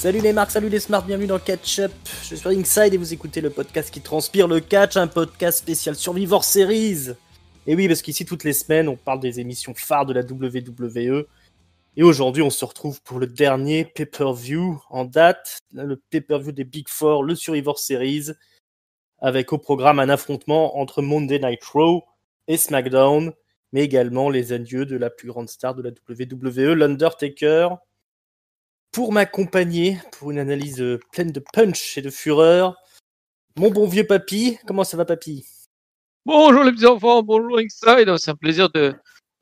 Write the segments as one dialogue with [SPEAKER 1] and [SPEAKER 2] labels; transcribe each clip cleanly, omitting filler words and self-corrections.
[SPEAKER 1] Salut les marques, salut les smarts, bienvenue dans Catch Up. Je suis Ringside et vous écoutez le podcast qui transpire le catch, un podcast spécial Survivor Series. Et oui, parce qu'ici toutes les semaines, on parle des émissions phares de la WWE. Et aujourd'hui, on se retrouve pour le dernier pay-per-view en date, le pay-per-view des Big Four, le Survivor Series, avec au programme un affrontement entre Monday Night Raw et SmackDown, mais également les adieux de la plus grande star de la WWE, l'Undertaker. Pour m'accompagner, pour une analyse pleine de punch et de fureur, mon bon vieux papy. Comment ça va, papy ?
[SPEAKER 2] Bonjour les petits enfants, bonjour Ringside. C'est un plaisir de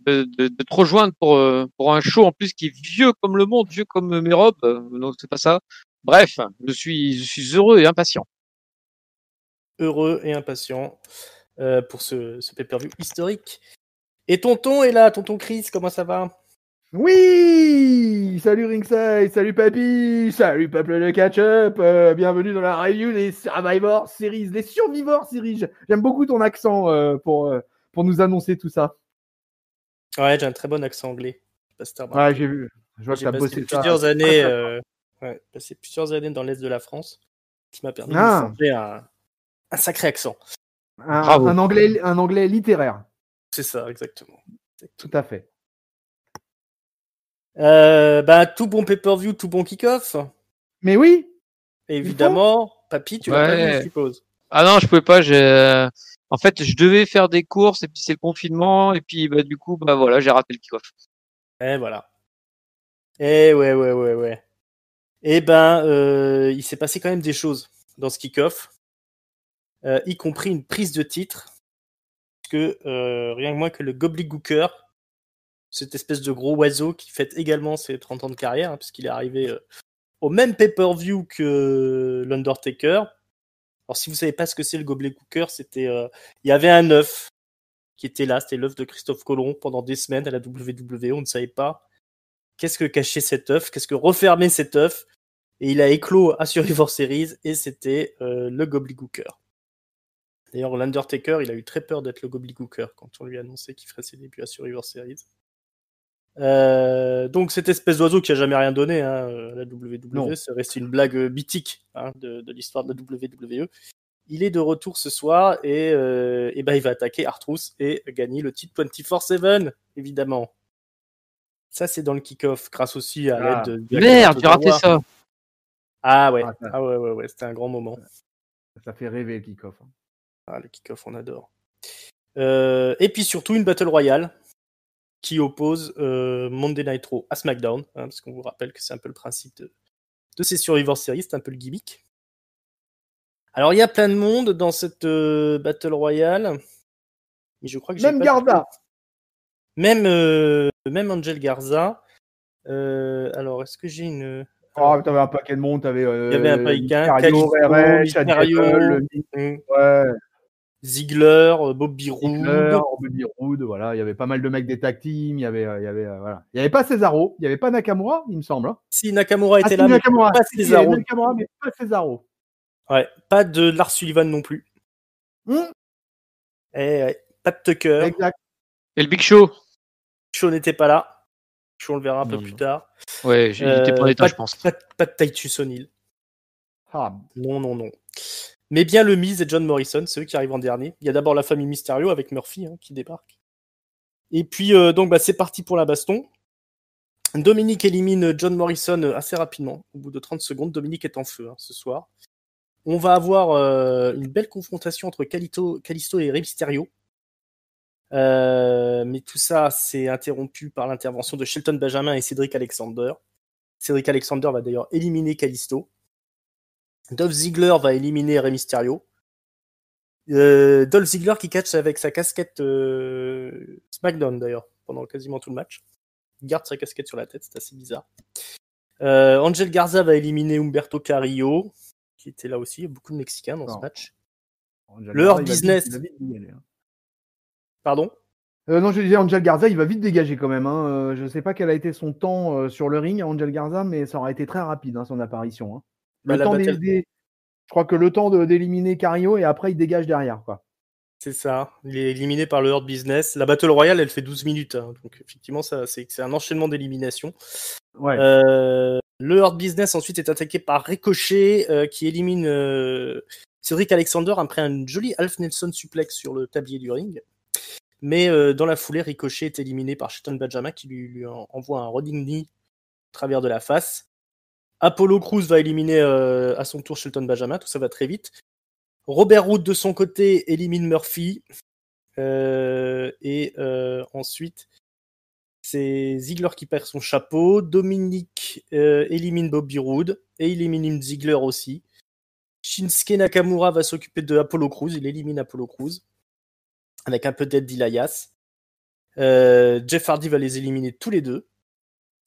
[SPEAKER 2] te rejoindre pour un show en plus qui est vieux comme le monde, vieux comme mes robes. Donc c'est pas ça. Bref, je suis heureux et impatient.
[SPEAKER 1] Heureux et impatient pour ce pay-per-view historique. Et tonton est là, tonton Chris, comment ça va ?
[SPEAKER 3] Oui, salut Ringside, salut Papy, salut peuple de catch-up, bienvenue dans la review des Survivor Series, les Survivor Series. J'aime beaucoup ton accent pour nous annoncer tout ça.
[SPEAKER 1] Ouais, j'ai un très bon accent anglais.
[SPEAKER 3] Ouais, j'ai vu. Je vois que t'as bossé
[SPEAKER 1] plusieurs années, passé plusieurs années dans l'est de la France, qui m'a permis de me forger un sacré accent.
[SPEAKER 3] Un anglais littéraire.
[SPEAKER 1] C'est ça, exactement.
[SPEAKER 3] Tout à fait.
[SPEAKER 1] Tout bon pay-per-view, tout bon kick-off.
[SPEAKER 3] Mais oui.
[SPEAKER 1] Évidemment, papy, tu l'as pas vu, je suppose.
[SPEAKER 2] Ah non, je pouvais pas. En fait, je devais faire des courses et puis c'est le confinement et puis du coup, voilà, j'ai raté le kick-off.
[SPEAKER 1] Et voilà. Et ouais. Et il s'est passé quand même des choses dans ce kick-off, y compris une prise de titre, parce que rien que moins que le Gobbledygooker, cette espèce de gros oiseau qui fête également ses 30 ans de carrière, puisqu'il est arrivé au même pay-per-view que l'Undertaker. Alors si vous savez pas ce que c'est le Gobbledygooker, c'était il y avait un œuf qui était là, c'était l'œuf de Christophe Colomb pendant des semaines à la WWE, on ne savait pas qu'est-ce que cachait cet œuf, qu'est-ce que refermait cet œuf, et il a éclos à Survivor Series, et c'était le Gobbledygooker. D'ailleurs, l'Undertaker, il a eu très peur d'être le Gobbledygooker quand on lui a annoncé qu'il ferait ses débuts à Survivor Series. Donc cette espèce d'oiseau qui a jamais rien donné à la WWE, ça reste une blague mythique de l'histoire de la WWE. Il est de retour ce soir et il va attaquer R-Truth et gagner le titre 24/7, évidemment. Ça, c'est dans le kick-off, grâce aussi à l'aide de...
[SPEAKER 2] Merde, j'ai raté ça.
[SPEAKER 1] Ah ouais, c'était un grand moment.
[SPEAKER 3] Ça fait rêver le kick-off.
[SPEAKER 1] Ah, le kick-off, on adore. Et puis surtout, une Battle Royale qui oppose Monday Night Raw à SmackDown, parce qu'on vous rappelle que c'est un peu le principe de ces Survivor Series, c'est un peu le gimmick. Alors, il y a plein de monde dans cette Battle Royale, mais je crois que
[SPEAKER 3] même Garza.
[SPEAKER 1] Même Angel Garza. Alors, est-ce que j'ai une...
[SPEAKER 3] t'avais un paquet de monde, t'avais...
[SPEAKER 1] il y avait un paquet,
[SPEAKER 3] Mysterio,
[SPEAKER 1] Ziggler, Bobby Roode,
[SPEAKER 3] voilà, il y avait pas mal de mecs des tag teams, il y avait pas Cesaro, il y avait pas Nakamura, il me semble.
[SPEAKER 1] Si Nakamura était là,
[SPEAKER 3] mais Nakamura,
[SPEAKER 1] pas Cesaro.
[SPEAKER 3] Nakamura, mais pas Cesaro.
[SPEAKER 1] Ouais, pas de Lars Sullivan non plus. Pas de Tucker.
[SPEAKER 3] Exact.
[SPEAKER 2] Et le Big Show.
[SPEAKER 1] Show n'était pas là. Show, on le verra un peu plus tard.
[SPEAKER 2] Ouais, il était pas en état, je pense.
[SPEAKER 1] Pas de Titus O'Neil.
[SPEAKER 3] Ah.
[SPEAKER 1] Non. Mais bien le Miz et John Morrison, c'est eux qui arrivent en dernier. Il y a d'abord la famille Mysterio avec Murphy qui débarque. Et puis, c'est parti pour la baston. Dominique élimine John Morrison assez rapidement. Au bout de 30 secondes, Dominique est en feu ce soir. On va avoir une belle confrontation entre Kalisto et Rey Mysterio. Mais tout ça, c'est interrompu par l'intervention de Shelton Benjamin et Cedric Alexander. Cedric Alexander va d'ailleurs éliminer Kalisto. Dolph Ziggler va éliminer Rey Mysterio. Dolph Ziggler qui catch avec sa casquette SmackDown d'ailleurs, pendant quasiment tout le match. Il garde sa casquette sur la tête, c'est assez bizarre. Angel Garza va éliminer Humberto Carrillo, qui était là aussi. Il y a beaucoup de Mexicains dans ce match. Le Hurt Business. Pardon ?
[SPEAKER 3] Non, je disais, Angel Garza, il va vite dégager quand même. Je ne sais pas quel a été son temps sur le ring, Angel Garza, mais ça aura été très rapide, son apparition. Je crois que le temps d'éliminer Carrillo et après, il dégage derrière, quoi.
[SPEAKER 1] C'est ça. Il est éliminé par le Hurt Business. La Battle Royale, elle fait 12 minutes. Donc, effectivement, c'est un enchaînement d'élimination.
[SPEAKER 3] Ouais.
[SPEAKER 1] Le Hurt Business ensuite est attaqué par Ricochet qui élimine Cedric Alexander après un joli Half Nelson suplex sur le tablier du ring. Mais dans la foulée, Ricochet est éliminé par Shelton Benjamin qui lui envoie un running knee au travers de la face. Apollo Crews va éliminer à son tour Shelton Benjamin, tout ça va très vite. Robert Roode de son côté élimine Murphy. Ensuite, c'est Ziggler qui perd son chapeau. Dominic élimine Bobby Roode et il élimine Ziggler aussi. Shinsuke Nakamura va s'occuper de Apollo Crews. Il élimine Apollo Crews avec un peu d'aide d'Ilias. Jeff Hardy va les éliminer tous les deux.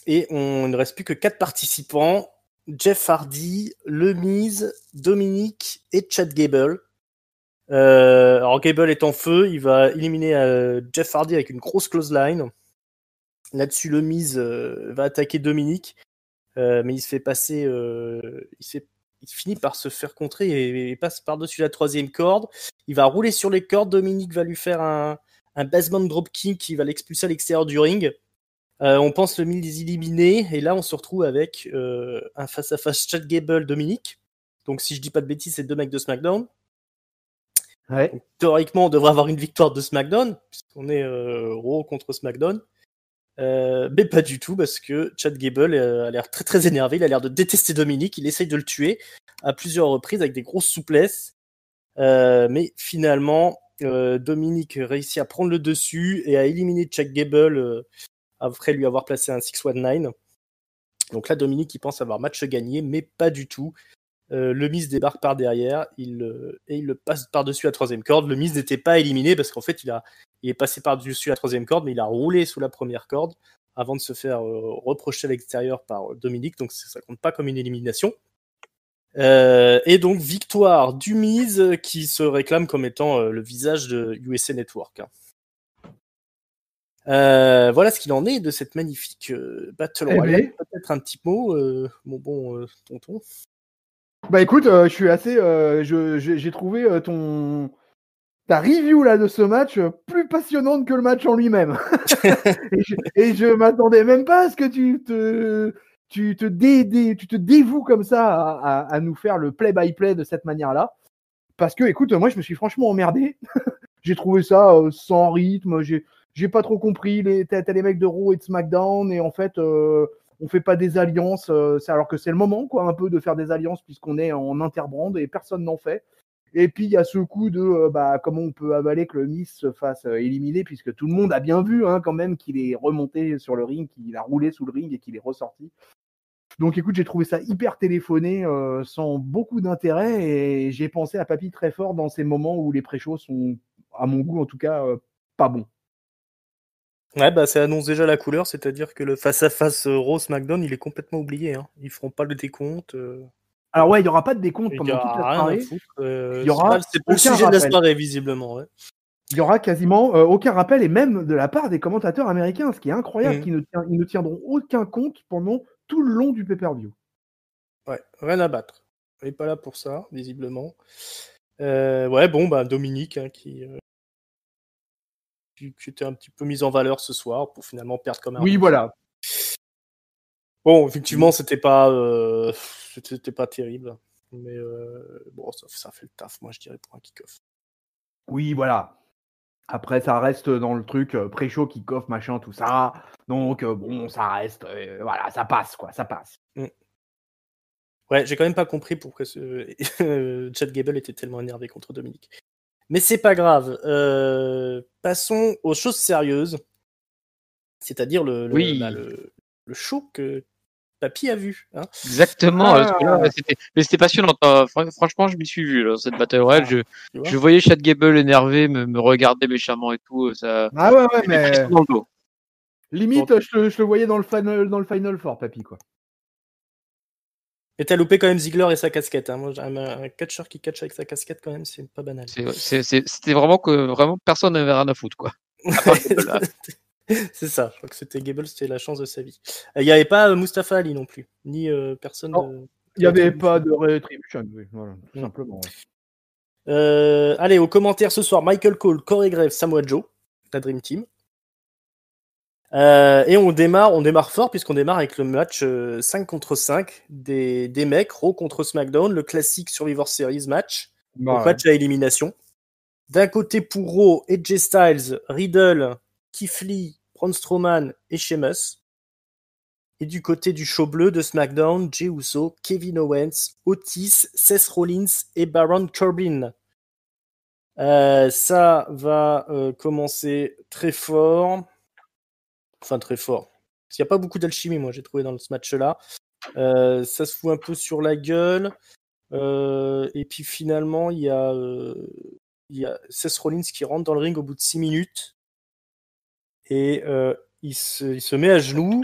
[SPEAKER 1] Et on ne reste plus que 4 participants. Jeff Hardy, Le Miz, Dominic et Chad Gable. Alors Gable est en feu, il va éliminer Jeff Hardy avec une grosse clothesline. Là-dessus, Le Miz va attaquer Dominic, mais il se fait passer. Il finit par se faire contrer et passe par-dessus la 3e corde. Il va rouler sur les cordes. Dominic va lui faire un basement dropkick qui va l'expulser à l'extérieur du ring. On pense Le Miz éliminé, et là on se retrouve avec un face-à-face Chad Gable-Dominic. Donc si je dis pas de bêtises, c'est 2 mecs de SmackDown.
[SPEAKER 3] Ouais.
[SPEAKER 1] Donc, théoriquement, on devrait avoir une victoire de SmackDown, puisqu'on est Raw contre SmackDown. Mais pas du tout, parce que Chad Gable a l'air très très énervé. Il a l'air de détester Dominic. Il essaye de le tuer à plusieurs reprises avec des grosses souplesses. Mais finalement, Dominic réussit à prendre le dessus et à éliminer Chad Gable après lui avoir placé un 619. Donc là, Dominic, il pense avoir match gagné, mais pas du tout. Le Miz débarque par derrière et il le passe par-dessus la 3e corde. Le Miz n'était pas éliminé parce qu'en fait, il est passé par-dessus la 3e corde, mais il a roulé sous la 1re corde avant de se faire reprocher à l'extérieur par Dominic. Donc ça compte pas comme une élimination. Et donc, victoire du Miz qui se réclame comme étant le visage de USA Network. Voilà ce qu'il en est de cette magnifique Battle Royale. Peut-être un petit mot, mon bon tonton.
[SPEAKER 3] Bah écoute, je suis assez. J'ai trouvé ta review là de ce match plus passionnante que le match en lui-même. et je m'attendais même pas à ce que tu te dévoues comme ça à nous faire le play-by-play de cette manière-là. Parce que, écoute, moi je me suis franchement emmerdé. J'ai trouvé ça sans rythme. J'ai pas trop compris. T'as les mecs de Raw et de SmackDown, et en fait, on fait pas des alliances, alors que c'est le moment, quoi, un peu de faire des alliances puisqu'on est en interbrand et personne n'en fait. Et puis il y a ce coup de comment on peut avaler que le Miz se fasse éliminer, puisque tout le monde a bien vu quand même qu'il est remonté sur le ring, qu'il a roulé sous le ring et qu'il est ressorti. Donc écoute, j'ai trouvé ça hyper téléphoné, sans beaucoup d'intérêt, et j'ai pensé à Papy très fort dans ces moments où les pré-shows sont, à mon goût en tout cas, pas bons.
[SPEAKER 1] Ouais, bah ça annonce déjà la couleur, c'est-à-dire que le face-à-face Raw SmackDown, il est complètement oublié. Ils feront pas le décompte.
[SPEAKER 3] Alors ouais, il n'y aura pas de décompte pendant toute la soirée.
[SPEAKER 1] Il y aura c'est pas le sujet de la soirée, visiblement. Ouais.
[SPEAKER 3] Il y aura quasiment aucun rappel, et même de la part des commentateurs américains, ce qui est incroyable, ils ne tiendront aucun compte pendant tout le long du pay-per-view.
[SPEAKER 1] Ouais, rien à battre. On n'est pas là pour ça, visiblement. Ouais, bon, bah Dominique, qui était un petit peu mis en valeur ce soir pour finalement perdre comme un.
[SPEAKER 3] Oui, voilà.
[SPEAKER 1] Bon, effectivement, c'était pas terrible, mais bon, ça fait le taf, moi je dirais, pour un kick-off.
[SPEAKER 3] Oui, voilà. Après, ça reste dans le truc pré-show, kick-off, machin, tout ça. Donc, bon, ça reste, voilà, ça passe, quoi, ça passe.
[SPEAKER 1] Ouais, j'ai quand même pas compris pourquoi Chad Gable était tellement énervé contre Dominic. Mais c'est pas grave. Passons aux choses sérieuses. C'est-à-dire le show que Papy a vu.
[SPEAKER 2] Exactement. C'était passionnant. Franchement, je m'y suis vu dans cette Battle Royale. Je voyais Chad Gable énervé, me regarder méchamment et tout. Ça...
[SPEAKER 3] Ah ouais, mais...
[SPEAKER 2] Dans le dos.
[SPEAKER 3] Limite, je le voyais dans le Final Four, Papy, quoi.
[SPEAKER 1] Et t'as loupé quand même Ziggler et sa casquette. Moi, un catcheur qui catch avec sa casquette, quand même, c'est pas banal.
[SPEAKER 2] C'était vraiment personne n'avait rien à foutre, quoi.
[SPEAKER 1] C'est ça, je crois que c'était Gable, c'était la chance de sa vie. Il n'y avait pas Mustafa Ali non plus, ni personne de...
[SPEAKER 3] Il n'y avait pas de Retribution, oui, voilà, tout simplement.
[SPEAKER 1] Ouais. Allez, aux commentaires ce soir, Michael Cole, Corey Graves, Samoa Joe, la Dream Team. Et on démarre fort puisqu'on démarre avec le match 5 contre 5 des mecs, Raw contre SmackDown, le classique Survivor Series match, donc match à élimination. D'un côté pour Raw, AJ Styles, Riddle, Keith Lee, Braun Strowman et Sheamus. Et du côté du show bleu de SmackDown, Jey Uso, Kevin Owens, Otis, Seth Rollins et Baron Corbin. Ça va commencer très fort. Enfin, très fort. Parce qu'il n'y a pas beaucoup d'alchimie, moi, j'ai trouvé dans ce match-là. Ça se fout un peu sur la gueule. Et puis finalement, il y a Seth Rollins qui rentre dans le ring au bout de 6 minutes. Et il se met à genoux.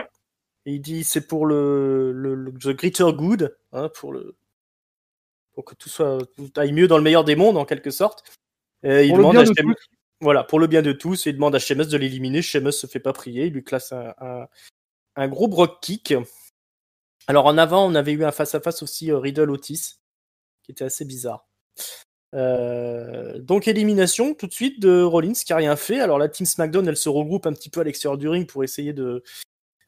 [SPEAKER 1] Et il dit c'est pour le The Greater Good, hein, pour que tout aille mieux dans le meilleur des mondes, en quelque sorte. Et il demande voilà, pour le bien de tous, et il demande à Sheamus de l'éliminer. Sheamus se fait pas prier, il lui classe un gros Brock kick. Alors en avant, on avait eu un face-à-face aussi Riddle-Otis, qui était assez bizarre. Donc élimination tout de suite de Rollins, qui a rien fait. Alors la team SmackDown, elle se regroupe un petit peu à l'extérieur du ring pour essayer de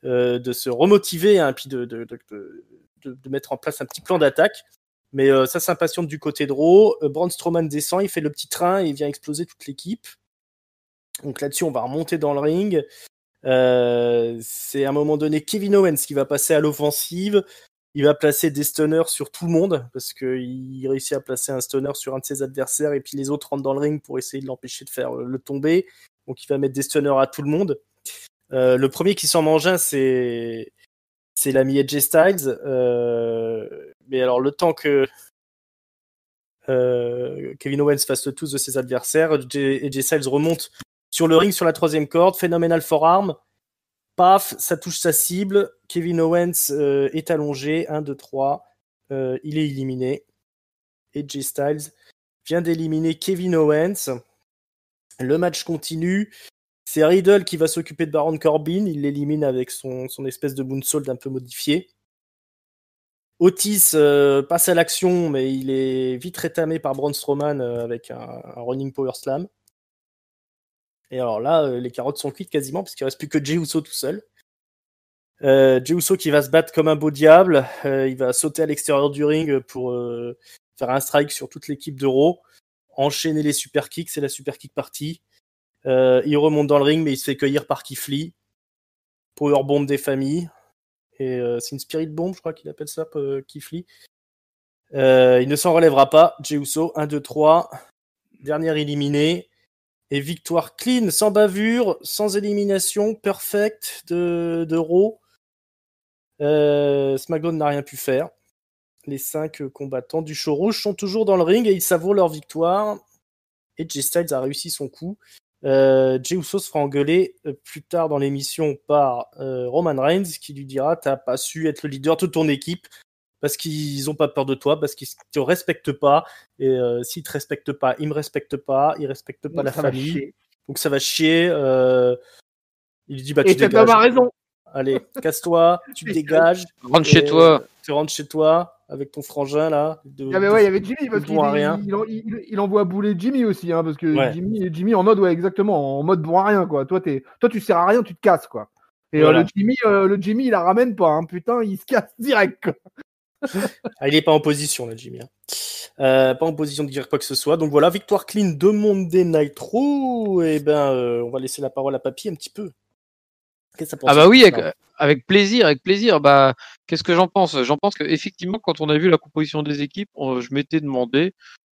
[SPEAKER 1] se remotiver, hein, puis de mettre en place un petit plan d'attaque. Mais ça s'impatiente du côté de Raw. Braun Strowman descend, il fait le petit train et il vient exploser toute l'équipe. Donc là-dessus, on va remonter dans le ring. C'est à un moment donné Kevin Owens qui va passer à l'offensive. Il va placer des stunners sur tout le monde parce qu'il réussit à placer un stunner sur un de ses adversaires et puis les autres rentrent dans le ring pour essayer de l'empêcher de faire le tomber. Donc il va mettre des stunners à tout le monde. Le premier qui s'en mange un, c'est l'ami AJ Styles. Mais alors, le temps que Kevin Owens fasse le tous de ses adversaires, AJ Styles remonte sur le ring sur la troisième corde, phénoménal forearm. Paf, ça touche sa cible. Kevin Owens est allongé. 1, 2, 3. Il est éliminé. AJ Styles vient d'éliminer Kevin Owens. Le match continue. C'est Riddle qui va s'occuper de Baron Corbin. Il l'élimine avec son espèce de moonsault un peu modifié. Otis passe à l'action, mais il est vite rétamé par Braun Strowman avec un running power slam. Et alors là, les carottes sont cuites quasiment, parce qu'il ne reste plus que Jey Uso tout seul. Jey Uso qui va se battre comme un beau diable. Il va sauter à l'extérieur du ring pour faire un strike sur toute l'équipe de Raw. Enchaîner les super kicks, c'est la super kick party. Il remonte dans le ring, mais il se fait cueillir par Keith Lee. Powerbomb des familles. Et c'est une spirit bomb, je crois qu'il appelle ça, Keith Lee. Il ne s'en relèvera pas. Jey Uso, 1, 2, 3. Dernière éliminée. Et victoire clean, sans bavure, sans élimination, perfect de Raw. SmackDown n'a rien pu faire. Les 5 combattants du show rouge sont toujours dans le ring et ils savourent leur victoire. Et AJ Styles a réussi son coup. Jey Uso se fera engueuler plus tard dans l'émission par Roman Reigns qui lui dira t'as pas su être le leader de ton équipe parce qu'ils ont pas peur de toi, parce qu'ils te respectent pas et s'ils te respectent pas, ils me respectent pas, ils respectent pas la famille, donc ça va chier. Il lui dit bah tu dégages. Et cet homme a raison. Allez, casse-toi, tu te dégages.
[SPEAKER 2] Rentre chez toi.
[SPEAKER 1] Tu rentres chez toi avec ton frangin là.
[SPEAKER 3] Il y avait Jimmy parce qu'il envoie bouler Jimmy aussi, hein, parce que ouais. Jimmy en mode exactement, en mode bon à rien quoi. Toi tu sers à rien, tu te casses quoi. Et voilà. le Jimmy il la ramène pas, hein, putain, il se casse direct quoi.
[SPEAKER 1] Il est pas en position là, Jimmy. Pas en position de dire quoi que ce soit. Donc voilà, victoire clean de Monday Night Raw. Et on va laisser la parole à Papy un petit peu.
[SPEAKER 2] Ah bah oui, avec plaisir. Bah, qu'est-ce que j'en pense ? J'en pense qu'effectivement, quand on a vu la composition des équipes, je m'étais demandé,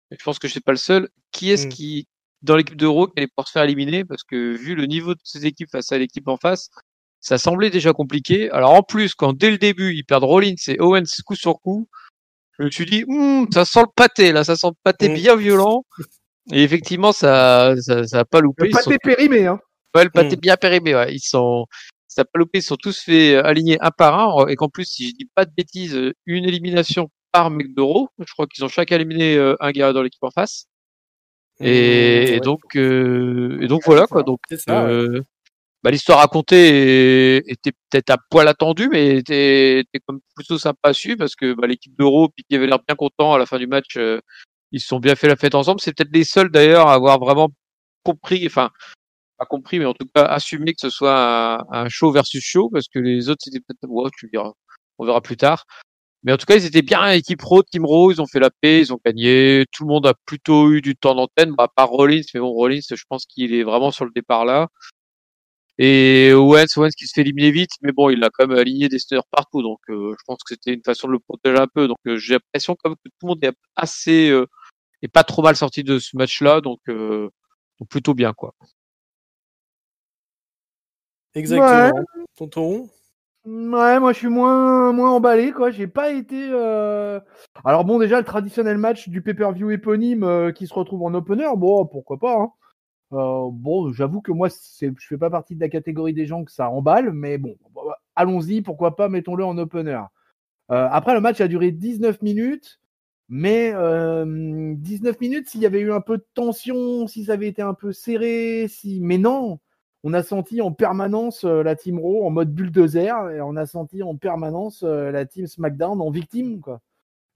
[SPEAKER 2] et je pense que je suis pas le seul, qui est-ce qui, dans l'équipe de Raw, qui allait pouvoir se faire éliminer, parce que vu le niveau de ces équipes face à l'équipe en face, ça semblait déjà compliqué. Alors en plus, quand dès le début, ils perdent Rollins et Owens coup sur coup, je me suis dit, ça sent le pâté, là, ça sent le pâté bien violent. Et effectivement, ça a pas loupé.
[SPEAKER 3] Le pâté périmé, hein.
[SPEAKER 2] Ouais, le pâté bien périmé, ouais. Ça a pas loupé, ils sont tous fait aligner un par un, et qu'en plus, si je dis pas de bêtises, une élimination par mec d'Euro. Je crois qu'ils ont chacun éliminé un gars dans l'équipe en face. Et donc voilà, quoi. Donc, l'histoire racontée était peut-être à poil attendu, mais était comme plutôt sympa à suivre parce que l'équipe d'Euro, puis qui avait l'air bien content à la fin du match, ils se sont bien fait la fête ensemble. C'est peut-être les seuls d'ailleurs à avoir vraiment compris, enfin, pas compris, mais en tout cas assumé que ce soit un show versus show, parce que les autres c'était peut-être, tu verras, on verra plus tard. Mais en tout cas, ils étaient bien équipe Raw, Team Raw, ils ont fait la paix, ils ont gagné. Tout le monde a plutôt eu du temps d'antenne, à part Rollins, mais bon, Rollins, je pense qu'il est vraiment sur le départ là. Et Owens qui se fait éliminer vite, mais bon, il a quand même aligné des stunners partout, donc je pense que c'était une façon de le protéger un peu. Donc j'ai l'impression comme que tout le monde est assez est pas trop mal sorti de ce match-là, donc plutôt bien quoi.
[SPEAKER 1] Exactement. Ouais. Tonton.
[SPEAKER 3] Ouais, moi je suis moins emballé quoi. J'ai pas été. Alors bon, déjà le traditionnel match du pay-per-view éponyme qui se retrouve en opener, bon pourquoi pas. Hein. Bon, j'avoue que moi je fais pas partie de la catégorie des gens que ça emballe, mais bon, allons-y, pourquoi pas, mettons-le en opener. Après le match a duré 19 minutes, mais 19 minutes s'il y avait eu un peu de tension, si ça avait été un peu serré, mais non. On a senti en permanence la Team Raw en mode bulldozer et on a senti en permanence la Team SmackDown en victime, quoi.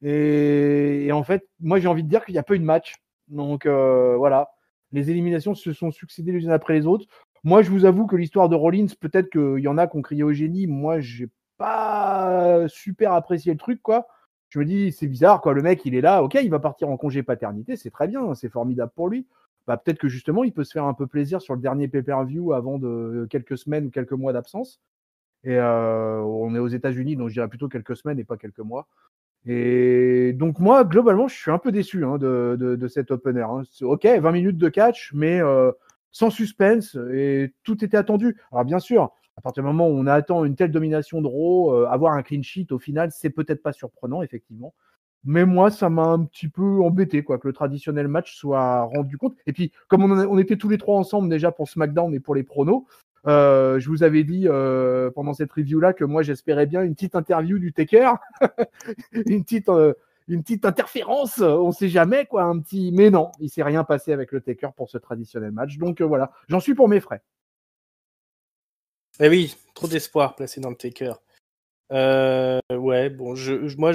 [SPEAKER 3] Et en fait, moi j'ai envie de dire qu'il n'y a pas eu de match. Donc voilà, les éliminations se sont succédées les unes après les autres. Moi je vous avoue que l'histoire de Rollins, peut-être qu'il y en a qui ont crié au génie. Moi j'ai pas super apprécié le truc, quoi. Je me dis c'est bizarre, quoi. Le mec il est là, ok, il va partir en congé paternité, c'est très bien, c'est formidable pour lui. Bah, peut-être que justement, il peut se faire un peu plaisir sur le dernier pay-per-view avant de quelques semaines ou quelques mois d'absence. Et on est aux États-Unis, donc je dirais plutôt quelques semaines et pas quelques mois. Et donc moi, globalement, je suis un peu déçu de cet opener. Hein. Ok, 20 minutes de catch, mais sans suspense et tout était attendu. Alors bien sûr, à partir du moment où on attend une telle domination de Raw, avoir un clean sheet au final, c'est peut-être pas surprenant, effectivement. Mais moi, ça m'a un petit peu embêté, quoi, que le traditionnel match soit rendu compte. Et puis, comme on était tous les trois ensemble déjà pour SmackDown et pour les pronos, je vous avais dit pendant cette review-là que moi, j'espérais bien une petite interview du Taker, une petite interférence, on sait jamais, quoi, un petit. Mais non, il s'est rien passé avec le Taker pour ce traditionnel match. Donc voilà, j'en suis pour mes frais.
[SPEAKER 1] Eh oui, trop d'espoir placé dans le Taker. Ouais, bon, moi,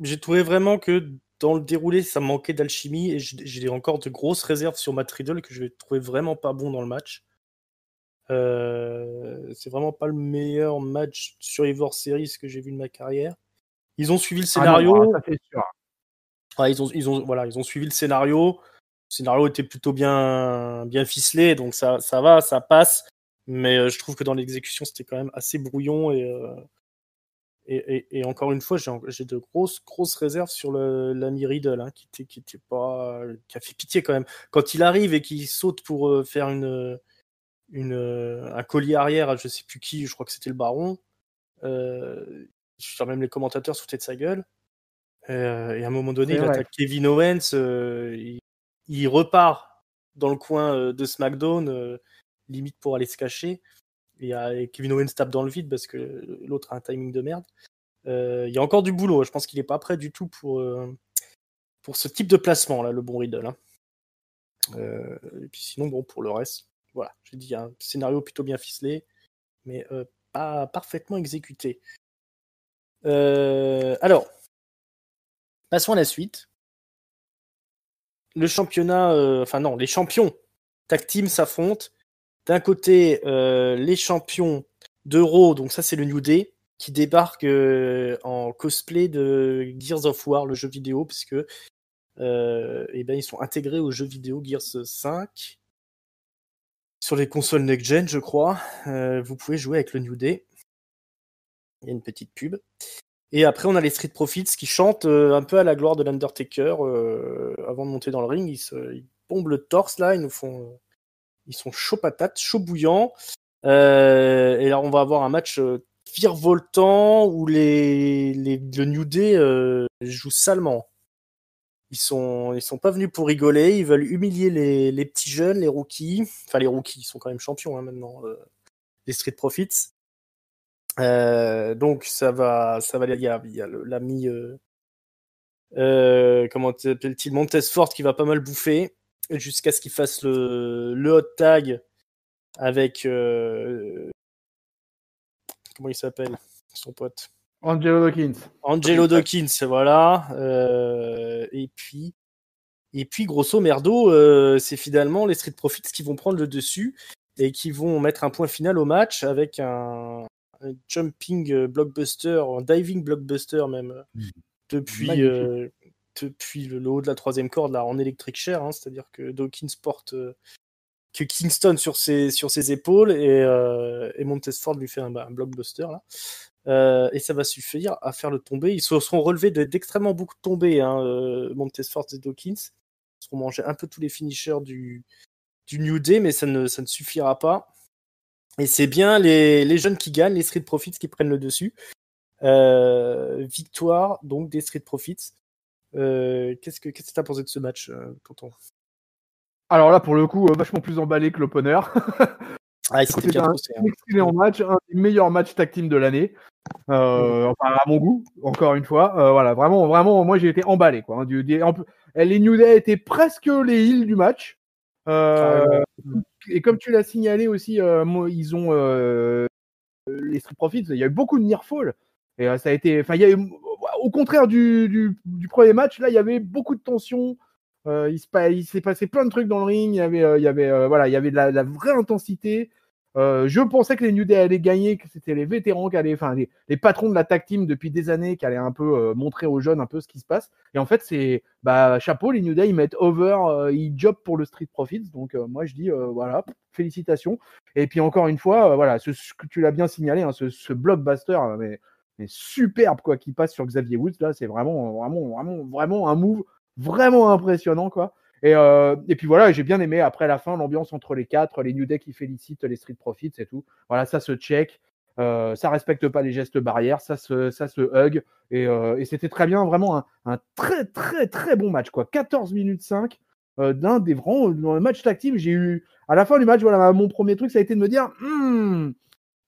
[SPEAKER 1] j'ai trouvé vraiment que dans le déroulé, ça manquait d'alchimie et j'ai encore de grosses réserves sur Matt Riddle que je vais trouver vraiment pas bon dans le match. C'est vraiment pas le meilleur match Survivor Series que j'ai vu de ma carrière. Ils ont suivi le scénario.
[SPEAKER 3] Ah non, ça c'est sûr.
[SPEAKER 1] Ouais, ils ont suivi le scénario. Le scénario était plutôt bien ficelé, donc ça va, ça passe. Mais je trouve que dans l'exécution, c'était quand même assez brouillon et encore une fois, j'ai de grosses réserves sur l'ami Riddle, hein, qui a fait pitié quand même. Quand il arrive et qu'il saute pour faire un collier arrière à je sais plus qui, je crois que c'était le Baron. Même les commentateurs se foutaient de sa gueule. Et à un moment donné, il attaque Kevin Owens, il repart dans le coin de SmackDown, limite pour aller se cacher. Et Kevin Owens tape dans le vide parce que l'autre a un timing de merde. Il y a encore du boulot. Je pense qu'il n'est pas prêt du tout pour ce type de placement, là, le bon Riddle. Hein. Et puis sinon, bon, pour le reste, voilà, j'ai dit un scénario plutôt bien ficelé, mais pas parfaitement exécuté. Alors, passons à la suite. Le championnat, les champions tag team s'affrontent. D'un côté, les champions d'Euro, donc ça c'est le New Day, qui débarque en cosplay de Gears of War, le jeu vidéo, puisque ils sont intégrés au jeu vidéo Gears 5 sur les consoles next-gen, je crois. Vous pouvez jouer avec le New Day. Il y a une petite pub. Et après, on a les Street Profits qui chantent un peu à la gloire de l'Undertaker avant de monter dans le ring. Ils bombent le torse là, ils sont chauds patates, chauds bouillants. Et là, on va avoir un match virevoltant où le New Day joue salement. Ils sont pas venus pour rigoler, ils veulent humilier les petits jeunes, les rookies. Enfin, les rookies, ils sont quand même champions hein, maintenant, les Street Profits. Donc ça va, il y a l'ami comment t'appelle-t-il, Montez-Ford qui va pas mal bouffer jusqu'à ce qu'il fasse le hot tag avec comment il s'appelle son pote
[SPEAKER 3] Angelo
[SPEAKER 1] Dawkins, voilà. Et puis grosso merdo, c'est finalement les Street Profits qui vont prendre le dessus et qui vont mettre un point final au match avec un jumping blockbuster, un diving blockbuster même, depuis le haut de la troisième corde là, en electric chair, hein, c'est-à-dire que Dawkins porte que Kingston sur ses épaules et Montesford lui fait un blockbuster là. Et ça va suffire à faire le tomber. Ils se seront relevés d'extrêmement beaucoup de tombées, hein, Montesford et Dawkins. Ils seront mangés un peu tous les finishers du New Day, mais ça ne suffira pas. Et c'est bien les jeunes qui gagnent, les Street Profits qui prennent le dessus. Victoire donc des Street Profits. Qu'est-ce que tu as pensé de ce match, Tonton?
[SPEAKER 3] Alors là, pour le coup, vachement plus emballé que l'opener.
[SPEAKER 1] C'était
[SPEAKER 3] un excellent match, un des meilleurs matchs tag team de l'année. Enfin, à mon goût, encore une fois. Voilà, vraiment, moi j'ai été emballé, quoi. Les New Day étaient presque les heels du match. Et comme tu l'as signalé aussi, ils ont les Street Profits, il y a eu beaucoup de near fall. Et ça a été, enfin, au contraire du premier match, là, il y avait beaucoup de tension. Il s'est passé plein de trucs dans le ring. Il y avait de la vraie intensité. Je pensais que les New Day allaient gagner, que c'était les vétérans qui allaient, enfin les patrons de la tag team depuis des années qui allaient un peu montrer aux jeunes un peu ce qui se passe. Et en fait, c'est chapeau, les New Day ils mettent over, ils job pour le Street Profits. Donc moi je dis voilà, félicitations. Et puis encore une fois, voilà, ce que tu l'as bien signalé, hein, ce blockbuster, mais superbe quoi, qui passe sur Xavier Woods là, c'est vraiment un move vraiment impressionnant quoi. Et puis voilà, j'ai bien aimé après la fin l'ambiance entre les quatre, les New Day qui félicitent les Street Profits et tout. Voilà, ça se check, ça respecte pas les gestes barrières, ça se hug et c'était très bien, vraiment un très très très bon match quoi. 14 minutes 5 d'un des grands dans le match tag team, j'ai eu à la fin du match, voilà, mon premier truc ça a été de me dire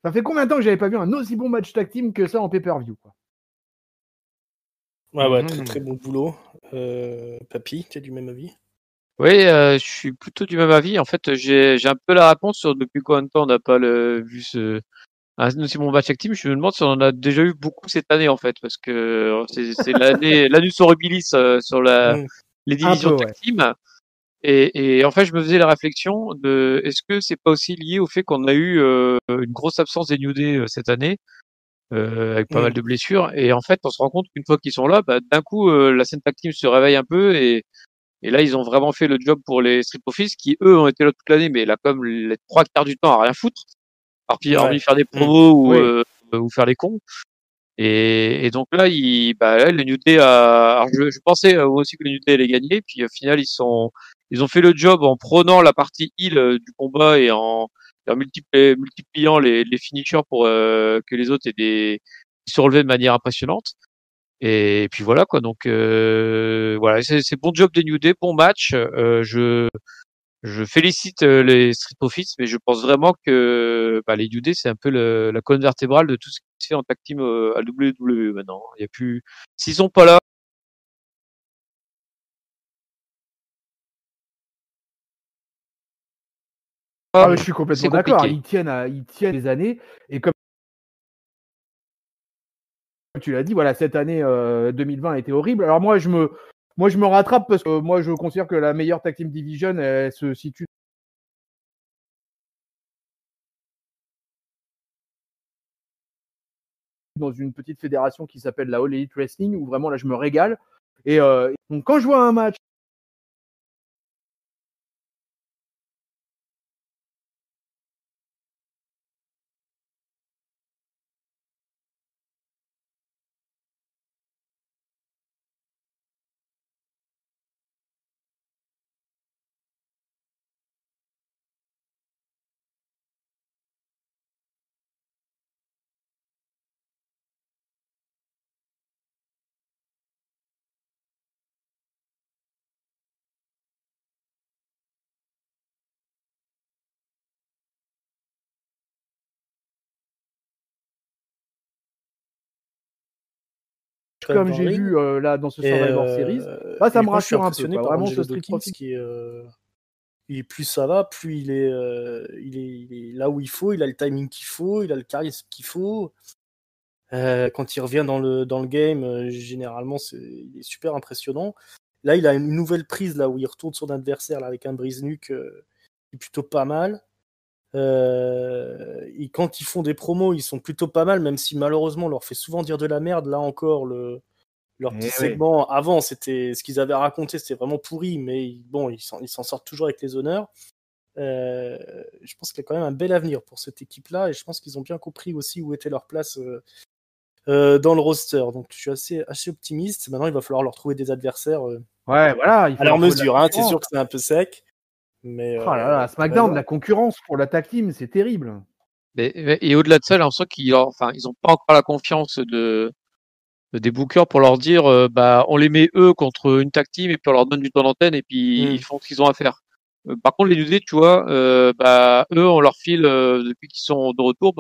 [SPEAKER 3] ça fait combien de temps que j'avais pas vu un aussi bon match tag team que ça en pay-per-view quoi.
[SPEAKER 1] Ouais, très très bon boulot. Papy, tu as du même avis?
[SPEAKER 2] Oui, je suis plutôt du même avis. En fait, j'ai un peu la réponse sur depuis combien de temps on n'a pas vu un aussi bon match actif. Je me demande si on en a déjà eu beaucoup cette année en fait, parce que c'est l'année l'annus horribilis sur les divisions tag team. Et en fait, je me faisais la réflexion de est-ce que c'est pas aussi lié au fait qu'on a eu une grosse absence des New Day cette année, avec pas mal de blessures. Et en fait, on se rend compte qu'une fois qu'ils sont là, d'un coup, la scène tag team se réveille un peu et là, ils ont vraiment fait le job pour les Street Profits qui, eux, ont été là toute l'année, mais là, comme les 3/4 du temps à rien foutre, hormis faire des promos ou faire les cons. Et donc là, les New Day, alors je pensais aussi que les New Day allaient gagner, puis au final, ils ont fait le job en prenant la partie heal du combat et en multipliant les finishers pour que les autres aient se relever de manière impressionnante. Et puis voilà quoi, donc voilà, c'est bon job des New Day, bon match. Je félicite les Street Profits, mais je pense vraiment que les New Day c'est un peu la colonne vertébrale de tout ce qui se fait en tag team à WWE maintenant. Il y a plus, s'ils sont pas là.
[SPEAKER 3] Je suis complètement d'accord. Ils tiennent des années et comme tu l'as dit, voilà, cette année 2020 a été horrible. Alors moi, je me rattrape parce que moi, je considère que la meilleure tag team division, elle se situe dans une petite fédération qui s'appelle la All Elite Wrestling, où vraiment là, je me régale. Et donc, quand je vois un match comme j'ai vu là dans ce Survivor Series, ça me rassure un peu. Vraiment, ce Street Profits
[SPEAKER 1] et plus ça va, plus il est là où il faut, il a le timing qu'il faut, il a le charisme qu'il faut. Quand il revient dans le game, généralement, il est super impressionnant. Là, il a une nouvelle prise là où il retourne son adversaire là, avec un brise-nuque qui est plutôt pas mal. Et quand ils font des promos, ils sont plutôt pas mal, même si malheureusement on leur fait souvent dire de la merde. Là encore, leur petit segment avant, c'était ce qu'ils avaient raconté, c'était vraiment pourri, mais bon, ils s'en sortent toujours avec les honneurs. Je pense qu'il y a quand même un bel avenir pour cette équipe-là, et je pense qu'ils ont bien compris aussi où était leur place dans le roster. Donc je suis assez optimiste. Maintenant, il va falloir leur trouver des adversaires
[SPEAKER 3] voilà,
[SPEAKER 1] à leur mesure. Hein. C'est sûr que c'est un peu sec. Mais,
[SPEAKER 3] SmackDown, la concurrence pour la tag team, c'est terrible.
[SPEAKER 2] Et au-delà de ça, j'ai l'impression qu'ils n'ont pas encore la confiance des bookers pour leur dire on les met eux contre une tag team et puis on leur donne du temps d'antenne et puis ils font ce qu'ils ont à faire. Par contre, les New Day, tu vois, eux, on leur file depuis qu'ils sont de retour,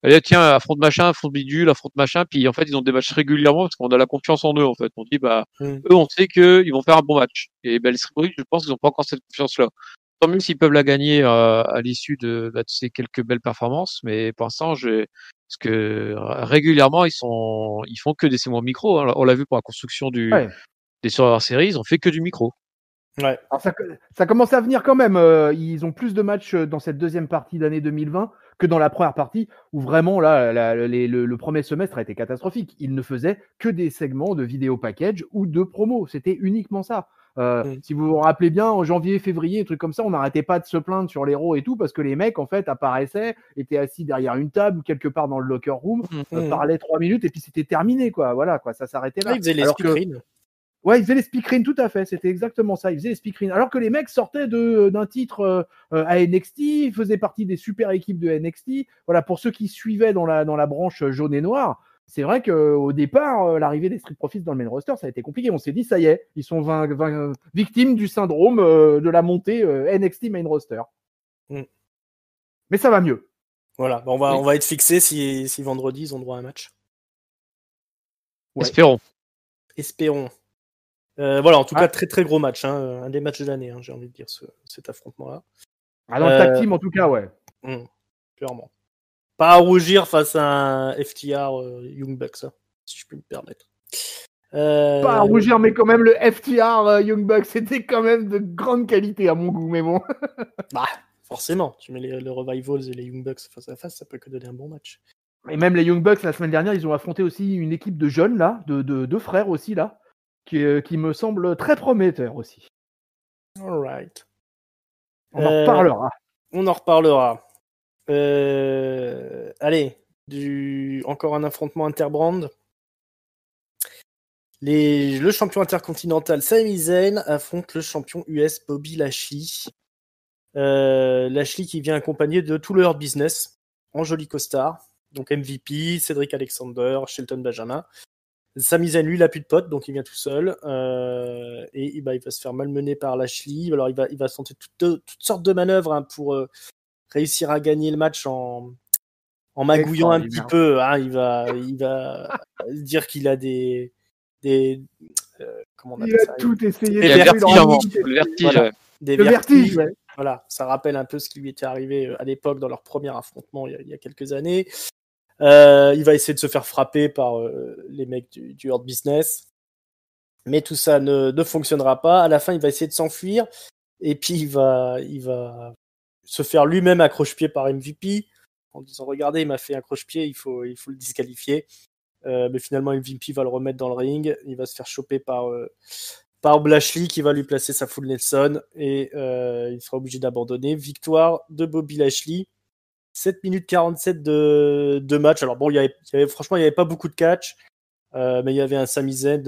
[SPEAKER 2] allez, tiens, affronte machin, affronte bidule, affronte machin, puis en fait, ils ont des matchs régulièrement parce qu'on a la confiance en eux, en fait. On dit, eux, on sait qu'ils vont faire un bon match. Et les Street Profits, je pense qu'ils n'ont pas encore cette confiance-là. Tant mieux s'ils peuvent la gagner à l'issue de ces quelques belles performances, mais pour l'instant, parce que régulièrement, ils font que des segments micro. Hein. On l'a vu pour la construction des Survivor Series, ils ont fait que du micro.
[SPEAKER 3] Ouais. Alors ça commence à venir quand même. Ils ont plus de matchs dans cette deuxième partie d'année 2020 que dans la première partie où vraiment là, le premier semestre a été catastrophique. Ils ne faisaient que des segments de vidéo package ou de promo. C'était uniquement ça. Si vous vous rappelez bien, en janvier, février, trucs comme ça, on n'arrêtait pas de se plaindre sur les Raw et tout parce que les mecs en fait apparaissaient, étaient assis derrière une table ou quelque part dans le locker room, parlaient 3 minutes et puis c'était terminé quoi. Voilà quoi, ça s'arrêtait là.
[SPEAKER 1] Ils faisaient les speakerines.
[SPEAKER 3] Ouais, ils faisaient les speakerines, tout à fait. C'était exactement ça. Ils faisaient les speakerines. Alors que les mecs sortaient d'un titre à NXT, ils faisaient partie des super équipes de NXT. Voilà, pour ceux qui suivaient dans la branche jaune et noire, c'est vrai qu'au départ, l'arrivée des Street Profits dans le main roster, ça a été compliqué. On s'est dit, ça y est, ils sont victimes du syndrome de la montée NXT main roster. Mais ça va mieux.
[SPEAKER 1] Voilà, on va être fixé si vendredi ils ont droit à un match.
[SPEAKER 2] Ouais.
[SPEAKER 1] Espérons. Voilà, en tout cas, très très gros match, hein, un des matchs de l'année, hein, j'ai envie de dire, cet affrontement-là.
[SPEAKER 3] Dans le tag team, en tout cas, ouais.
[SPEAKER 1] Clairement. Pas à rougir face à un FTR Young Bucks, hein, si je puis me permettre.
[SPEAKER 3] Pas à rougir, mais quand même, le FTR Young Bucks, c'était quand même de grande qualité à mon goût, mais bon.
[SPEAKER 1] Forcément, tu mets les Revivals et les Young Bucks face à face, ça peut que donner un bon match.
[SPEAKER 3] Et même les Young Bucks, la semaine dernière, ils ont affronté aussi une équipe de jeunes, là, de deux frères aussi, là. Qui me semble très prometteur aussi.
[SPEAKER 1] Alright.
[SPEAKER 3] On en reparlera.
[SPEAKER 1] On en reparlera. Allez, encore un affrontement interbrand. Le champion intercontinental Sami Zayn affronte le champion US Bobby Lashley. Lashley qui vient accompagné de tout le Hurt Business en joli costard. Donc MVP, Cedric Alexander, Shelton Benjamin. Sami Zayn, lui, il n'a plus de potes, donc il vient tout seul. Et il va se faire malmener par Lashley. Alors, il va tenter toutes sortes de manœuvres pour réussir à gagner le match en magouillant un petit peu. Hein, il va dire qu'il a des comment on appelle ça,
[SPEAKER 3] tout essayé.
[SPEAKER 2] Des vertiges.
[SPEAKER 1] Des vertiges. Ouais. Voilà, ça rappelle un peu ce qui lui était arrivé à l'époque dans leur premier affrontement il y a quelques années. Il va essayer de se faire frapper par les mecs du Hurt Business, mais tout ça ne fonctionnera pas. À la fin, il va essayer de s'enfuir et puis il va se faire lui-même accroche-pied par MVP en disant regardez, il m'a fait accroche-pied, il faut le disqualifier. Mais finalement, MVP va le remettre dans le ring. Il va se faire choper par Lashley qui va lui placer sa full Nelson et il sera obligé d'abandonner. Victoire de Bobby Lashley. 7 minutes 47 de match. Alors bon, franchement, il n'y avait pas beaucoup de catch, mais il y avait un Sami Zayn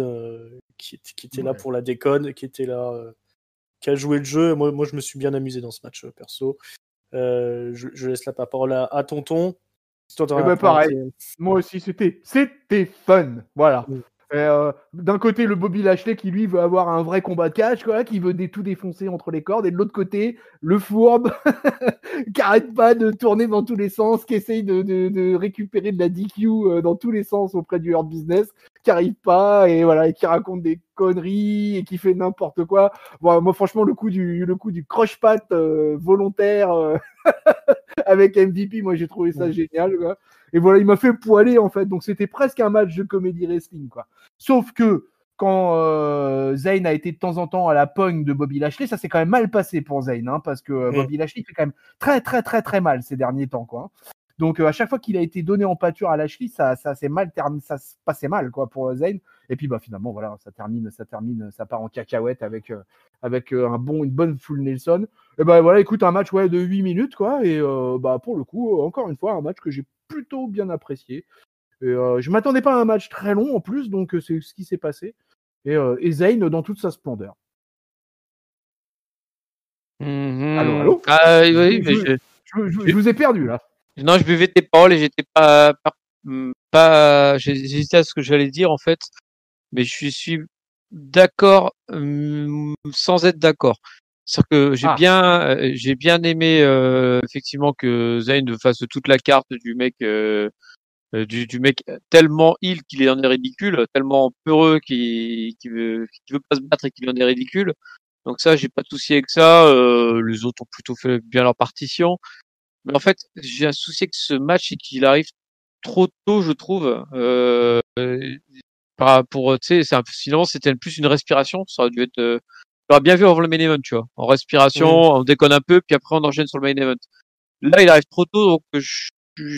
[SPEAKER 1] qui était là pour la déconne, qui était là, qui a joué le jeu. Moi, je me suis bien amusé dans ce match, perso. Je laisse la parole à Tonton.
[SPEAKER 3] Pareil. Moi aussi, c'était fun. Voilà. D'un côté, le Bobby Lashley qui lui veut avoir un vrai combat de catch, quoi, qui veut tout défoncer entre les cordes, et de l'autre côté, le fourbe qui arrête pas de tourner dans tous les sens, qui essaye de récupérer de la DQ dans tous les sens auprès du Hurt Business, qui arrive pas, et voilà, et qui raconte des conneries et qui fait n'importe quoi. Bon, moi, franchement, le coup du croche-patte volontaire avec MVP, moi j'ai trouvé ça génial, quoi. Et voilà, il m'a fait poiler en fait, donc c'était presque un match de comédie wrestling, quoi. Sauf que quand Zayn a été de temps en temps à la pogne de Bobby Lashley, ça s'est quand même mal passé pour Zayn, hein, parce que Bobby Lashley fait quand même très très très très mal ces derniers temps, quoi. Donc à chaque fois qu'il a été donné en pâture à Lashley, ça s'est mal ça se passait mal, quoi, pour Zayn. Et puis finalement voilà, ça part en cacahuète avec une bonne full Nelson. Et voilà, écoute, un match de 8 minutes, quoi. Et pour le coup, encore une fois, un match que j'ai plutôt bien apprécié. Et je m'attendais pas à un match très long en plus, donc c'est ce qui s'est passé. Et Zayn dans toute sa splendeur. Allô.
[SPEAKER 2] Ah oui, mais
[SPEAKER 3] je vous ai perdu là.
[SPEAKER 2] Non, je buvais tes paroles et j'étais pas j'hésitais à ce que j'allais dire en fait, mais je suis d'accord sans être d'accord. C'est-à-dire que j'ai bien aimé effectivement que Zayn fasse toute la carte du mec du mec tellement heel qu'il en est ridicule, tellement peureux qui veut pas se battre et qu'il en est ridicule. Donc ça, j'ai pas de souci avec ça. Les autres ont plutôt fait bien leur partition. Mais en fait, j'ai un souci avec ce match, c'est qu'il arrive trop tôt, je trouve. Tu sais, sinon c'était plus une respiration. Ça aurait dû être. J'aurais bien vu avant le main event, tu vois. En respiration, on déconne un peu, puis après on enchaîne sur le main event. Là, il arrive trop tôt, donc je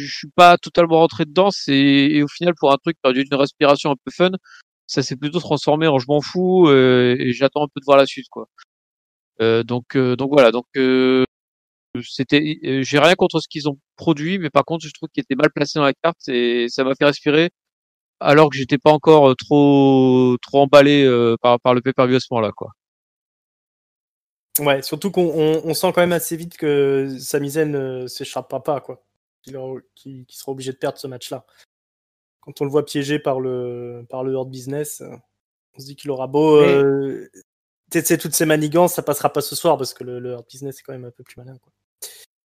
[SPEAKER 2] suis pas totalement rentré dedans. Et au final, pour un truc qui aurait dû être une respiration un peu fun, ça s'est plutôt transformé en je m'en fous et j'attends un peu de voir la suite, quoi. Donc voilà. Donc j'ai rien contre ce qu'ils ont produit, mais par contre, je trouve qu'il était mal placé dans la carte et ça m'a fait respirer, alors que j'étais pas encore trop emballé par le pay-per-view à ce moment-là, quoi.
[SPEAKER 1] Ouais, surtout qu'on sent quand même assez vite que Sami Zayn ne s'échappera pas, quoi. Qu'il sera obligé de perdre ce match-là. Quand on le voit piégé par le Hurt Business, on se dit qu'il aura beau tester toutes ces manigances, ça passera pas ce soir parce que le Hurt Business est quand même un peu plus malin, quoi.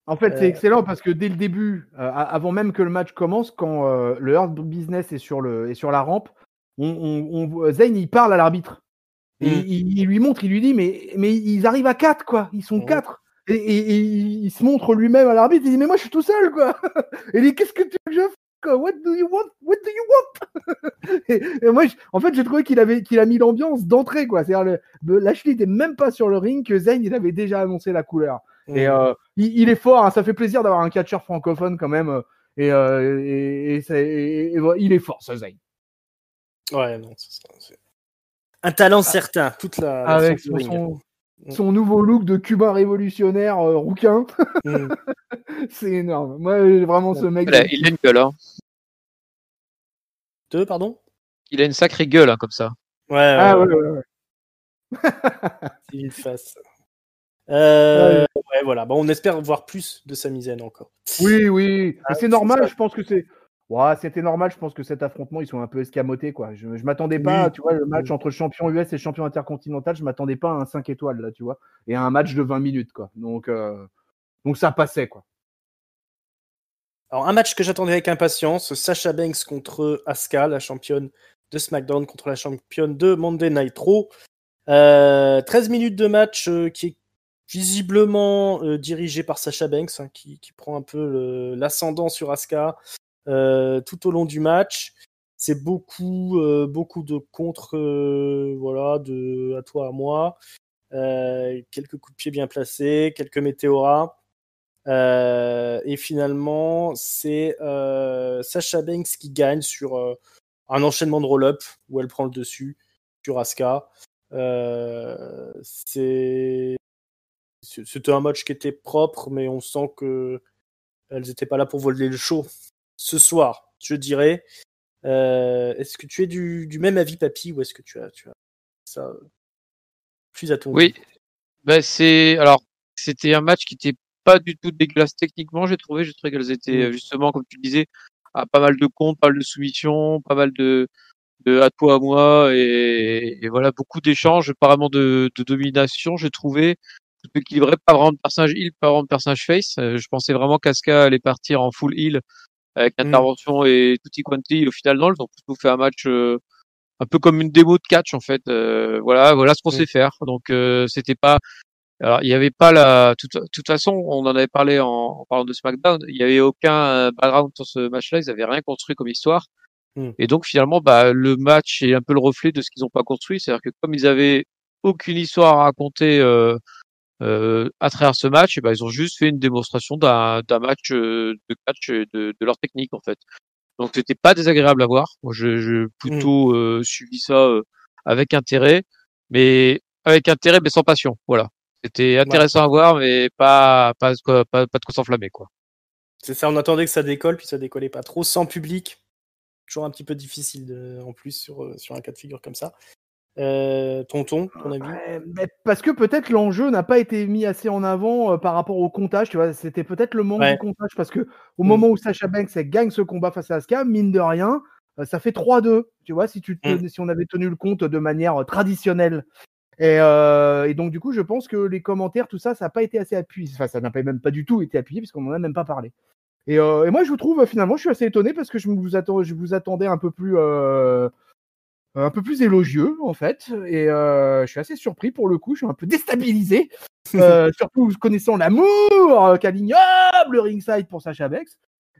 [SPEAKER 3] En fait, c'est excellent parce que dès le début, avant même que le match commence, quand le Hurt Business est sur la rampe, Zayn il parle à l'arbitre. Et il lui montre, il lui dit mais ils arrivent à 4, quoi. Ils sont 4. Et il se montre lui-même à l'arbitre, il dit mais moi je suis tout seul, quoi. Et il dit qu'est-ce que tu veux que je fasse, quoi? What do you want? et moi en fait j'ai trouvé qu'il a mis l'ambiance d'entrée, quoi. C'est-à-dire Lashley n'était même pas sur le ring que Zayn il avait déjà annoncé la couleur. Et il est fort, hein, ça fait plaisir d'avoir un catcheur francophone quand même. Il est fort, ce Zayn.
[SPEAKER 1] Ouais, non, c'est un talent certain, toute la
[SPEAKER 3] avec son nouveau look de cubain révolutionnaire rouquin. C'est énorme. Moi, vraiment, ce mec.
[SPEAKER 2] Il a une gueule, hein.
[SPEAKER 1] Pardon?
[SPEAKER 2] Il a une sacrée gueule, hein, comme ça.
[SPEAKER 1] Ouais. C'est une face. Ouais, voilà. Bon, on espère voir plus de Sami Zayn encore.
[SPEAKER 3] Oui. Mais c'est normal, je pense que c'est. Ouais, c'était normal, je pense que cet affrontement, ils sont un peu escamotés, quoi. Je m'attendais pas, tu vois, le match entre champion US et champion intercontinental, je m'attendais pas à un 5 étoiles, là, tu vois, et à un match de 20 minutes, quoi. Donc ça passait, quoi.
[SPEAKER 1] Alors, un match que j'attendais avec impatience, Sasha Banks contre Asuka, la championne de SmackDown contre la championne de Monday Night Raw. 13 minutes de match qui est visiblement dirigé par Sasha Banks, hein, qui prend un peu l'ascendant sur Asuka tout au long du match. C'est beaucoup de contre, voilà, de à toi à moi. Quelques coups de pied bien placés, quelques météoras. Et finalement, c'est Sasha Banks qui gagne sur un enchaînement de roll-up où elle prend le dessus sur Asuka. C'était un match qui était propre, mais on sent que elles n'étaient pas là pour voler le show ce soir, je dirais. Est-ce que tu es du même avis, Papy, ou est-ce que tu as ça plus à ton goût?
[SPEAKER 2] Oui, alors c'était un match qui était pas du tout dégueulasse techniquement, j'ai trouvé qu'elles étaient justement, comme tu disais, à pas mal de comptes, pas mal de soumissions, pas mal de à toi à moi et voilà, beaucoup d'échanges, apparemment de domination, j'ai trouvé tout équilibré, pas vraiment de personnage heel, pas vraiment de personnage face. Je pensais vraiment qu'Asuka allait partir en full heel avec intervention et tutti quanti. Au final, non, ils ont plutôt fait un match un peu comme une démo de catch en fait. Voilà ce qu'on sait faire. Donc c'était pas. Alors il y avait pas toute façon, on en avait parlé en parlant de SmackDown. Il y avait aucun background sur ce match-là. Ils avaient rien construit comme histoire. Et donc finalement, le match est un peu le reflet de ce qu'ils n'ont pas construit. C'est-à-dire que comme ils avaient aucune histoire à raconter à travers ce match, et ils ont juste fait une démonstration d'un match de catch et de leur technique en fait. Donc c'était pas désagréable à voir. Moi, je plutôt suivi ça avec intérêt, mais sans passion. Voilà. C'était intéressant à voir, mais pas de quoi s'enflammer, quoi.
[SPEAKER 1] C'est ça, on attendait que ça décolle, puis ça décollait pas trop, sans public. Toujours un petit peu difficile en plus sur un cas de figure comme ça. Tonton, ton avis?
[SPEAKER 3] Parce que peut-être l'enjeu n'a pas été mis assez en avant par rapport au comptage, tu vois, c'était peut-être le manque de comptage, parce que au moment où Sasha Banks gagne ce combat face à Asuka, mine de rien, ça fait 3-2, tu vois, si on avait tenu le compte de manière traditionnelle. Et donc du coup, je pense que les commentaires, tout ça n'a pas été assez appuyé. Enfin, ça n'a même pas du tout été appuyé, parce qu'on n'en a même pas parlé. Et moi, je vous trouve, finalement, je suis assez étonné, parce que je vous attendais un peu plus élogieux, en fait. Et je suis assez surpris, pour le coup. Je suis un peu déstabilisé. Surtout connaissant l'amour qu'a l'ignoble ringside pour Sasha Banks.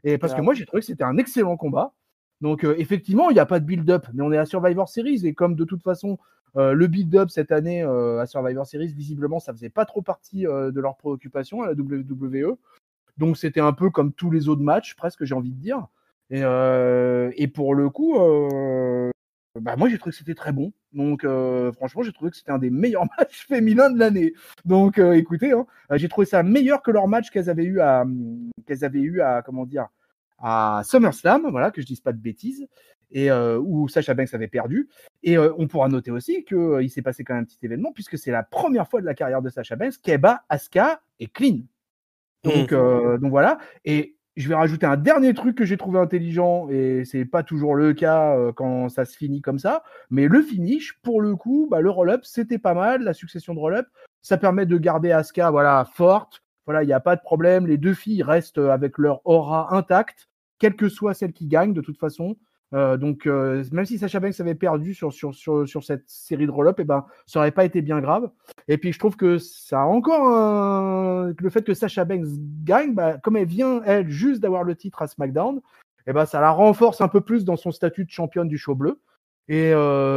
[SPEAKER 3] Et parce que moi, j'ai trouvé que c'était un excellent combat. Donc, effectivement, il n'y a pas de build-up, mais on est à Survivor Series. Et comme de toute façon, le build-up cette année à Survivor Series, visiblement, ça faisait pas trop partie de leurs préoccupations à la WWE. Donc, c'était un peu comme tous les autres matchs, presque, j'ai envie de dire. Et pour le coup, moi, j'ai trouvé que c'était très bon. Donc, franchement, j'ai trouvé que c'était un des meilleurs matchs féminins de l'année. Donc, écoutez, j'ai trouvé ça meilleur que leur match qu'elles avaient eu à comment dire, à SummerSlam, voilà, que je dise pas de bêtises, et où Sasha Banks avait perdu. Et on pourra noter aussi qu'il s'est passé quand même un petit événement, puisque c'est la première fois de la carrière de Sasha Banks qu'elle bat Asuka et clean. Donc voilà. Et je vais rajouter un dernier truc que j'ai trouvé intelligent, et c'est pas toujours le cas quand ça se finit comme ça, mais le finish, pour le coup, le roll-up, c'était pas mal, la succession de roll-up, ça permet de garder Asuka, voilà, forte, voilà, il n'y a pas de problème, les deux filles restent avec leur aura intacte, quelle que soit celle qui gagne, de toute façon. Donc, même si Sasha Banks avait perdu sur cette série de roll-up, ça n'aurait pas été bien grave. Et puis, je trouve que ça a encore le fait que Sasha Banks gagne, comme elle vient, elle, juste d'avoir le titre à SmackDown, ça la renforce un peu plus dans son statut de championne du show bleu. Et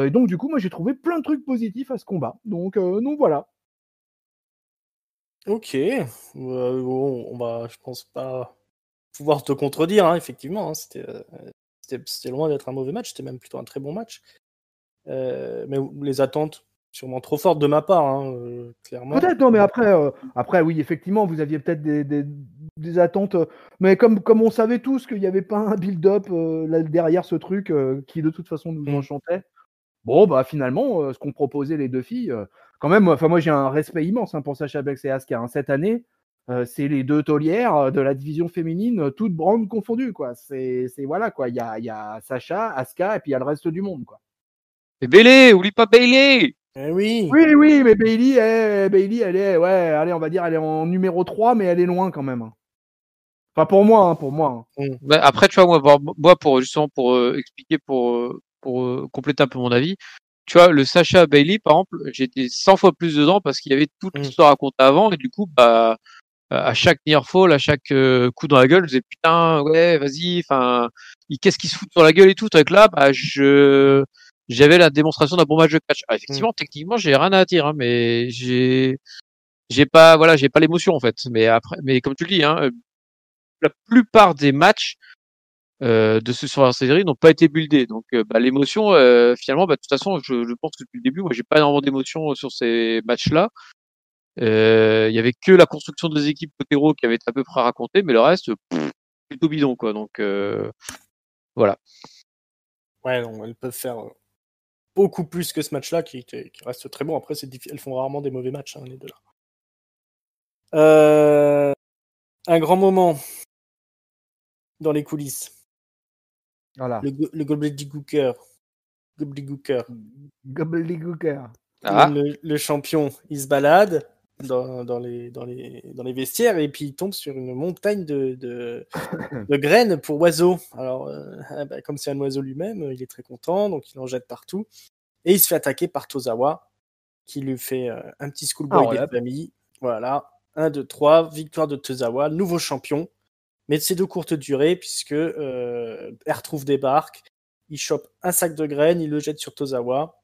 [SPEAKER 3] donc, du coup, moi, j'ai trouvé plein de trucs positifs à ce combat. Donc voilà.
[SPEAKER 1] Ok. Bon, on va, je pense pas pouvoir te contredire, hein, effectivement. C'était loin d'être un mauvais match, c'était même plutôt un très bon match. Mais les attentes, sûrement trop fortes de ma part, hein, clairement.
[SPEAKER 3] Peut-être, non, mais après, oui, effectivement, vous aviez peut-être des attentes, mais comme on savait tous qu'il n'y avait pas un build-up là, derrière ce truc qui de toute façon nous enchantait. Bon, finalement, ce qu'ont proposé les deux filles, quand même, moi j'ai un respect immense pour Sasha Banks et Asuka. Cette année, c'est les deux taulières de la division féminine, toutes brandes confondues, quoi. C'est voilà, quoi. Il y a Sasha, Asuka, et puis il y a le reste du monde, quoi.
[SPEAKER 2] Et Bayley, oublie pas Bayley!
[SPEAKER 1] Oui.
[SPEAKER 3] Oui, mais Bayley, elle est, allez, on va dire, elle est en numéro 3, mais elle est loin quand même. Enfin, pour moi.
[SPEAKER 2] Après, tu vois, moi pour expliquer, pour compléter un peu mon avis, tu vois, le Sasha Bayley, par exemple, j'étais 100 fois plus dedans parce qu'il y avait toute l'histoire racontée avant, et du coup, à chaque near fall, à chaque coup dans la gueule, je disais putain, ouais, vas-y, enfin, qu'est-ce qu'il se fout sur la gueule et tout. Avec là, j'avais la démonstration d'un bon match de catch. Effectivement, techniquement, j'ai rien à dire, hein, mais j'ai pas l'émotion en fait. Mais comme tu le dis, hein, la plupart des matchs de ce sur la série n'ont pas été buildés. Donc l'émotion, finalement, de toute façon, je pense que depuis le début, moi, j'ai pas énormément d'émotion sur ces matchs-là. Il y avait que la construction des équipes côté Raw qui avait été à peu près racontée, mais le reste, plutôt bidon, quoi. Donc voilà.
[SPEAKER 1] Ouais, non, elles peuvent faire beaucoup plus que ce match-là qui reste très bon. Après, elles font rarement des mauvais matchs, les deux là. Un grand moment dans les coulisses.
[SPEAKER 3] Voilà.
[SPEAKER 1] Le gobbledygooker. Le champion, il se balade dans les vestiaires, et puis il tombe sur une montagne de graines pour oiseaux. Alors, comme c'est un oiseau lui-même, il est très content, donc il en jette partout. Et il se fait attaquer par Tozawa, qui lui fait un petit schoolboy des familles. Voilà, 1, 2, 3, victoire de Tozawa, nouveau champion. Mais c'est de courte durée, puisque R-Truth débarque il chope un sac de graines, il le jette sur Tozawa.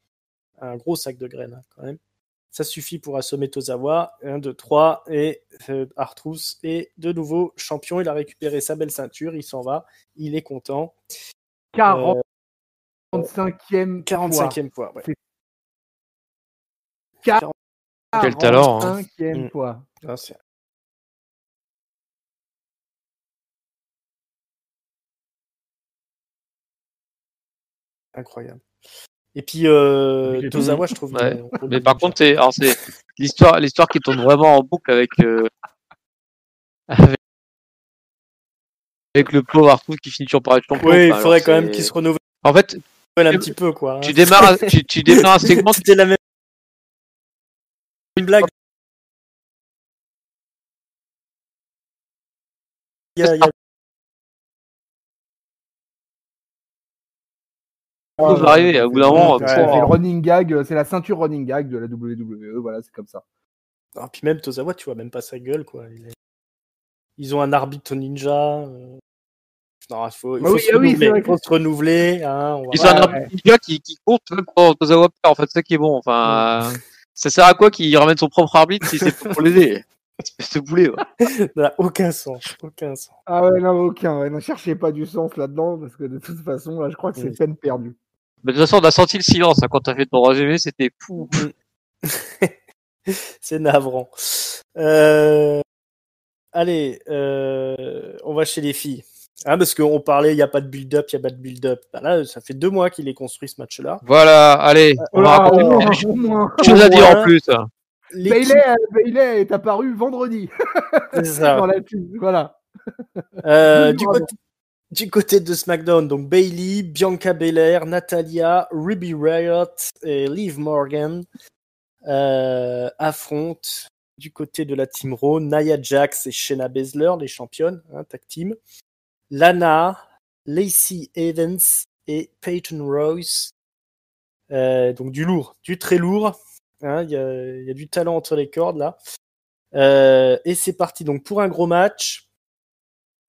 [SPEAKER 1] Un gros sac de graines, hein, quand même. Ça suffit pour assommer Tozawa. 1, 2, 3. Et R-Truth est de nouveau champion. Il a récupéré sa belle ceinture. Il s'en va. Il est content.
[SPEAKER 3] 45e
[SPEAKER 1] fois. Ouais.
[SPEAKER 2] Quel talent.
[SPEAKER 3] 45e fois.
[SPEAKER 1] Ah, c'est... incroyable. Et puis Tozawa, je trouve.
[SPEAKER 2] Ouais. Mais par contre, c'est l'histoire qui tourne vraiment en boucle avec le pauvre Arthur qui finit toujours par être champion.
[SPEAKER 1] Oui, il faudrait quand même qu'il se renouvelle.
[SPEAKER 2] En fait,
[SPEAKER 1] un petit peu quoi.
[SPEAKER 2] Tu démarres un segment.
[SPEAKER 1] C'était la même blague.
[SPEAKER 2] Ça va arriver à bout d'un moment.
[SPEAKER 3] C'est le running gag, c'est la ceinture running gag de la WWE. Voilà, c'est comme ça.
[SPEAKER 1] Et puis même Tozawa, tu vois même pas sa gueule quoi. Ils ont un arbitre ninja. Non, il faut se renouveler. Hein,
[SPEAKER 2] ils ont un arbitre ninja qui compte pour Tozawa. En fait, c'est ça qui est bon. Enfin, ça sert à quoi qu'il ramène son propre arbitre si c'est pour l'aider? Ce boulet. Ouais.
[SPEAKER 1] Ça n'a aucun sens.
[SPEAKER 3] Ah ouais, non, aucun. Ouais. Ne cherchez pas du sens là-dedans parce que de toute façon, là, je crois que c'est peine perdue.
[SPEAKER 2] Mais de toute façon, on a senti le silence hein, quand t'as fait ton résumé, c'était fou.
[SPEAKER 1] C'est navrant. Allez, on va chez les filles. Hein, parce qu'on parlait, il n'y a pas de build-up, il n'y a pas de build-up. Ben là, ça fait 2 mois qu'il est construit ce match-là.
[SPEAKER 2] Voilà, allez, on va raconter quelque chose à dire en plus.
[SPEAKER 3] Bayley est apparu vendredi.
[SPEAKER 1] C'est ça.
[SPEAKER 3] Dans la pub, voilà.
[SPEAKER 1] Du côté de SmackDown, donc Bayley, Bianca Belair, Natalya, Ruby Riott et Liv Morgan affrontent du côté de la Team Raw Nia Jax et Shayna Baszler, les championnes, hein, tag team. Lana, Lacey Evans et Peyton Royce. Donc du lourd, du très lourd. Hein, y a du talent entre les cordes là. Et c'est parti donc pour un gros match.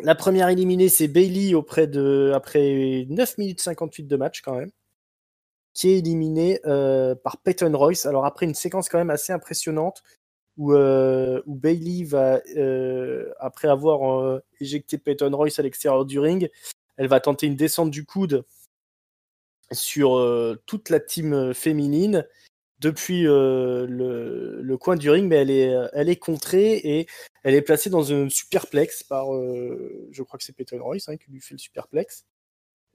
[SPEAKER 1] La première éliminée, c'est Bayley après 9 minutes 58 de match quand même, qui est éliminée par Peyton Royce. Alors après une séquence quand même assez impressionnante où Bayley va, après avoir éjecté Peyton Royce à l'extérieur du ring, elle va tenter une descente du coude sur toute la team féminine depuis le coin du ring, mais elle est contrée et elle est placée dans un superplex par, je crois que c'est Peyton Royce qui lui fait le superplex.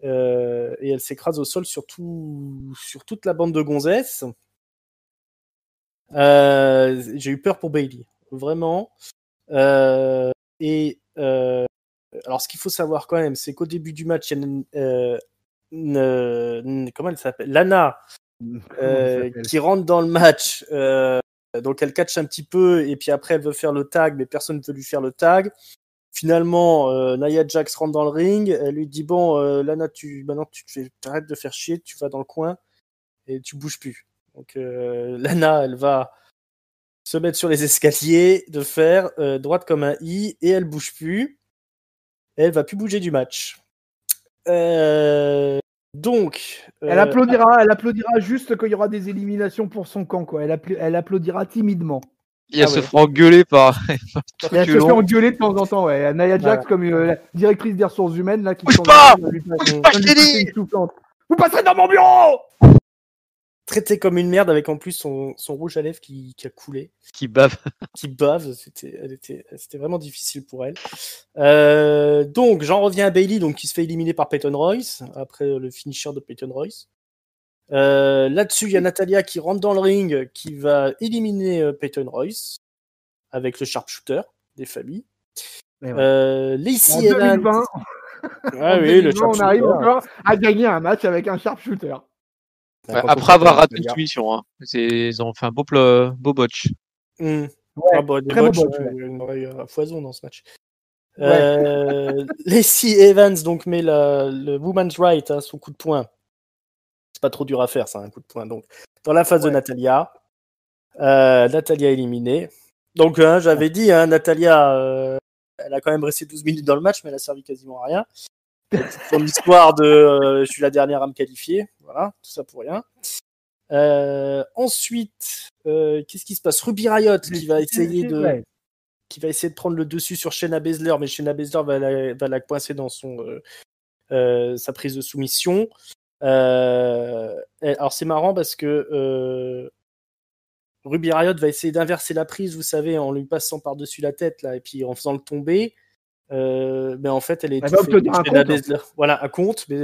[SPEAKER 1] Et elle s'écrase au sol sur toute la bande de gonzesses. J'ai eu peur pour Bayley, vraiment. Alors, ce qu'il faut savoir quand même, c'est qu'au début du match, il y a comment elle s'appelle, Lana, qui rentre dans le match. Donc elle catch un petit peu et puis après elle veut faire le tag, mais personne ne veut lui faire le tag. Finalement, Nia Jax rentre dans le ring. Elle lui dit bon, Lana, maintenant t'arrêtes de faire chier, tu vas dans le coin et tu bouges plus. Donc Lana, elle va se mettre sur les escaliers de fer, droite comme un i, et elle bouge plus. Et elle va plus bouger du match. Donc,
[SPEAKER 3] elle applaudira juste quand il y aura des éliminations pour son camp, quoi. Elle applaudira timidement.
[SPEAKER 2] Et elle se fera engueuler par.
[SPEAKER 3] Elle se fait engueuler de temps en temps, ouais. Nia Jax, comme la directrice des ressources humaines, là, qui
[SPEAKER 2] bouge pas,
[SPEAKER 3] vous passerez dans mon bureau.
[SPEAKER 1] Traité comme une merde avec en plus son rouge à lèvres qui a coulé.
[SPEAKER 2] Qui bave.
[SPEAKER 1] C'était vraiment difficile pour elle. Donc, j'en reviens à Bayley, donc, qui se fait éliminer par Peyton Royce, après le finisher de Peyton Royce. Là-dessus, il y a Natalya qui rentre dans le ring, qui va éliminer Peyton Royce, avec le sharpshooter des familles. Lacey Evans.
[SPEAKER 3] 2020, le sharpshooter. On arrive encore à gagner un match avec un sharpshooter.
[SPEAKER 2] Après avoir raté une soumission, hein. Ils ont fait un beau botch.
[SPEAKER 1] Des
[SPEAKER 3] très
[SPEAKER 1] beau botch. Il y a une oreille à foison dans ce match. Lacey Evans donc met le woman's right, son coup de poing. C'est pas trop dur à faire, ça, un coup de poing. Donc, dans la phase de Natalya, Natalya éliminée. Donc, j'avais dit, Natalya, elle a quand même resté 12 minutes dans le match, mais elle a servi quasiment à rien. Son histoire de je suis la dernière à me qualifier. Voilà, tout ça pour rien. Ensuite, qu'est-ce qui se passe? Ruby Riott qui va essayer de prendre le dessus sur Shayna Baszler, mais Shayna Baszler va la coincer dans sa prise de soumission. Alors c'est marrant parce que Ruby Riott va essayer d'inverser la prise, vous savez, en lui passant par-dessus la tête là, et puis en faisant le tomber. Mais en fait, elle est étouffée par Shayna Baszler. Voilà, un compte, mais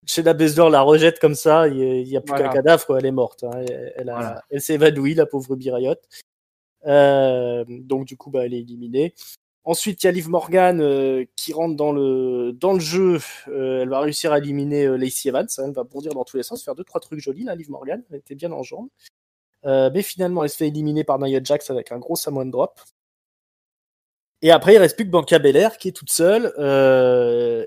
[SPEAKER 1] Shayna Baszler la rejette comme ça, il n'y a plus qu'un cadavre, quoi. Elle est morte. Hein. Elle s'est évanouie, la pauvre Ruby Riott. Donc du coup, elle est éliminée. Ensuite, il y a Liv Morgan qui rentre dans le jeu. Elle va réussir à éliminer Lacey Evans. Elle va bondir dans tous les sens, faire 2-3 trucs jolis, là, Liv Morgan. Elle était bien en jambes. Mais finalement, elle se fait éliminer par Nia Jax avec un gros Samoan Drop. Et après, il reste plus que Bianca Belair qui est toute seule.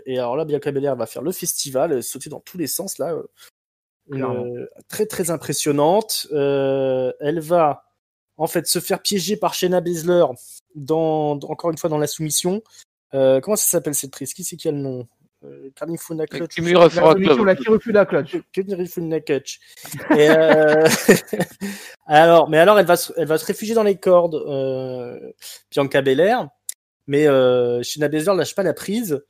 [SPEAKER 1] Et alors là, Bianca Belair va faire le festival, sauter dans tous les sens, là. Très, très impressionnante. Elle va en fait se faire piéger par Shayna Baszler encore une fois dans la soumission. Comment ça s'appelle cette prise? Qui c'est qui a le nom? Carnifuna Clutch.
[SPEAKER 3] La Kirifuna Clutch.
[SPEAKER 1] Kirifuna Clutch. Et alors elle va se réfugier dans les cordes, Bianca Belair, mais Shayna Baszler lâche pas la prise.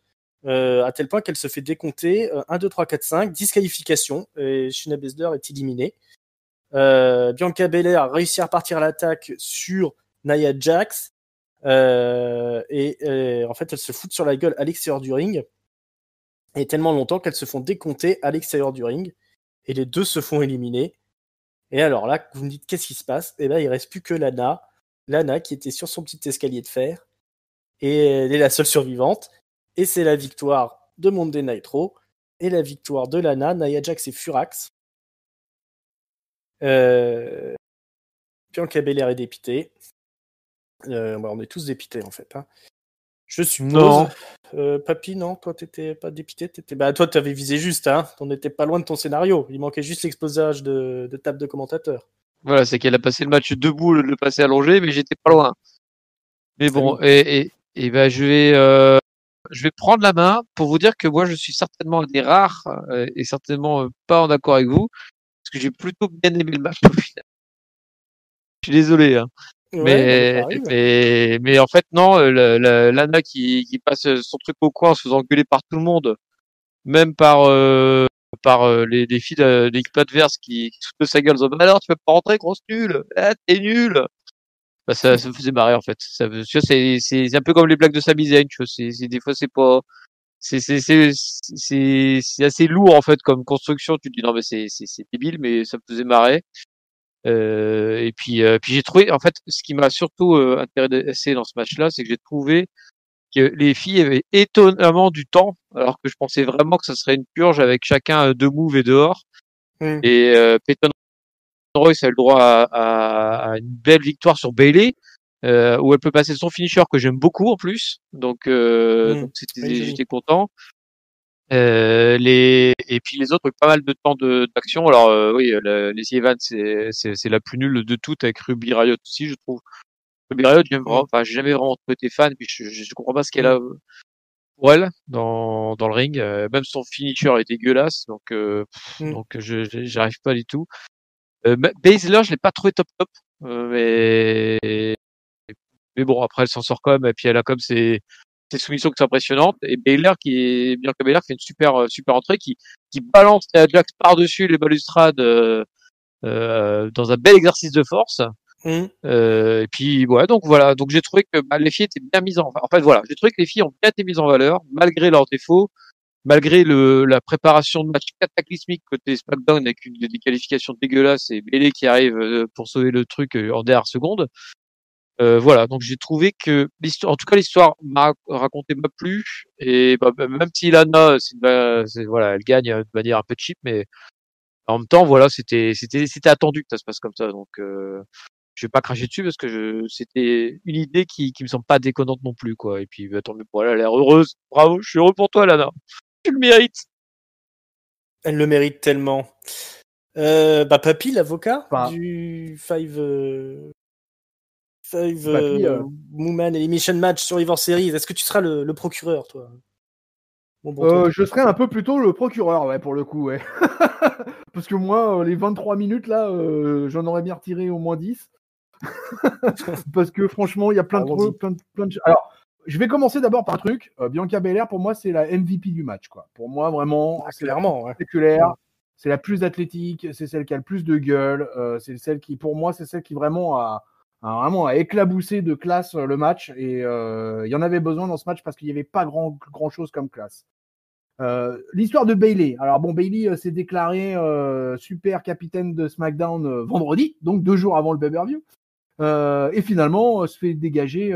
[SPEAKER 1] À tel point qu'elle se fait décompter 1, 2, 3, 4, 5, disqualification, et Shayna Baszler est éliminée. Bianca Belair a réussi à repartir à l'attaque sur Nia Jax, et en fait elle se fout sur la gueule à l'extérieur du ring, et tellement longtemps qu'elles se font décompter à l'extérieur du ring, et les deux se font éliminer. Et alors là, vous me dites qu'est-ce qui se passe? Et ben il reste plus que Lana qui était sur son petit escalier de fer, et elle est la seule survivante. Et c'est la victoire de Monday Night Raw et la victoire de Lana, Nia Jax et Furax. Bianca Belair est dépitée. On est tous dépités en fait. Hein. Je suppose. Non. Papy, non, toi t'étais pas dépité. Toi t'avais visé juste. Hein. On n'était pas loin de ton scénario. Il manquait juste l'explosage de table de commentateurs.
[SPEAKER 2] Voilà, c'est qu'elle a passé le match debout, le passé allongé, mais j'étais pas loin. Mais bon, et je vais prendre la main pour vous dire que moi, je suis certainement un des rares et certainement pas en accord avec vous, parce que j'ai plutôt bien aimé le match au final. Je suis désolé, hein.
[SPEAKER 1] Ouais,
[SPEAKER 2] mais en fait, non, Lana qui passe son truc au coin en se faisant engueuler par tout le monde, même par les filles de l'équipe adverse qui se foutent de sa gueule, en disant, alors, tu peux pas rentrer, grosse nulle, t'es nul. Bah, ça me faisait marrer, en fait. Tu vois, c'est un peu comme les blagues de Sami Zayn, tu vois, des fois, c'est pas, c'est assez lourd, en fait, comme construction. Tu te dis, non, mais c'est débile, mais ça me faisait marrer. Et puis j'ai trouvé, en fait, ce qui m'a surtout intéressé dans ce match-là, c'est que j'ai trouvé que les filles avaient étonnamment du temps, alors que je pensais vraiment que ça serait une purge avec chacun 2 moves et dehors. Et Peyton Royce a le droit à une belle victoire sur Bayley, où elle peut passer son finisher que j'aime beaucoup en plus. Donc j'étais content. Et puis les autres ont eu pas mal de temps d'action. Alors oui, les Evans c'est la plus nulle de toutes avec Ruby Riott aussi, je trouve. Ruby Riott, j'ai jamais vraiment été fan, puis je comprends pas ce qu'elle a pour elle dans le ring. Même son finisher est dégueulasse, donc j'arrive pas du tout. Baszler, je l'ai pas trouvé top, mais bon, après elle s'en sort quand même, et puis elle a comme ses soumissions qui sont impressionnantes, et Bianca Belair fait une super entrée qui balance Jax par-dessus les balustrades dans un bel exercice de force. Et puis donc voilà, donc j'ai trouvé que les filles étaient bien mises en fait voilà, j'ai trouvé que les filles ont bien été mises en valeur malgré leurs défauts, malgré la préparation de match cataclysmique côté SmackDown avec des qualifications dégueulasses et Bayley qui arrive pour sauver le truc en dernière seconde. Voilà, donc j'ai trouvé que l'histoire, en tout cas l'histoire m'a plu, et même si Lana, voilà, elle gagne de manière un peu cheap, mais en même temps, voilà, c'était attendu que ça se passe comme ça, donc je vais pas cracher dessus parce que c'était une idée qui me semble pas déconnante non plus, quoi. Et puis tant mieux pour elle, elle a l'air heureuse. Bravo, je suis heureux pour toi, Lana. Tu le mérites.
[SPEAKER 1] Elle le mérite tellement. Papy, l'avocat du Five Woman Elimination Match Survivor Series, est-ce que tu seras le procureur, toi?
[SPEAKER 3] Je serais un peu plutôt le procureur, ouais, pour le coup, ouais. Parce que moi, les 23 minutes, là, j'en aurais bien retiré au moins 10. Parce que franchement, il y a plein de choses. Alors, je vais commencer d'abord par un truc. Bianca Belair, pour moi, c'est la MVP du match, quoi. Pour moi, vraiment, c'est
[SPEAKER 1] clairement,
[SPEAKER 3] la plus spectaculaire, c'est la plus athlétique, c'est celle qui a le plus de gueule, c'est celle qui, pour moi, c'est celle qui vraiment a éclaboussé de classe le match. Et il y en avait besoin dans ce match parce qu'il n'y avait pas grand chose comme classe. L'histoire de Bayley. Alors bon, Bayley s'est déclaré super capitaine de SmackDown vendredi, donc 2 jours avant le pay-per-view. Et finalement, se fait dégager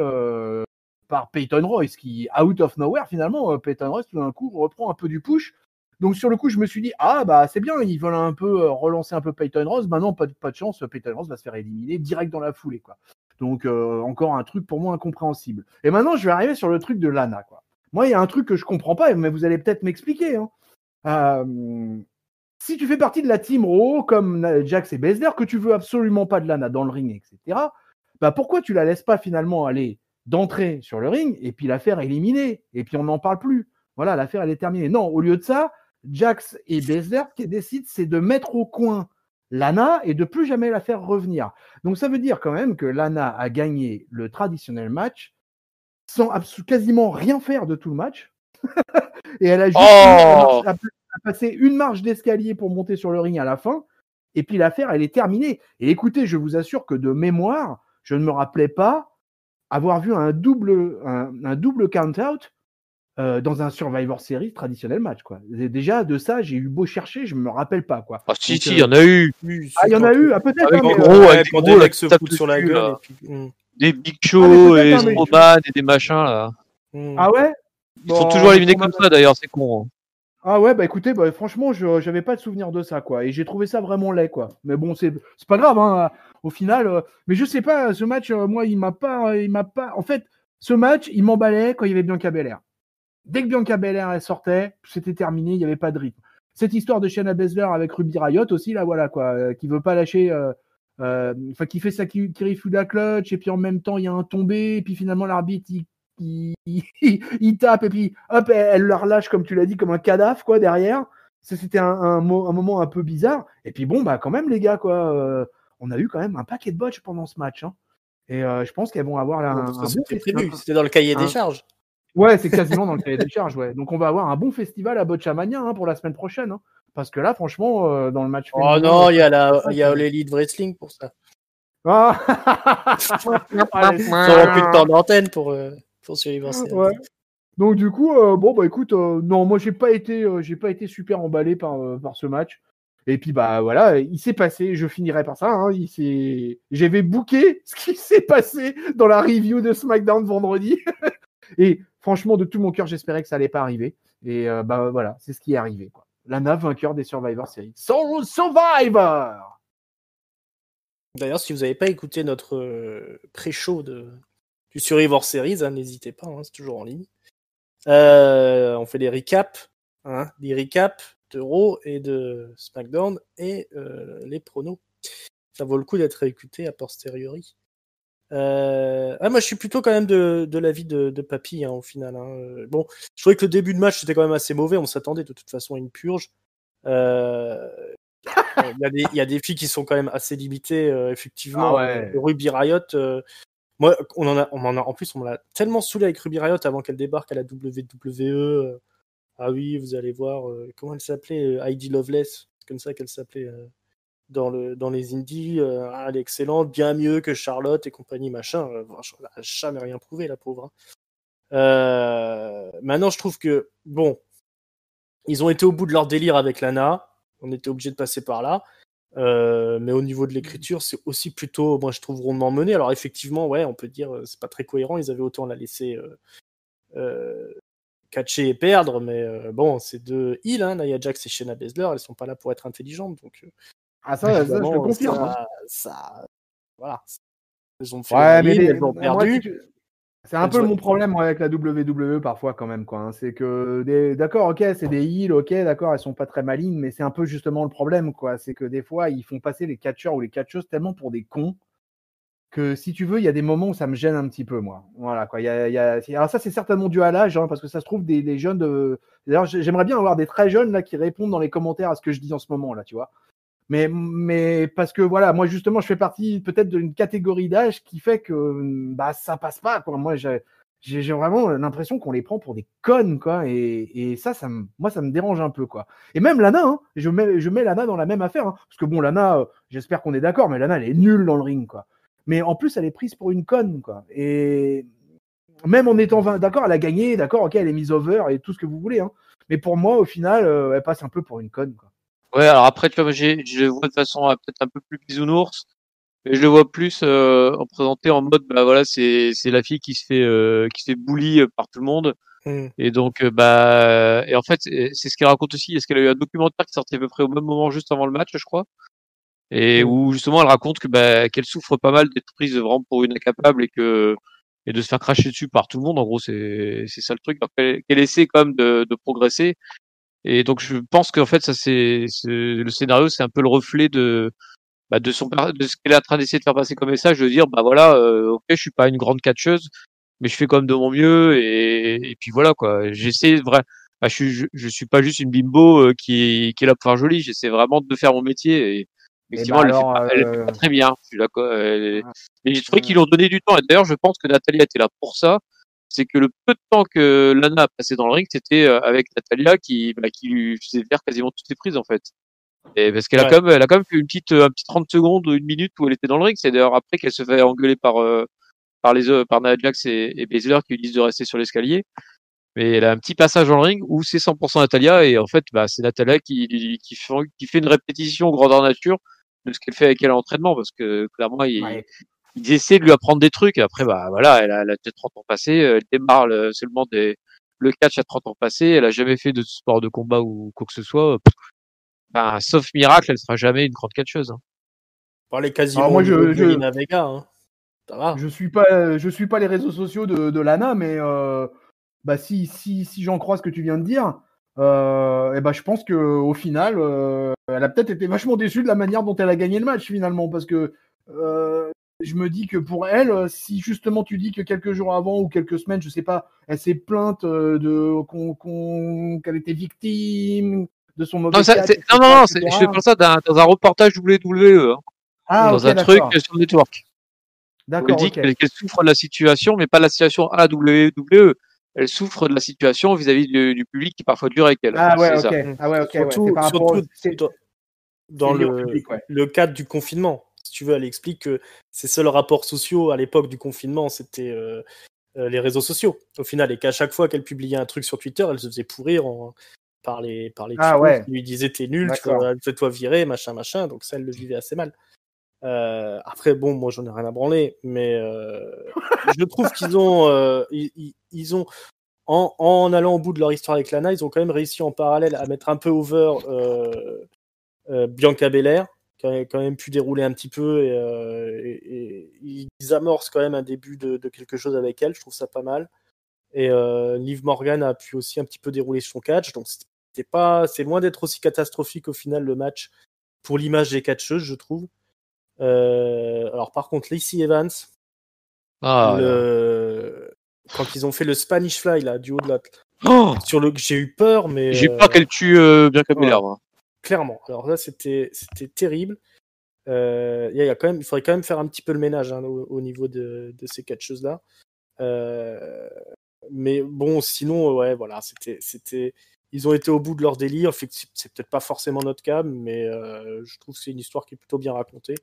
[SPEAKER 3] par Peyton Royce, qui, out of nowhere, finalement, Peyton Royce, tout d'un coup, reprend un peu du push. Donc, sur le coup, je me suis dit, c'est bien, ils veulent un peu relancer un peu Peyton Royce. Maintenant, pas de chance, Peyton Royce va se faire éliminer direct dans la foulée, quoi. Donc, encore un truc pour moi incompréhensible. Et maintenant, je vais arriver sur le truc de Lana, quoi. Moi, il y a un truc que je comprends pas, mais vous allez peut-être m'expliquer. Si tu fais partie de la team Raw, comme Jax et Baszler, que tu veux absolument pas de Lana dans le ring, etc., pourquoi tu la laisses pas finalement aller d'entrée sur le ring et puis la faire éliminer et puis on n'en parle plus. Voilà, l'affaire elle est terminée. Non, au lieu de ça, Jax et Baszler, ce qu'ils décident, c'est de mettre au coin Lana et de plus jamais la faire revenir. Donc ça veut dire quand même que Lana a gagné le traditionnel match sans quasiment rien faire de tout le match. Et elle a juste passé une marche d'escalier pour monter sur le ring à la fin. Et puis l'affaire, elle est terminée. Et écoutez, je vous assure que de mémoire, je ne me rappelais pas avoir vu un double count-out dans un Survivor Series traditionnel match, quoi. Déjà, de ça, j'ai eu beau chercher, je ne me rappelle pas, quoi.
[SPEAKER 2] Ah, si, il y en a eu.
[SPEAKER 3] Ah, il y en a eu, peut-être.
[SPEAKER 1] Avec des mecs se foutent sur la gueule.
[SPEAKER 2] Des Big Show et Strowman et des machins, là.
[SPEAKER 3] Ah ouais?
[SPEAKER 2] Ils sont toujours éliminés comme ça, d'ailleurs, c'est con.
[SPEAKER 3] Ah ouais, écoutez, franchement, j'avais pas de souvenir de ça, quoi. Et j'ai trouvé ça vraiment laid, quoi. Mais bon, c'est pas grave, hein, au final. Mais je sais pas, ce match, moi, il m'a pas. En fait, ce match, il m'emballait quand il y avait Bianca Belair. Dès que Bianca Belair elle sortait, c'était terminé, il n'y avait pas de rythme. Cette histoire de Shayna Baszler avec Ruby Riott aussi, là, voilà, quoi, qui veut pas lâcher. Qui fait sa Kirifuda clutch, et puis en même temps, il y a un tombé, et puis finalement, l'arbitre, il tape et puis hop, elle le relâche comme tu l'as dit, comme un cadavre, quoi, derrière. C'était un moment un peu bizarre. Et puis bon, quand même les gars, quoi, on a eu quand même un paquet de botches pendant ce match, hein. Et je pense qu'elles vont avoir
[SPEAKER 1] c'était prévu, c'était dans le cahier des charges.
[SPEAKER 3] Ouais, c'est quasiment dans le cahier des charges, ouais. Donc on va avoir un bon festival à Botchamania pour la semaine prochaine, hein. Parce que là, franchement, dans le match
[SPEAKER 1] féminin... Oh non, il y a l'Elite Wrestling pour ça.
[SPEAKER 3] Ah
[SPEAKER 1] ça aura plus de temps d'antenne pour Survivor Series.
[SPEAKER 3] Ouais. Donc du coup, écoute, non, moi j'ai pas été super emballé par ce match. Et puis voilà, il s'est passé, je finirai par ça, hein, j'avais booké ce qui s'est passé dans la review de SmackDown vendredi. Et franchement, de tout mon cœur, j'espérais que ça allait pas arriver. Et voilà, c'est ce qui est arrivé, quoi. Lana, vainqueur des Survivor Series. Survivor!
[SPEAKER 1] D'ailleurs, si vous n'avez pas écouté notre pré-show du Survivor Series, hein, n'hésitez pas, hein, c'est toujours en ligne. On fait des recaps de Raw et de SmackDown et les pronos. Ça vaut le coup d'être réécouté a posteriori. Moi, je suis plutôt quand même de l'avis de Papy, hein, au final. Hein. Bon, je trouvais que le début de match c'était quand même assez mauvais. On s'attendait de toute façon à une purge. Il y a des filles qui sont quand même assez limitées, effectivement. Ruby Riott. Moi, en plus, on m'a tellement saoulé avec Ruby Riott avant qu'elle débarque à la WWE. Ah oui, vous allez voir. Comment elle s'appelait, Heidi Loveless, c'est comme ça qu'elle s'appelait dans les indies. Elle est excellente, bien mieux que Charlotte et compagnie, machin. Elle n'a jamais rien prouvé, la pauvre. Hein. Maintenant, je trouve que, bon, ils ont été au bout de leur délire avec Lana. On était obligé de passer par là. Mais au niveau de l'écriture, c'est aussi plutôt, moi je trouve, rondement mené. Alors effectivement, ouais, on peut dire c'est pas très cohérent. Ils avaient autant la laisser catcher et perdre, mais bon, c'est deux heels, hein, Nia Jax et Shayna Baszler, elles sont pas là pour être intelligentes, donc.
[SPEAKER 3] Ça, je le confirme.
[SPEAKER 1] Voilà. Elles ont fait elles ont perdu.
[SPEAKER 3] C'est un peu mon problème avec la WWE parfois quand même, quoi. Hein. C'est que, d'accord, ok, c'est des heels, ok, d'accord, elles sont pas très malignes, mais c'est un peu justement le problème, quoi. C'est que des fois, ils font passer les catcheurs ou les catcheuses tellement pour des cons que si tu veux, il y a des moments où ça me gêne un petit peu, moi. Voilà, quoi. Alors ça, c'est certainement dû à l'âge, hein, parce que ça se trouve, des jeunes D'ailleurs, j'aimerais bien avoir des très jeunes là qui répondent dans les commentaires à ce que je dis en ce moment, là, tu vois. Mais parce que, voilà, moi, justement, je fais partie peut-être d'une catégorie d'âge qui fait que bah, ça passe pas, quoi. Moi, j'ai vraiment l'impression qu'on les prend pour des connes, quoi. Et ça, moi, ça me dérange un peu, quoi. Et même Lana, hein, je mets Lana dans la même affaire, hein, parce que bon, Lana, j'espère qu'on est d'accord, mais Lana, elle est nulle dans le ring, quoi. Mais en plus, elle est prise pour une conne, quoi. Et même en étant d'accord, elle a gagné, d'accord, ok, elle est mise over et tout ce que vous voulez, hein. Mais pour moi, au final, elle passe un peu pour une conne, quoi.
[SPEAKER 2] Ouais, alors après, tu vois, je le vois de façon peut-être un peu plus bisounours, mais je le vois plus en présenté en mode, bah voilà, c'est la fille qui se fait bully par tout le monde. Et donc, et en fait, c'est ce qu'elle raconte aussi. Est-ce qu'elle a eu un documentaire qui sortait à peu près au même moment, juste avant le match, je crois, et où justement elle raconte que qu'elle souffre pas mal d'être prise vraiment pour une incapable et de se faire cracher dessus par tout le monde. En gros, c'est ça le truc. Qu'elle essaie quand même de progresser. Et donc, je pense qu'en fait, ça le scénario, c'est un peu le reflet de ce qu'elle est en train d'essayer de faire passer comme message, de dire, bah voilà, ok, je suis pas une grande catcheuse, mais je fais quand même de mon mieux, et puis voilà, quoi. J'essaie vraiment, je suis pas juste une bimbo qui est là pour faire joli, j'essaie vraiment de faire mon métier, et effectivement, elle le fait pas très bien, je suis d'accord. Mais j'ai trouvé qu'ils lui ont donné du temps, et d'ailleurs, je pense que Natalia était là pour ça. C'est que le peu de temps que Lana a passé dans le ring, c'était avec Natalia qui lui faisait faire quasiment toutes ses prises, en fait. Et parce qu'elle a quand même, fait un petit 30 secondes ou une minute où elle était dans le ring. C'est d'ailleurs après qu'elle se fait engueuler par Nia Jax et Baszler qui lui disent de rester sur l'escalier. Mais elle a un petit passage dans le ring où c'est 100% Natalia, et en fait, c'est Natalia qui fait une répétition grandeur nature de ce qu'elle fait avec elle à l'entraînement, parce que clairement, ils essaient de lui apprendre des trucs. Et après, voilà, elle a peut-être 30 ans passés, elle démarre seulement le catch à 30 ans passés, elle a jamais fait de sport de combat ou quoi que ce soit. Sauf miracle, elle sera jamais une grande catcheuse. Hein.
[SPEAKER 1] Elle est quasiment au niveau de Zelina Vega. Hein. Ça va.
[SPEAKER 3] Je suis pas les réseaux sociaux de Lana, mais si j'en crois ce que tu viens de dire, je pense que au final, elle a peut-être été vachement déçue de la manière dont elle a gagné le match finalement, parce que je me dis que pour elle, si justement tu dis que quelques jours avant ou quelques semaines, je sais pas, elle s'est plainte qu'elle était victime de son mauvais catch.
[SPEAKER 2] Non, je fais pas ça dans un reportage WWE, dans un truc sur le network.
[SPEAKER 3] D'accord.
[SPEAKER 2] Elle dit qu'elle souffre de la situation, mais pas de la situation à la WWE. Elle souffre de la situation vis-à-vis du public qui parfois dure avec elle.
[SPEAKER 3] Ah ouais, ok.
[SPEAKER 1] Surtout dans le cadre du confinement. Si tu veux, elle explique que ses seuls rapports sociaux à l'époque du confinement, c'était les réseaux sociaux, au final, et qu'à chaque fois qu'elle publiait un truc sur Twitter, elle se faisait pourrir par les qui lui disaient t'es nul, fais-toi virer, machin, donc ça, elle le vivait assez mal. Après, bon, moi j'en ai rien à branler, mais je trouve qu'ils ont, ils ont en allant au bout de leur histoire avec Lana, ils ont quand même réussi en parallèle à mettre un peu over Bianca Belair, qui a quand même pu dérouler un petit peu, et ils amorcent quand même un début de quelque chose avec elle. Je trouve ça pas mal. Et Liv Morgan a pu aussi un petit peu dérouler son catch, donc c'est loin d'être aussi catastrophique au final le match pour l'image des catcheuses, je trouve. Alors par contre, Lacey Evans, quand ils ont fait le Spanish Fly là, du haut de la, j'ai eu peur, mais
[SPEAKER 2] j'ai peur qu'elle tue Bianca Belair.
[SPEAKER 1] Clairement. Alors là, c'était terrible. Il faudrait quand même faire un petit peu le ménage au niveau de ces catcheuses là. Mais bon, sinon, ouais, voilà, ils ont été au bout de leur délire. C'est peut-être pas forcément notre cas, mais je trouve que c'est une histoire qui est plutôt bien racontée.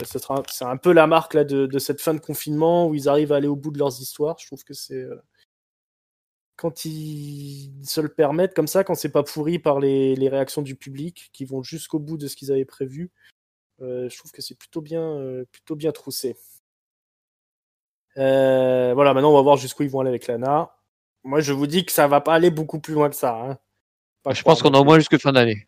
[SPEAKER 1] C'est un peu la marque là, de cette fin de confinement où ils arrivent à aller au bout de leurs histoires. Je trouve que c'est quand ils se le permettent comme ça, quand c'est pas pourri par les réactions du public, qui vont jusqu'au bout de ce qu'ils avaient prévu. Je trouve que c'est plutôt bien troussé. Voilà, maintenant on va voir jusqu'où ils vont aller avec Lana. Moi, je vous dis que ça va pas aller beaucoup plus loin que ça. Hein.
[SPEAKER 2] Je pense qu'on a au moins jusque fin d'année.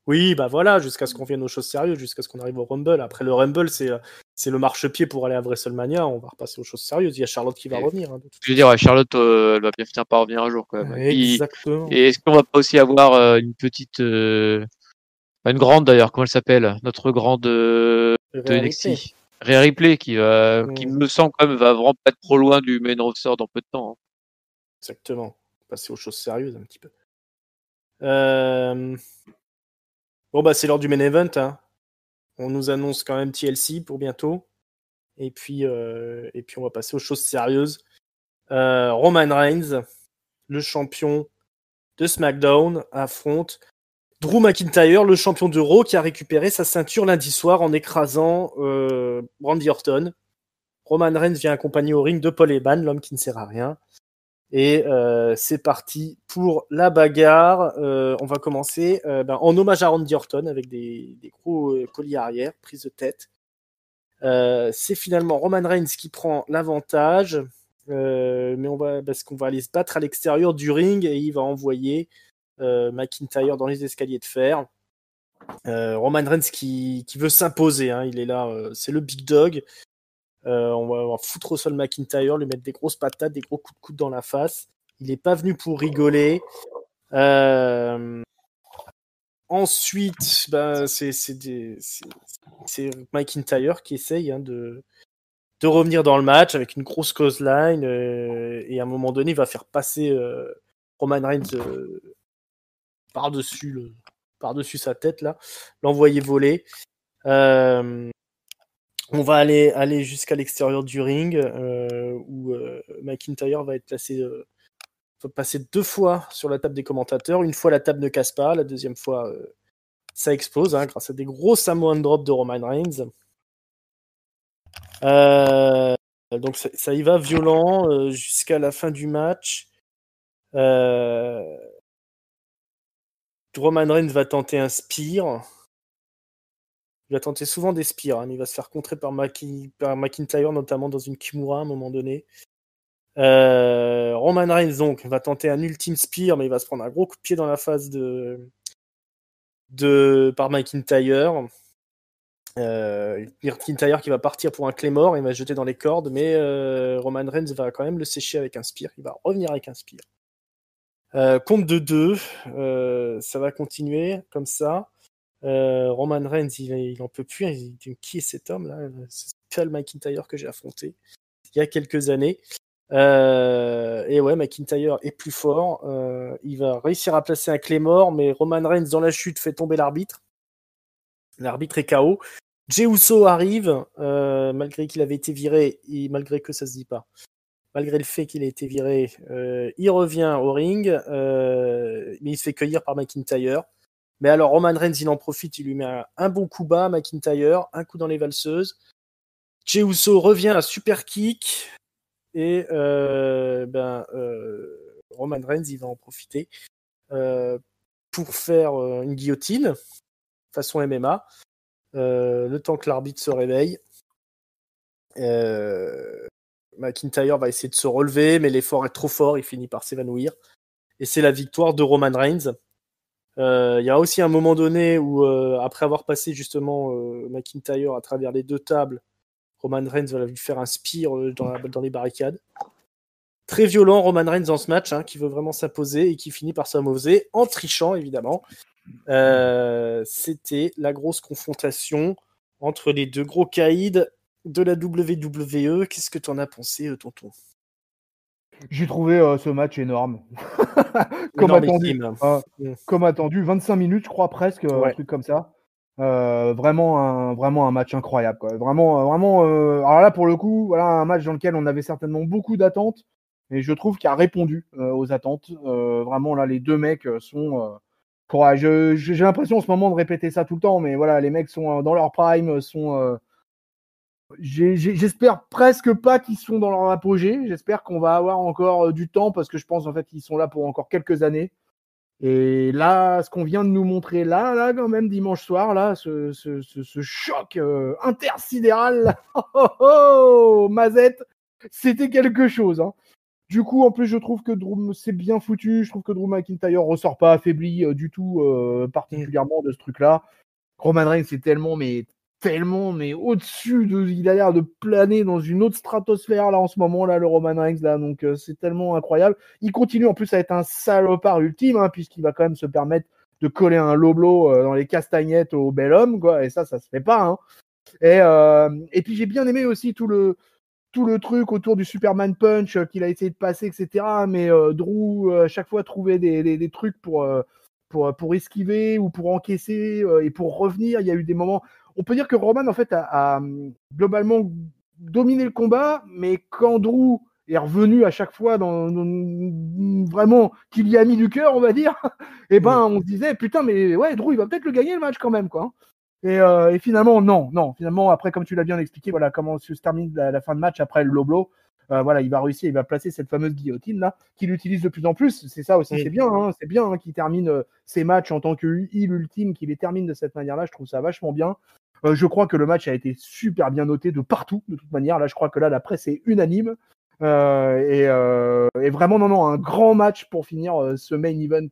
[SPEAKER 1] Oui, voilà, jusqu'à ce qu'on vienne aux choses sérieuses, jusqu'à ce qu'on arrive au Rumble. Après, le Rumble, c'est le marchepied pour aller à WrestleMania. On va repasser aux choses sérieuses. Il y a Charlotte qui va revenir. Hein,
[SPEAKER 2] je veux dire, Charlotte, elle va bien finir par revenir un jour quand même.
[SPEAKER 1] Exactement.
[SPEAKER 2] Et est-ce qu'on va pas aussi avoir une petite, une grande d'ailleurs, comment elle s'appelle, notre grande de NXT, Rhea Ripley qui me semble quand même va vraiment pas être trop loin du main roster dans peu de temps. Hein.
[SPEAKER 1] Exactement. Passer aux choses sérieuses un petit peu. Bon bah c'est l'heure du main event. Hein. On nous annonce quand même TLC pour bientôt. Et puis on va passer aux choses sérieuses. Roman Reigns, le champion de SmackDown, affronte Drew McIntyre, le champion de Raw, qui a récupéré sa ceinture lundi soir en écrasant Randy Orton. Roman Reigns vient accompagné au ring de Paul Heyman, l'homme qui ne sert à rien. Et c'est parti pour la bagarre. On va commencer en hommage à Randy Orton avec des gros colliers arrière, prise de tête. C'est finalement Roman Reigns qui prend l'avantage, mais parce qu'on va aller se battre à l'extérieur du ring et il va envoyer McIntyre dans les escaliers de fer. Roman Reigns qui veut s'imposer, hein, il est là, c'est le big dog. On va foutre au sol McIntyre, lui mettre des grosses patates, des gros coups de coude dans la face. Il n'est pas venu pour rigoler. Ensuite, c'est McIntyre qui essaye de revenir dans le match avec une grosse clothesline et à un moment donné, il va faire passer Roman Reigns par-dessus sa tête, là, l'envoyer voler. On va aller jusqu'à l'extérieur du ring où McIntyre va être passer 2 fois sur la table des commentateurs. Une fois, la table ne casse pas. La deuxième fois, ça explose grâce à des gros Samoan Drop de Roman Reigns. Donc ça y va violent jusqu'à la fin du match. Roman Reigns va tenter un spear. Il va tenter souvent des spears, mais il va se faire contrer par McIntyre, notamment dans une Kimura à un moment donné. Roman Reigns donc va tenter un ultime spear, mais il va se prendre un gros coup de pied dans la face par McIntyre. McIntyre qui va partir pour un Claymore, il va se jeter dans les cordes, mais Roman Reigns va quand même le sécher avec un spear. Il va revenir avec un spear. Compte de 2, ça va continuer comme ça. Roman Reigns, il en peut plus. Il dit, qui est cet homme là? C'est Paul McIntyre que j'ai affronté il y a quelques années. Et ouais, McIntyre est plus fort. Il va réussir à placer un Claymore, mais Roman Reigns dans la chute fait tomber l'arbitre. L'arbitre est KO. Jey Uso arrive, malgré qu'il avait été viré, et malgré que ça se dit pas. Malgré le fait qu'il ait été viré, il revient au ring, mais il se fait cueillir par McIntyre. Mais alors Roman Reigns, il en profite, il lui met un bon coup bas, McIntyre, un coup dans les valseuses. Jey Uso revient à super kick et Roman Reigns, il va en profiter pour faire une guillotine façon MMA. Le temps que l'arbitre se réveille. McIntyre va essayer de se relever, mais l'effort est trop fort, il finit par s'évanouir. Et c'est la victoire de Roman Reigns. Il y a aussi un moment donné où, après avoir passé justement McIntyre à travers les 2 tables, Roman Reigns va lui faire un spear dans les barricades. Très violent Roman Reigns dans ce match, qui veut vraiment s'imposer et qui finit par s'imposer en trichant évidemment. C'était la grosse confrontation entre les 2 gros caïds de la WWE. Qu'est-ce que t'en as pensé, tonton?
[SPEAKER 3] J'ai trouvé ce match énorme. Comme attendu, 25 minutes, je crois, presque, un truc comme ça. Vraiment un match incroyable, quoi. Vraiment. Alors là, pour le coup, voilà un match dans lequel on avait certainement beaucoup d'attentes, et je trouve qu'il a répondu aux attentes. Vraiment, là, les 2 mecs sont courageux. J'ai l'impression en ce moment de répéter ça tout le temps, mais voilà, les mecs sont dans leur prime, j'espère presque pas qu'ils sont dans leur apogée. J'espère qu'on va avoir encore du temps parce que je pense en fait qu'ils sont là pour encore quelques années. Et là, ce qu'on vient de nous montrer là quand même dimanche soir, là, ce choc intersidéral, Mazette, c'était quelque chose. Hein. Du coup, en plus, je trouve que Drew, c'est bien foutu. Je trouve que Drew McIntyre ressort pas affaibli du tout, particulièrement de ce truc-là. Roman Reigns, c'est tellement, mais au-dessus il a l'air de planer dans une autre stratosphère là en ce moment là, le Roman Reigns là, donc c'est tellement incroyable. Il continue en plus à être un salopard ultime, puisqu'il va quand même se permettre de coller un low blow dans les castagnettes au bel homme, quoi, et ça se fait pas. Et puis j'ai bien aimé aussi tout le truc autour du Superman Punch qu'il a essayé de passer, etc. Mais Drew, à chaque fois, trouvait des trucs pour esquiver ou pour encaisser et pour revenir. Il y a eu des moments. On peut dire que Roman, en fait, a globalement dominé le combat, mais quand Drew est revenu à chaque fois vraiment qu'il y a mis du cœur, on va dire, et on se disait, putain, mais ouais, Drew, il va peut-être le gagner le match quand même, quoi. Et finalement, non. Finalement, après, comme tu l'as bien expliqué, voilà comment se termine la fin de match après le low blow. Voilà, il va réussir, il va placer cette fameuse guillotine là, qu'il utilise de plus en plus. C'est ça aussi, c'est bien, qu'il termine ses matchs en tant que heel ultime, qu'il les termine de cette manière-là. Je trouve ça vachement bien. Je crois que le match a été super bien noté de partout, de toute manière. Là, je crois que là, la presse est unanime. Et vraiment, non, un grand match pour finir ce main event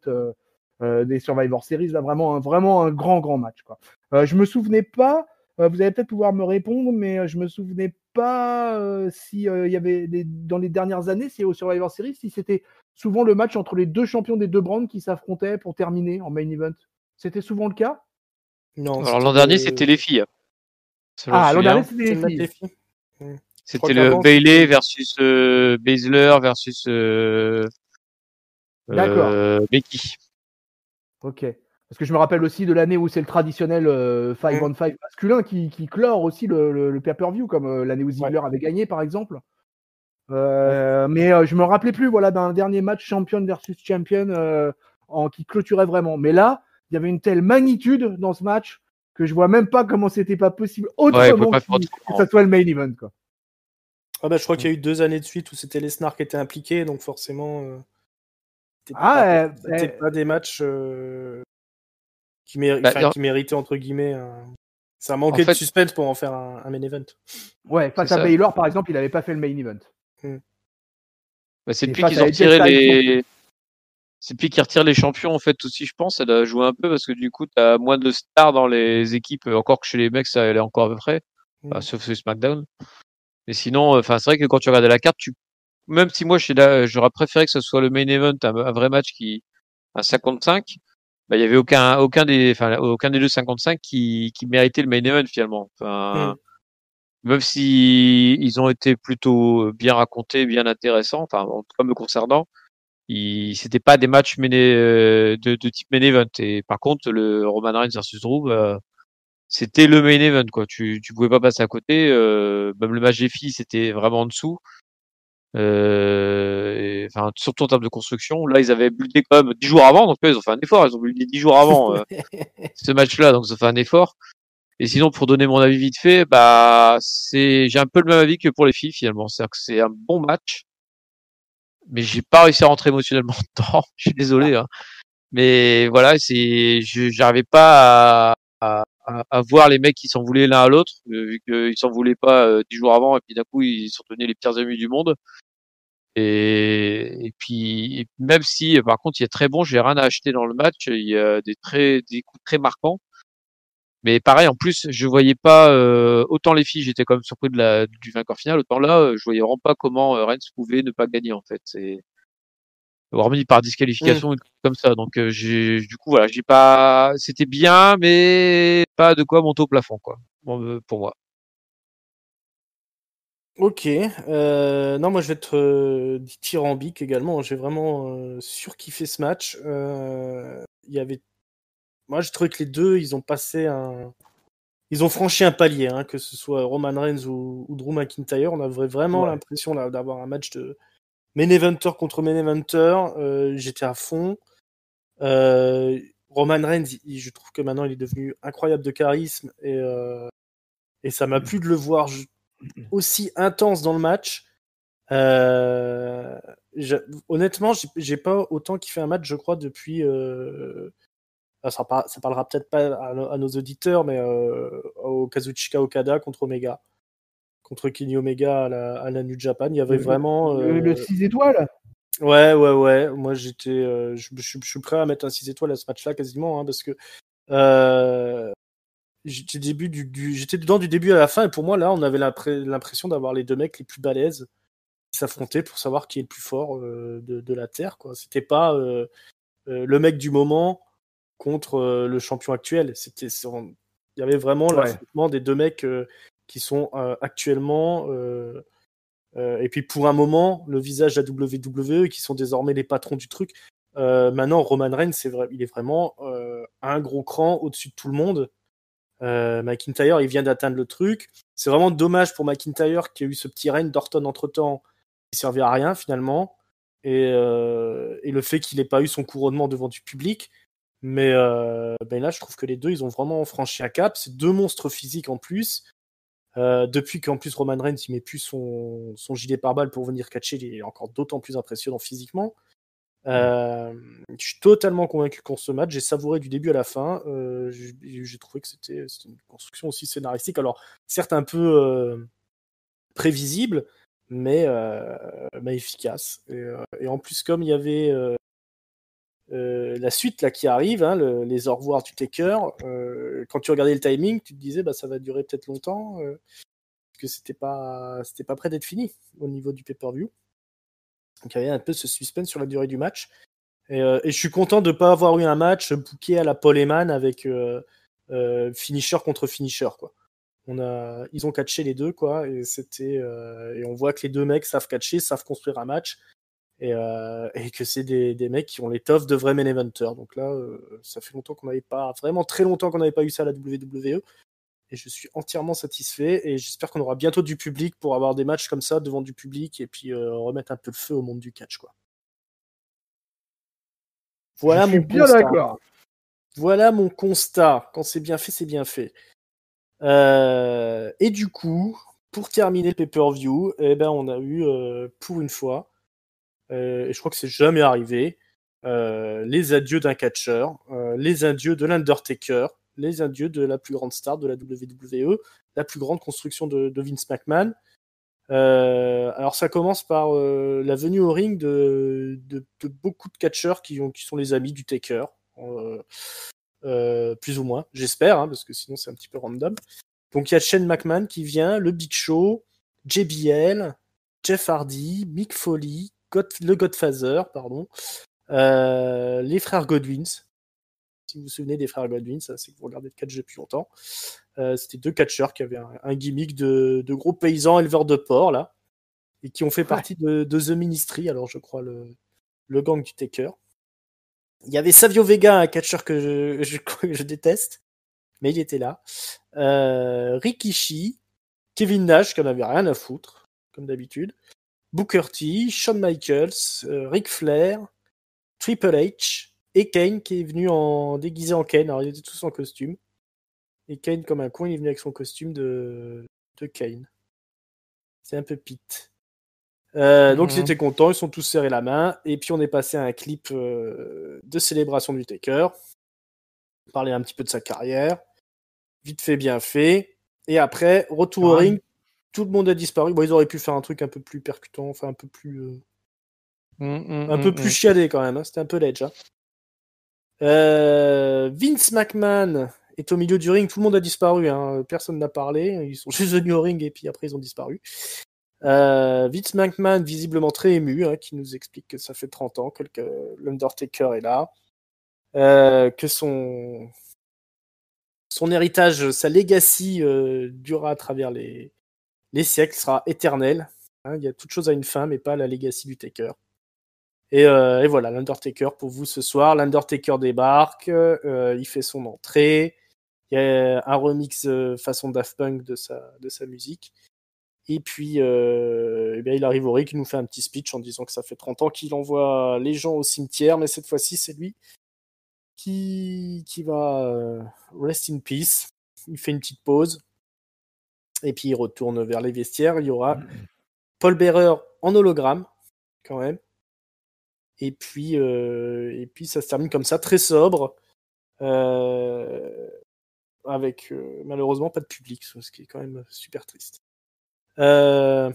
[SPEAKER 3] des Survivor Series. Là, vraiment un grand match, quoi. Je me souvenais pas, vous allez peut-être pouvoir me répondre, mais je me souvenais pas si il y avait dans les dernières années, si au Survivor Series, si c'était souvent le match entre les deux champions des deux brands qui s'affrontaient pour terminer en main event. C'était souvent le cas?
[SPEAKER 1] Non.
[SPEAKER 2] Alors l'an dernier, c'était les filles.
[SPEAKER 3] L'an dernier, c'était les filles.
[SPEAKER 2] C'était le Bayley versus Baszler versus Becky.
[SPEAKER 3] Ok. Parce que je me rappelle aussi de l'année où c'est le traditionnel 5-on-5 masculin qui clore aussi le pay-per-view, comme l'année où Ziggler avait gagné, par exemple. Mais je me rappelais plus d'un dernier match champion versus champion qui clôturait vraiment. Mais là, il y avait une telle magnitude dans ce match que je vois même pas comment c'était pas possible autrement que ça soit le main event, quoi.
[SPEAKER 1] Je crois qu'il y a eu 2 années de suite où c'était Lesnar qui était impliqué, donc forcément c'était pas des matchs qui méritaient entre guillemets ça manquait de suspense pour en faire un main event.
[SPEAKER 3] Ouais, face à Baylor par exemple, il avait pas fait le main event.
[SPEAKER 2] C'est depuis qu'ils ont retiré c'est depuis qu'ils retirent les champions en fait aussi, je pense, ça doit jouer un peu parce que du coup t'as moins de stars dans les équipes, encore que chez les mecs ça allait encore à peu près, sauf ce SmackDown. Mais sinon, c'est vrai que quand tu regardes la carte, même si moi j'aurais préféré que ce soit le main event, un vrai match un 55, il y avait aucun des deux 55 qui méritait le main event finalement. Même si ils ont été plutôt bien racontés, bien intéressants, en tout cas me concernant, c'était pas des matchs de type main event. Et par contre, le Roman Reigns versus Drew, c'était le main event, quoi. Tu pouvais pas passer à côté. Même le match des filles, c'était vraiment en dessous. Surtout en termes de construction. Là, ils avaient buildé quand même 10 jours avant, donc ils ont fait un effort. Ils ont buildé 10 jours avant ce match-là, donc ils ont fait un effort. Et sinon, pour donner mon avis vite fait, j'ai un peu le même avis que pour les filles finalement. C'est-à-dire que c'est un bon match, mais j'ai pas réussi à rentrer émotionnellement dedans. Je suis désolé, hein. Mais voilà, j'arrivais pas à voir les mecs qui s'en voulaient l'un à l'autre, vu qu'ils s'en voulaient pas 10 jours avant, et puis d'un coup ils sont devenus les pires amis du monde. Et puis même si par contre il y a très bon, j'ai rien à acheter dans le match, il y a des coups très marquants. Mais pareil, en plus, je voyais pas autant les filles, j'étais quand même surpris du vainqueur final, autant là, je voyais vraiment pas comment Reigns pouvait ne pas gagner en fait. C'est hormis par disqualification ou comme ça. Donc du coup voilà, j'ai pas, c'était bien, mais pas de quoi monter au plafond quoi. Pour moi.
[SPEAKER 1] Ok, non, moi je vais être dithyrambique également. J'ai vraiment surkiffé ce match. Moi je trouvais que les deux, ils ont franchi un palier, hein, que ce soit Roman Reigns ou Drew McIntyre. On avait vraiment l'impression là, d'avoir un match de main eventer contre main eventer. J'étais à fond. Roman Reigns, je trouve que maintenant il est devenu incroyable de charisme et ça m'a plu de le voir aussi intense dans le match. Honnêtement, j'ai pas autant kiffé un match, je crois, depuis. Ça parlera peut-être pas à nos auditeurs, mais au Kazuchika Okada contre Omega, contre Kenny Omega à la New Japan, il y avait vraiment.
[SPEAKER 3] Le 6 étoiles.
[SPEAKER 1] Ouais. Moi, je suis prêt à mettre un 6 étoiles à ce match-là quasiment, hein, parce que j'étais dedans du début à la fin, et pour moi, là, on avait l'impression d'avoir les deux mecs les plus balèzes qui s'affrontaient pour savoir qui est le plus fort de la Terre, quoi. C'était pas le mec du moment contre le champion actuel. Il y avait vraiment l'affrontement des deux mecs qui sont actuellement et puis pour un moment le visage de la WWE qui sont désormais les patrons du truc. Maintenant Roman Reigns il est vraiment un gros cran au-dessus de tout le monde. McIntyre il vient d'atteindre le truc. C'est vraiment dommage pour McIntyre qui a eu ce petit règne d'Orton entre-temps qui servait à rien finalement et le fait qu'il n'ait pas eu son couronnement devant du public. Mais là, je trouve que les deux, ils ont vraiment franchi un cap. C'est deux monstres physiques en plus. Depuis qu'en plus Roman Reigns, il met plus son gilet pare-balles pour venir catcher, il est encore d'autant plus impressionnant physiquement. Je suis totalement convaincu qu'on ce match. J'ai savouré du début à la fin. J'ai trouvé que c'était une construction aussi scénaristique. Alors, certes un peu prévisible, mais efficace. Et en plus, comme il y avait la suite là qui arrive, hein, les au revoir du Taker, quand tu regardais le timing, tu te disais ça va durer peut-être longtemps, parce que c'était pas prêt d'être fini au niveau du pay-per-view. Donc il y avait un peu ce suspense sur la durée du match. Et je suis content de ne pas avoir eu un match booké à la Paul Heyman avec finisher contre finisher, quoi. Ils ont catché les deux, quoi, et et on voit que les deux mecs savent catcher, savent construire un match. Et que c'est des mecs qui ont l'étoffe de vrais main eventers. Donc là, ça fait longtemps qu'on n'avait pas, vraiment très longtemps qu'on n'avait pas eu ça à la WWE. Et je suis entièrement satisfait. Et j'espère qu'on aura bientôt du public pour avoir des matchs comme ça devant du public et puis remettre un peu le feu au monde du catch, quoi. Voilà mon
[SPEAKER 3] bien
[SPEAKER 1] constat.
[SPEAKER 3] D'accord.
[SPEAKER 1] Voilà mon constat. Quand c'est bien fait, c'est bien fait. Et du coup, pour terminer le pay-per-view, on a eu pour une fois. Et je crois que c'est jamais arrivé. Les adieux d'un catcheur, les adieux de l'Undertaker, les adieux de la plus grande star de la WWE, la plus grande construction de Vince McMahon. Alors ça commence par la venue au ring de beaucoup de catcheurs qui sont les amis du Taker, plus ou moins, j'espère, hein, parce que sinon c'est un petit peu random. Donc il y a Shane McMahon qui vient, le Big Show, JBL, Jeff Hardy, Mick Foley, le Godfather, pardon, les frères Godwins. Si vous vous souvenez des frères Godwins, c'est que vous regardez le catch depuis longtemps. C'était deux catcheurs qui avaient un gimmick de gros paysans éleveurs de porcs, là, et qui ont fait partie de The Ministry, alors je crois le gang du Taker. Il y avait Savio Vega, un catcheur que je déteste, mais il était là. Rikishi, Kevin Nash, qui en avait rien à foutre, comme d'habitude. Booker T, Shawn Michaels, Ric Flair, Triple H et Kane qui est venu déguisé en Kane. Alors ils étaient tous en costume. Et Kane, comme un con, il est venu avec son costume de Kane. C'est un peu pite. Donc ils étaient contents, ils sont tous serrés la main. Et puis on est passé à un clip de célébration du Taker. On parlait un petit peu de sa carrière. Vite fait, bien fait. Et après, retour au ring. Tout le monde a disparu. Bon, ils auraient pu faire un truc un peu plus percutant, enfin un peu plus plus chiadé quand même, hein. C'était un peu l'edge, hein. Vince McMahon est au milieu du ring, tout le monde a disparu, hein. Personne n'a parlé, ils sont juste venus au ring et puis après ils ont disparu. Vince McMahon visiblement très ému, hein, qui nous explique que ça fait 30 ans que l'Undertaker est là, que son héritage, sa legacy durera à travers les siècles, sera éternel, hein. Il y a toute chose à une fin mais pas la legacy du Taker. Et voilà, l'Undertaker pour vous ce soir. L'Undertaker débarque, il fait son entrée. Il y a un remix façon Daft Punk de sa musique. Et puis, il arrive au ring, il nous fait un petit speech en disant que ça fait 30 ans qu'il envoie les gens au cimetière, mais cette fois-ci, c'est lui qui va rest in peace. Il fait une petite pause. Et puis, il retourne vers les vestiaires. Il y aura Paul Bearer en hologramme, quand même. Et puis ça se termine comme ça, très sobre, avec malheureusement pas de public, ce qui est quand même super triste. Voilà,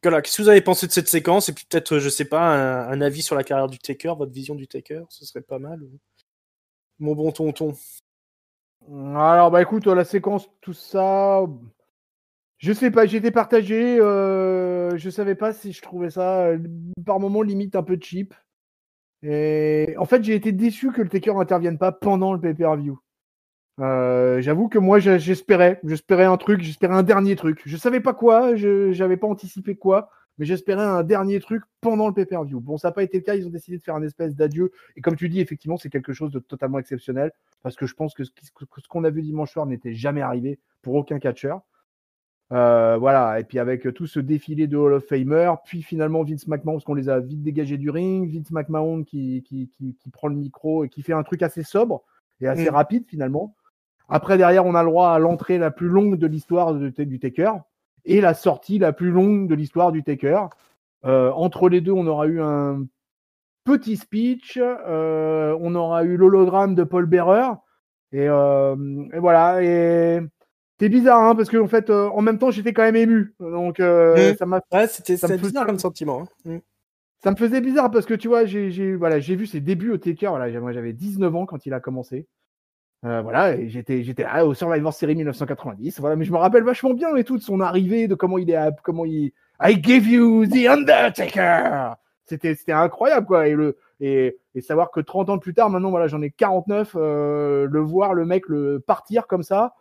[SPEAKER 1] qu'est-ce que vous avez pensé de cette séquence? Et puis peut-être, je sais pas, un avis sur la carrière du Taker, votre vision du Taker, ce serait pas mal. Mon bon tonton.
[SPEAKER 3] Alors écoute, la séquence, tout ça, je sais pas, j'étais partagé, je savais pas si je trouvais ça par moments limite un peu cheap. Et en fait, j'ai été déçu que le Taker n'intervienne pas pendant le pay-per-view. J'avoue que moi, j'espérais un truc, j'espérais un dernier truc. Je savais pas quoi, j'avais pas anticipé quoi, mais j'espérais un dernier truc pendant le pay-per-view. Bon, ça n'a pas été le cas, ils ont décidé de faire un espèce d'adieu. Et comme tu dis, effectivement, c'est quelque chose de totalement exceptionnel, parce que je pense que ce qu'on a vu dimanche soir n'était jamais arrivé pour aucun catcheur. Voilà, et puis avec tout ce défilé de Hall of Famer, puis finalement Vince McMahon, parce qu'on les a vite dégagés du ring, Vince McMahon qui prend le micro et qui fait un truc assez sobre et assez rapide finalement. Après, derrière, on a le droit à l'entrée la plus longue de l'histoire du Taker et la sortie la plus longue de l'histoire du Taker. Entre les deux, on aura eu un petit speech, on aura eu l'hologramme de Paul Bearer, et voilà. Et c'est bizarre, hein, parce que en fait, en même temps, j'étais quand même ému. Donc, ça m'a.
[SPEAKER 1] Ouais, c'était bizarre comme sentiment. Hein.
[SPEAKER 3] Ça me faisait bizarre parce que tu vois, j'ai vu ses débuts au Taker. Voilà, moi, j'avais 19 ans quand il a commencé. Voilà, et j'étais là au Survivor Series 1990. Voilà, mais je me rappelle vachement bien et tout de son arrivée, de comment il I give you the Undertaker. C'était incroyable quoi. Et savoir que 30 ans plus tard, maintenant voilà, j'en ai 49, le voir le mec le partir comme ça.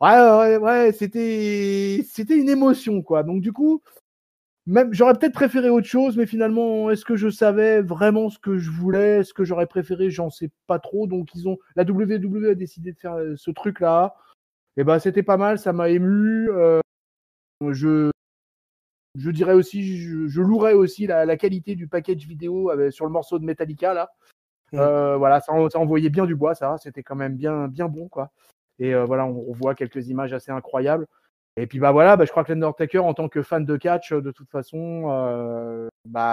[SPEAKER 3] Ouais, c'était une émotion quoi. Donc du coup, même j'aurais peut-être préféré autre chose, mais finalement, est-ce que je savais vraiment ce que je voulais, ce que j'aurais préféré, j'en sais pas trop. Donc la WWE a décidé de faire ce truc-là. Et ben c'était pas mal, ça m'a ému. Je dirais aussi, je louerais aussi la qualité du package vidéo sur le morceau de Metallica là. Voilà, ça envoyait bien du bois, ça. C'était quand même bien bon quoi. Et voilà, on voit quelques images assez incroyables. Et puis bah voilà, je crois que l'Undertaker en tant que fan de catch, de toute façon,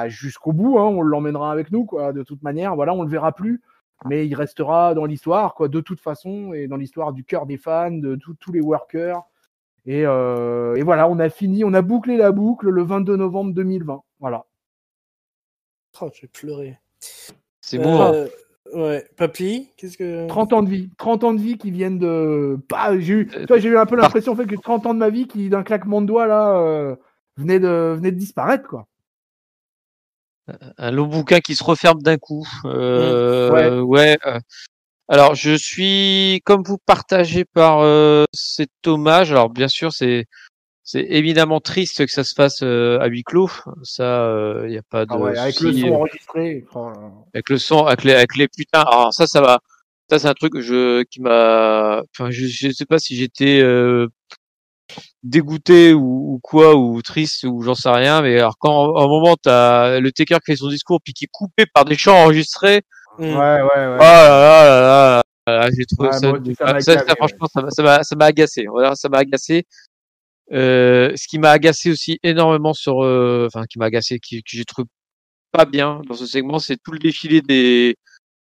[SPEAKER 3] jusqu'au bout, hein, on l'emmènera avec nous quoi. De toute manière, voilà, on le verra plus, mais il restera dans l'histoire quoi, de toute façon, et dans l'histoire du cœur des fans, de tous les workers. Et voilà, on a bouclé la boucle le 22 novembre 2020. Voilà.
[SPEAKER 1] Oh, j'ai pleuré.
[SPEAKER 2] C'est bon.
[SPEAKER 1] Ouais, Papy, qu'est-ce que
[SPEAKER 3] 30 ans de vie qui viennent de j'ai eu un peu l'impression en fait que 30 ans de ma vie qui d'un claquement de doigts là venait de disparaître quoi.
[SPEAKER 2] Un long bouquin qui se referme d'un coup.
[SPEAKER 3] Ouais.
[SPEAKER 2] Alors je suis comme vous partagé par cet hommage. Alors bien sûr c'est évidemment triste que ça se fasse à huis clos. Ça il y a pas de
[SPEAKER 3] avec
[SPEAKER 2] souci.
[SPEAKER 3] le son enregistré.
[SPEAKER 2] Avec le son, avec les putains. Alors ça va. Ça c'est un truc qui m'a. Enfin je sais pas si j'étais dégoûté ou quoi, ou triste, ou j'en sais rien, mais alors quand à un moment t'as le Taker qui fait son discours puis qui est coupé par des chants enregistrés.
[SPEAKER 3] Ouais.
[SPEAKER 2] Oh là là, j'ai trouvé ça, franchement ça m'a agacé. Voilà, ça m'a agacé. Ce qui m'a agacé aussi énormément qui m'a agacé, que j'ai trouvé pas bien dans ce segment, c'est tout le défilé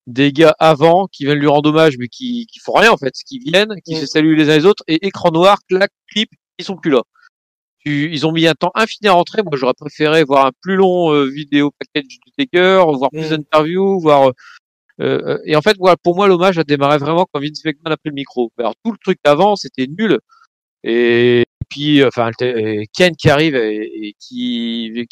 [SPEAKER 2] des gars avant qui viennent lui rendre hommage mais qui font rien en fait, qui viennent, qui se saluent les uns les autres, et écran noir, clac, clip, ils sont plus là. Ils ont mis un temps infini à rentrer. Moi j'aurais préféré voir un plus long vidéo package du Taker, voir plus d'interviews, voir et en fait voilà, pour moi l'hommage a démarré vraiment quand Vince McMahon a pris le micro. Alors tout le truc avant c'était nul, et puis Ken qui arrive et qui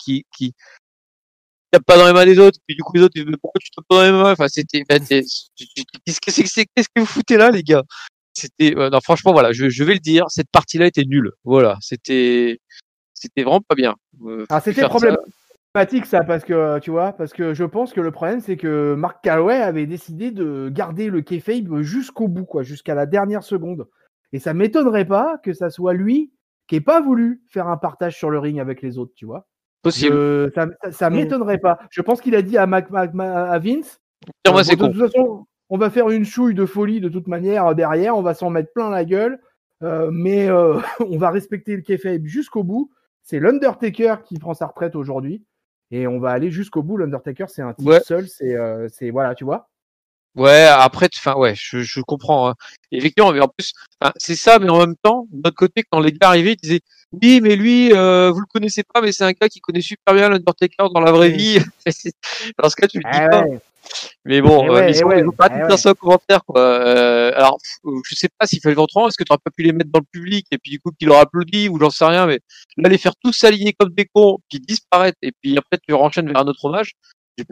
[SPEAKER 2] tape pas dans les mains des autres, puis du coup les autres ils disent mais pourquoi tu tapes pas dans les mains, enfin c'était qu'est-ce que vous foutez là les gars, c'était non franchement voilà, je vais le dire, cette partie là était nulle, voilà, c'était vraiment pas bien.
[SPEAKER 3] C'était problématique ça, parce que tu vois, parce que je pense que le problème c'est que Mark Calaway avait décidé de garder le kayfabe jusqu'au bout quoi, jusqu'à la dernière seconde, et ça m'étonnerait pas que ça soit lui qui ait pas voulu faire un partage sur le ring avec les autres, tu vois.
[SPEAKER 2] Possible.
[SPEAKER 3] Ça m'étonnerait pas. Je pense qu'il a dit à Vince,
[SPEAKER 2] moi c'est con.
[SPEAKER 3] De toute façon, on va faire une chouille de folie de toute manière derrière, on va s'en mettre plein la gueule, mais on va respecter le kayfabe jusqu'au bout. C'est l'Undertaker qui prend sa retraite aujourd'hui, et on va aller jusqu'au bout. L'Undertaker, c'est un type seul, c'est voilà, tu vois.
[SPEAKER 2] Ouais, après, je comprends. Hein. Effectivement, mais en plus, c'est ça, mais en même temps, de notre côté, quand les gars arrivaient, ils disaient oui, mais lui, vous le connaissez pas, mais c'est un gars qui connaît super bien l'Undertaker dans la vraie vie. Dans ce cas, tu le dis pas.
[SPEAKER 3] Ouais.
[SPEAKER 2] Mais bon, ils vont pas tout faire ça en commentaire, quoi. Alors, je sais pas s'il fallait le vendre, est-ce que tu aurais pas pu les mettre dans le public et puis du coup qu'il leur applaudit ou j'en sais rien, mais là les faire tous s'aligner comme des cons, puis disparaître et puis après tu renchaînes vers un autre hommage.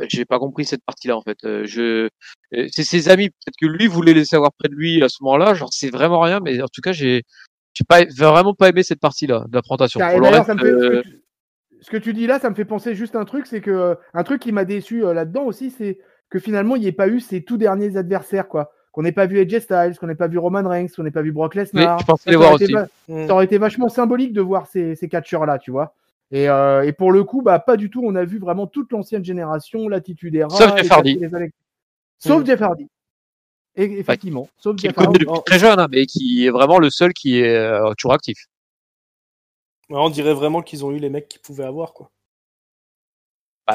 [SPEAKER 2] J'ai pas compris cette partie-là en fait. C'est ses amis, peut-être que lui voulait les savoir près de lui à ce moment-là. Genre c'est vraiment rien, mais en tout cas j'ai vraiment pas aimé cette partie-là de la présentation.
[SPEAKER 3] Et d'ailleurs, ça me fait ce que tu dis là, ça me fait penser juste un truc, c'est que un truc qui m'a déçu là-dedans aussi, c'est que finalement il n'y ait pas eu ces tout derniers adversaires, quoi. Qu'on n'ait pas vu AJ Styles, qu'on n'ait pas vu Roman Reigns, qu'on n'ait pas vu Brock Lesnar.
[SPEAKER 2] Je pensais les voir aussi.
[SPEAKER 3] Ça aurait été vachement symbolique de voir ces catcheurs-là, tu vois. Et pour le coup, pas du tout. On a vu vraiment toute l'ancienne génération, l'attitude Era.
[SPEAKER 2] Sauf Jeff Hardy.
[SPEAKER 3] Sauf Jeff Hardy. Et, effectivement. Sauf
[SPEAKER 2] Jeff Hardy. Qui est depuis très jeune, hein, mais qui est vraiment le seul qui est toujours actif.
[SPEAKER 1] On dirait vraiment qu'ils ont eu les mecs qu'ils pouvaient avoir, quoi.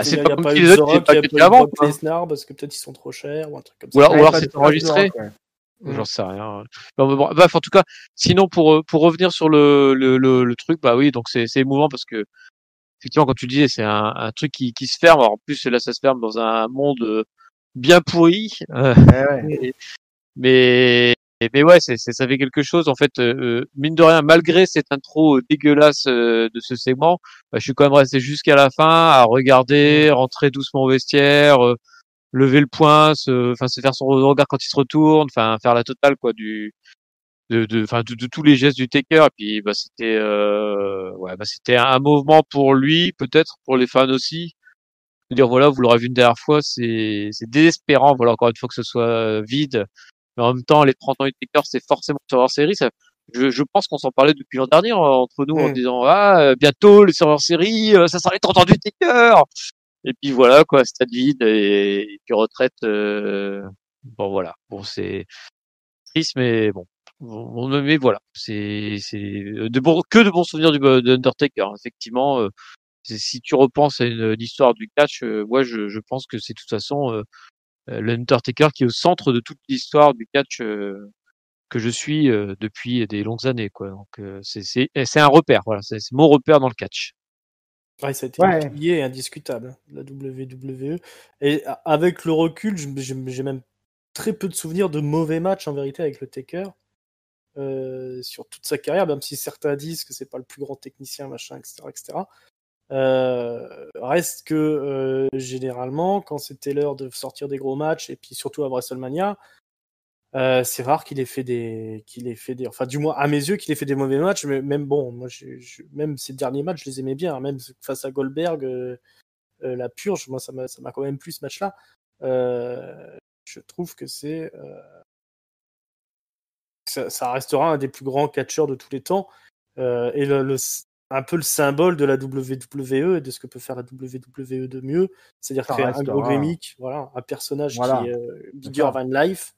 [SPEAKER 2] C'est pas comme si les autres n'étaient pas pété avant.
[SPEAKER 1] Lesnar parce que peut-être ils sont trop chers ou un truc comme ça.
[SPEAKER 2] Ou alors c'est enregistré. J'en sais rien. Bref, en tout cas, sinon pour revenir sur le truc, oui, donc c'est émouvant parce que effectivement, comme tu disais, c'est un truc qui se ferme. Alors, en plus, là, ça se ferme dans un monde bien pourri. Mais ouais, ça fait quelque chose. En fait, mine de rien, malgré cette intro dégueulasse de ce segment, je suis quand même resté jusqu'à la fin à regarder, rentrer doucement au vestiaire, lever le poing, se faire son regard quand il se retourne, faire la totale quoi de tous les gestes du Taker. Et puis c'était c'était un mouvement pour lui, peut-être pour les fans aussi. De dire voilà, vous l'aurez vu une dernière fois, c'est désespérant. Voilà, encore une fois que ce soit vide. Mais en même temps, les 30 ans du Taker, c'est forcément Survivor Series. Je pense qu'on s'en parlait depuis l'an dernier entre nous en disant bientôt le Survivor Series, ça sera les 30 ans du Taker. Et puis voilà quoi, stade vide et puis retraite. Bon c'est triste mais bon. Mais voilà, c'est que de bons souvenirs de Undertaker. Effectivement, si tu repenses à l'histoire du catch, moi je pense que c'est de toute façon l'Undertaker qui est au centre de toute l'histoire du catch que je suis depuis des longues années quoi. Donc c'est un repère, voilà, c'est mon repère dans le catch.
[SPEAKER 1] Ouais, ça a été un pilier indiscutable, la WWE. Et avec le recul, j'ai même très peu de souvenirs de mauvais matchs en vérité avec le Taker sur toute sa carrière, même si certains disent que c'est pas le plus grand technicien, machin, etc. Reste que généralement, quand c'était l'heure de sortir des gros matchs, et puis surtout à WrestleMania, c'est rare qu'il ait fait des, enfin du moins à mes yeux, qu'il ait fait des mauvais matchs. Mais même bon, moi, même ces derniers matchs, je les aimais bien. Même face à Goldberg, la purge, moi ça m'a quand même plu ce match-là. Je trouve que ça restera un des plus grands catcheurs de tous les temps et un peu le symbole de la WWE et de ce que peut faire la WWE de mieux, c'est-à-dire créer un gros gimmick, voilà, un personnage qui est bigger than life.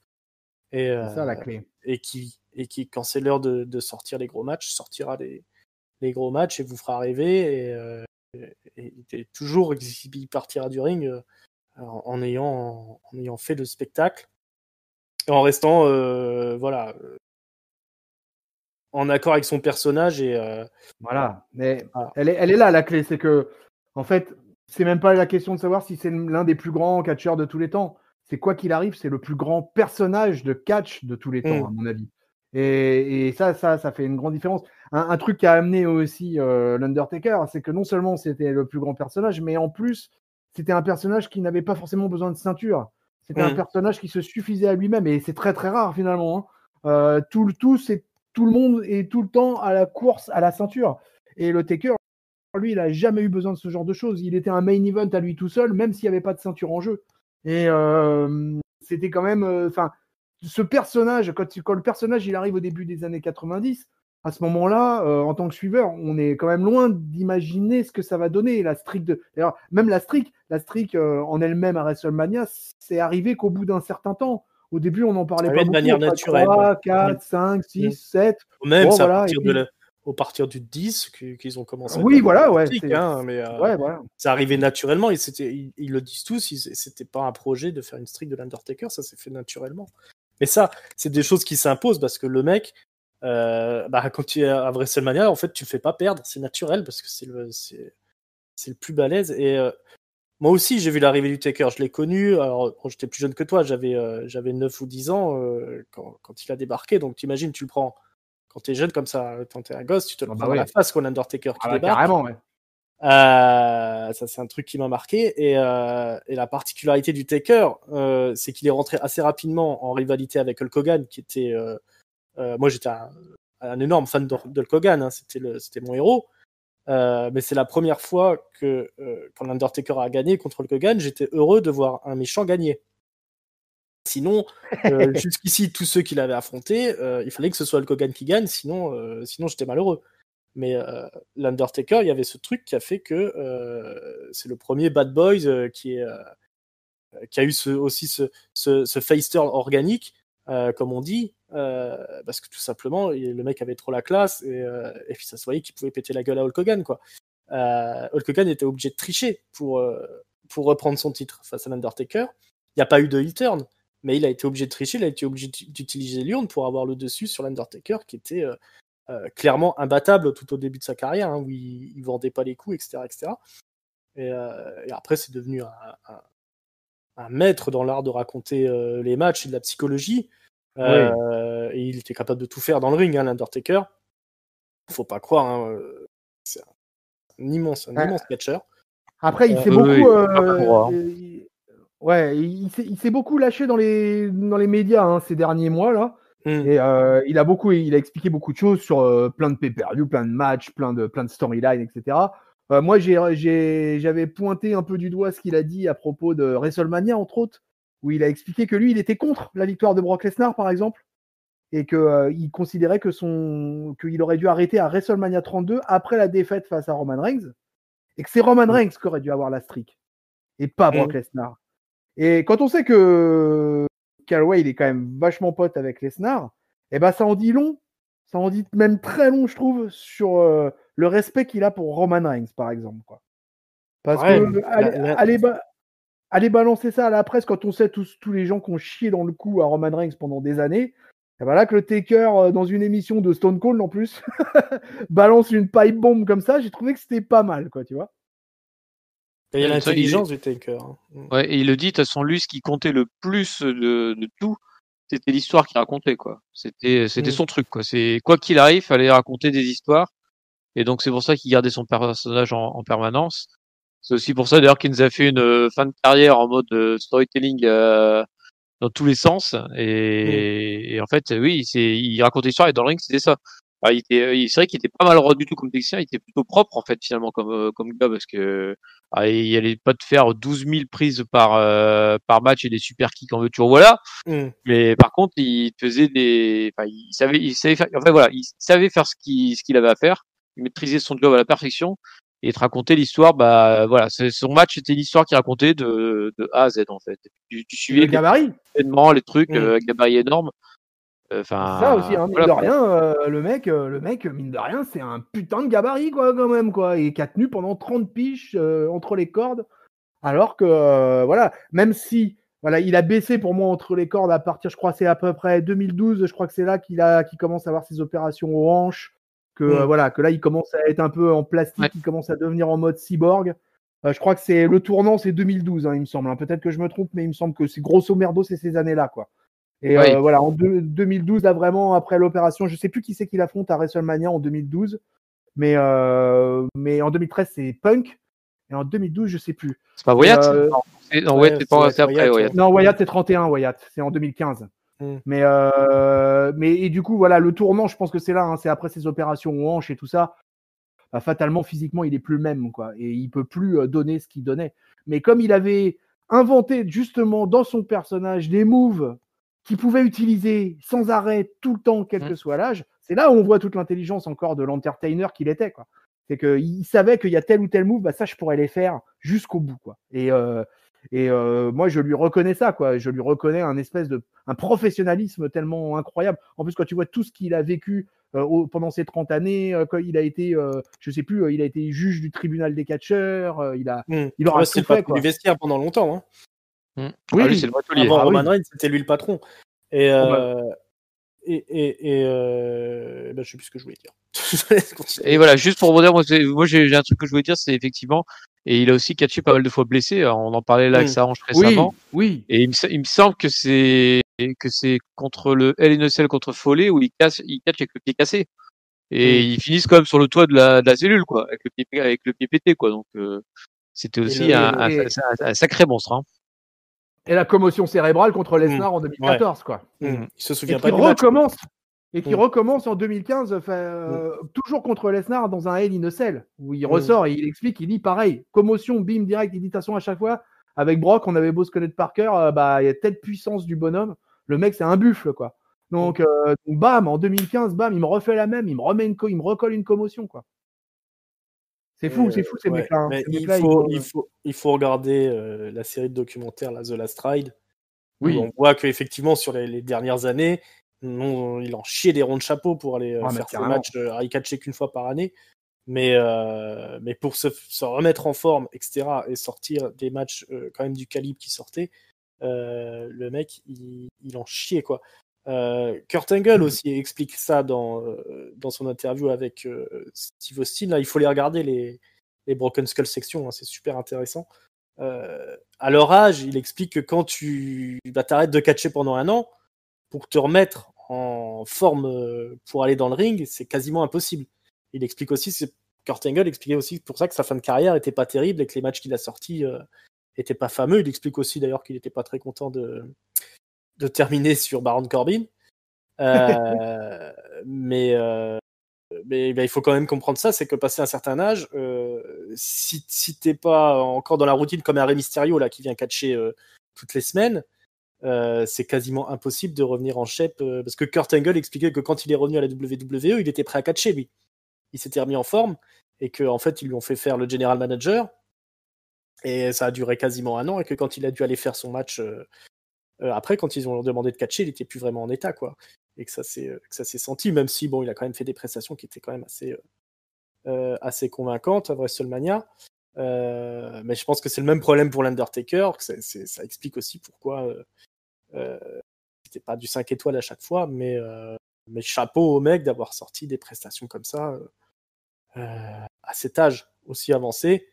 [SPEAKER 1] Et,
[SPEAKER 3] c'est ça la clé.
[SPEAKER 1] Et qui, quand c'est l'heure de sortir les gros matchs, sortira les gros matchs et vous fera rêver. Et toujours, il partira du ring en ayant fait le spectacle et en restant en accord avec son personnage.
[SPEAKER 3] Voilà, mais elle est là la clé, c'est que en fait, c'est même pas la question de savoir si c'est l'un des plus grands catcheurs de tous les temps. C'est quoi qu'il arrive, c'est le plus grand personnage de catch de tous les temps, à mon avis. Et ça fait une grande différence. Un truc qui a amené aussi l'Undertaker, c'est que non seulement c'était le plus grand personnage, mais en plus, c'était un personnage qui n'avait pas forcément besoin de ceinture. C'était un personnage qui se suffisait à lui-même, et c'est très très rare finalement. Tout le monde est tout le temps à la course à la ceinture. Et le Taker, lui, il n'a jamais eu besoin de ce genre de choses. Il était un main event à lui tout seul, même s'il n'y avait pas de ceinture en jeu. Et c'était quand même... ce personnage, quand le personnage il arrive au début des années 90, à ce moment-là, en tant que suiveur, on est quand même loin d'imaginer ce que ça va donner. D'ailleurs, même la streak en elle-même à WrestleMania, c'est arrivé qu'au bout d'un certain temps. Au début, on n'en parlait pas beaucoup.
[SPEAKER 1] De manière naturelle.
[SPEAKER 3] 3, 4, 5, 6, 7.
[SPEAKER 1] Même bon, ça, au partir du 10 qu'ils ont commencé à ça arrivait naturellement. Et ils le disent tous, c'était pas un projet de faire une streak de l'Undertaker, ça s'est fait naturellement. Mais ça, c'est des choses qui s'imposent parce que le mec, quand tu es à WrestleMania, en fait, tu le fais pas perdre, c'est naturel parce que c'est le plus balèze. Et moi aussi, j'ai vu l'arrivée du Taker, je l'ai connu. Alors, j'étais plus jeune que toi, j'avais 9 ou 10 ans quand il a débarqué. Donc, t'imagines, tu le prends quand t'es jeune comme ça, quand t'es un gosse, tu te le prends dans la face, quoi, l'Undertaker qui débarque.
[SPEAKER 3] Carrément, ouais.
[SPEAKER 1] Ça, c'est un truc qui m'a marqué. Et la particularité du Taker, c'est qu'il est rentré assez rapidement en rivalité avec Hulk Hogan, qui était... moi, j'étais un énorme fan d'Hulk Hogan, hein, c'était mon héros. Mais c'est la première fois que, quand l'Undertaker a gagné contre Hulk Hogan, j'étais heureux de voir un méchant gagner. Sinon, jusqu'ici, tous ceux qu'il avait affrontés, il fallait que ce soit Hulk Hogan qui gagne, sinon j'étais malheureux. Mais l'Undertaker, il y avait ce truc qui a fait que c'est le premier Bad Boys qui a eu aussi ce face turn organique, comme on dit, parce que tout simplement, le mec avait trop la classe et puis ça se voyait qu'il pouvait péter la gueule à Hulk Hogan, quoi. Hulk Hogan était obligé de tricher pour reprendre son titre face à l'Undertaker. Il n'y a pas eu de heel turn, mais il a été obligé de tricher, il a été obligé d'utiliser l'urne pour avoir le dessus sur l'Undertaker, qui était clairement imbattable tout au début de sa carrière, hein, où il vendait pas les coups, etc. etc. Et après, c'est devenu un maître dans l'art de raconter les matchs et de la psychologie. Et il était capable de tout faire dans le ring, hein, l'Undertaker. Faut pas croire, hein, c'est un immense catcheur.
[SPEAKER 3] Après, il s'est beaucoup... il s'est beaucoup lâché dans les médias, hein, ces derniers mois là. Et il a expliqué beaucoup de choses sur plein de pay-per-view, plein de matchs, plein de storylines, etc. Moi, j'avais pointé un peu du doigt ce qu'il a dit à propos de WrestleMania, entre autres, où il a expliqué que lui, il était contre la victoire de Brock Lesnar, par exemple, et qu'il considérait qu'il aurait dû arrêter à WrestleMania 32 après la défaite face à Roman Reigns, et que c'est Roman Reigns qui aurait dû avoir la streak, et pas Brock Lesnar. Et quand on sait que Calloway, il est quand même vachement pote avec Lesnar, et ben ça en dit long, ça en dit même très long, je trouve, sur le respect qu'il a pour Roman Reigns, par exemple, quoi. Parce que aller balancer ça à la presse quand on sait tous les gens qui ont chié dans le cou à Roman Reigns pendant des années, et ben là que le Taker, dans une émission de Stone Cold en plus, balance une pipe bombe comme ça, j'ai trouvé que c'était pas mal, quoi, tu vois.
[SPEAKER 1] Il y a l'intelligence du Taker.
[SPEAKER 2] Ouais, et il le dit, de toute façon, lui, ce qui comptait le plus de tout, c'était l'histoire qu'il racontait, quoi. C'était son truc, quoi. C'est, quoi qu'il arrive, fallait raconter des histoires. Et donc, c'est pour ça qu'il gardait son personnage en permanence. C'est aussi pour ça, d'ailleurs, qu'il nous a fait une fin de carrière en mode storytelling dans tous les sens. Et en fait, oui, il racontait l'histoire, et dans le ring, c'était ça. Alors, c'est vrai qu'il était pas malheureux du tout comme technicien, il était plutôt propre, en fait, finalement, comme gars, parce que il allait pas te faire 12 000 prises par match et des super kicks en veux-tu en voilà. Mais par contre, il faisait il savait faire, en fait, voilà, il savait faire ce qu'il avait à faire. Il maîtrisait son job à la perfection, et te raconter l'histoire, voilà, son match, c'était l'histoire qu'il racontait de A à Z, en fait. Tu suivais
[SPEAKER 3] le gabarit,
[SPEAKER 2] les événements, les trucs, gabarit énorme. Enfin,
[SPEAKER 3] ça aussi, hein, mine de rien, le mec, mine de rien, c'est un putain de gabarit, quoi, quand même, quoi, et qui a tenu pendant 30 piges entre les cordes, alors que, voilà, même si, voilà, il a baissé pour moi entre les cordes à partir, je crois, c'est à peu près 2012, je crois que c'est là qu'il commence à avoir ses opérations aux hanches, voilà, que là, il commence à être un peu en plastique, il commence à devenir en mode cyborg. Je crois que c'est le tournant, c'est 2012, hein, il me semble, hein. Peut-être que je me trompe, mais il me semble que c'est grosso merdo, c'est ces années-là, quoi. Et voilà, en 2012, là, vraiment, après l'opération, je sais plus qui c'est qu'il affronte à WrestleMania en 2012, mais en 2013, c'est Punk, et en 2012, je sais plus.
[SPEAKER 2] C'est pas Wyatt? Non, Wyatt, c'est pas après, Wyatt.
[SPEAKER 3] Non, Wyatt, c'est 31, Wyatt, c'est en 2015. Mais et du coup, voilà, le tournant, je pense que c'est là, hein, c'est après ses opérations aux hanches et tout ça. Bah, fatalement, physiquement, il est plus le même, quoi, et il peut plus donner ce qu'il donnait. Mais comme il avait inventé, justement, dans son personnage, des moves qu'il pouvait utiliser sans arrêt, tout le temps, quel que soit l'âge, c'est là où on voit toute l'intelligence encore de l'entertainer qu'il était, quoi. C'est qu'il savait qu'il y a tel ou tel move, bah ça, je pourrais les faire jusqu'au bout, quoi. Et moi, je lui reconnais ça, quoi. Je lui reconnais un professionnalisme tellement incroyable. En plus, quand tu vois tout ce qu'il a vécu pendant ces 30 années, quand il a été, je sais plus, il a été juge du tribunal des catcheurs, il aura tout fait, quoi.
[SPEAKER 1] Du vestiaire pendant longtemps, hein.
[SPEAKER 3] Oui,
[SPEAKER 2] lui, c'est le batelier.
[SPEAKER 1] Avant Roman Reigns, c'était lui le patron. Et je sais plus ce que je voulais dire.
[SPEAKER 2] Et voilà, juste pour vous dire, moi j'ai un truc que je voulais dire, c'est effectivement, et il a aussi catché pas mal de fois blessé. On en parlait là avec sa hanche récemment.
[SPEAKER 3] Oui.
[SPEAKER 2] Et il me semble que c'est contre le Hell in a Cell contre Foley où il catch avec le pied cassé. et ils finissent quand même sur le toit de la cellule, quoi, avec le pied pété, quoi. Donc c'était aussi un sacré monstre. Hein.
[SPEAKER 3] Et la commotion cérébrale contre Lesnar en 2014, quoi.
[SPEAKER 1] Il se souvient
[SPEAKER 3] pas du match. Et qui recommence en 2015, toujours contre Lesnar dans un Hell in a Cell, où il ressort et il explique, il dit pareil, commotion, bim, direct, hésitation à chaque fois. Avec Brock, on avait beau se connaître par cœur, il y a telle puissance du bonhomme, le mec c'est un buffle, quoi. Donc bam, en 2015, bam, il me refait la même, il me recolle une commotion, quoi. C'est fou ces mecs-là. Hein.
[SPEAKER 1] Mais il faut regarder la série de documentaires, The Last Ride. Oui. On voit qu'effectivement, sur les dernières années, il en chiait des ronds de chapeau pour aller faire ses matchs à catcher qu'une fois par année. Mais pour se remettre en forme, etc., et sortir des matchs quand même du calibre qui sortait, le mec, il en chiait, quoi. Kurt Angle aussi explique ça dans son interview avec Steve Austin. Là, il faut les regarder, les Broken Skull sections, hein, c'est super intéressant. À leur âge, il explique que quand tu t'arrêtes de catcher pendant un an, pour te remettre en forme pour aller dans le ring, c'est quasiment impossible. Il explique aussi, Kurt Angle expliquait aussi pour ça que sa fin de carrière était pas terrible et que les matchs qu'il a sortis étaient pas fameux. Il explique aussi d'ailleurs qu'il était pas très content de terminer sur Baron Corbin. Mais il faut quand même comprendre ça, c'est que passé un certain âge, si t'es pas encore dans la routine comme un Rey Mysterio là, qui vient catcher toutes les semaines, c'est quasiment impossible de revenir en shape, parce que Kurt Angle expliquait que quand il est revenu à la WWE, il était prêt à catcher, lui. Il s'était remis en forme, et qu'en fait, ils lui ont fait faire le general manager, et ça a duré quasiment un an, et que quand il a dû aller faire son match après, quand ils ont demandé de catcher, il était plus vraiment en état, quoi. Et que ça s'est senti, même si bon, il a quand même fait des prestations qui étaient quand même assez convaincantes à WrestleMania. Mais je pense que c'est le même problème pour l'Undertaker. Ça explique aussi pourquoi c'était pas du 5 étoiles à chaque fois, mais chapeau au mec d'avoir sorti des prestations comme ça à cet âge aussi avancé.